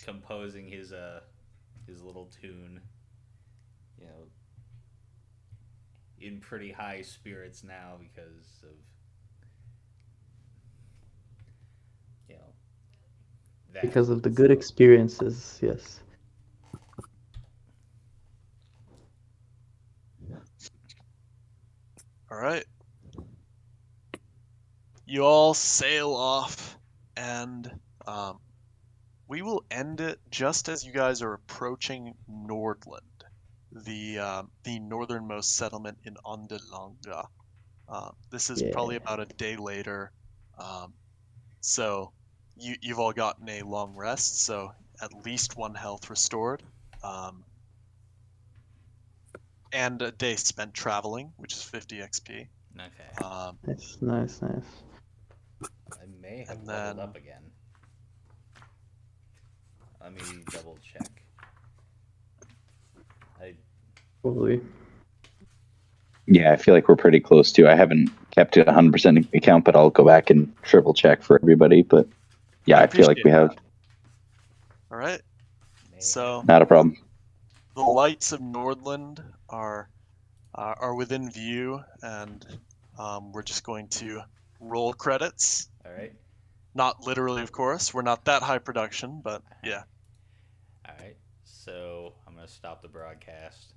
composing his little tune, in pretty high spirits now because of that. Because of the good experiences, yes. All right. You all sail off, and we will end it just as you guys are approaching Nordland, the northernmost settlement in Onderlanga. This is probably about a day later, so you've all gotten a long rest, so at least 1 health restored, and a day spent traveling, which is 50 XP. Okay. Nice. I may have And leveled then- up again. Let me double check. Probably. Yeah, I feel like we're pretty close to. I haven't kept it 100% account, but I'll go back and triple check for everybody. But yeah, I feel like we have. All right. So Not a problem. the lights of Nordland are within view, and we're just going to roll credits. All right. Not literally, of course. We're not that high production, but yeah. All right. So I'm gonna stop the broadcast.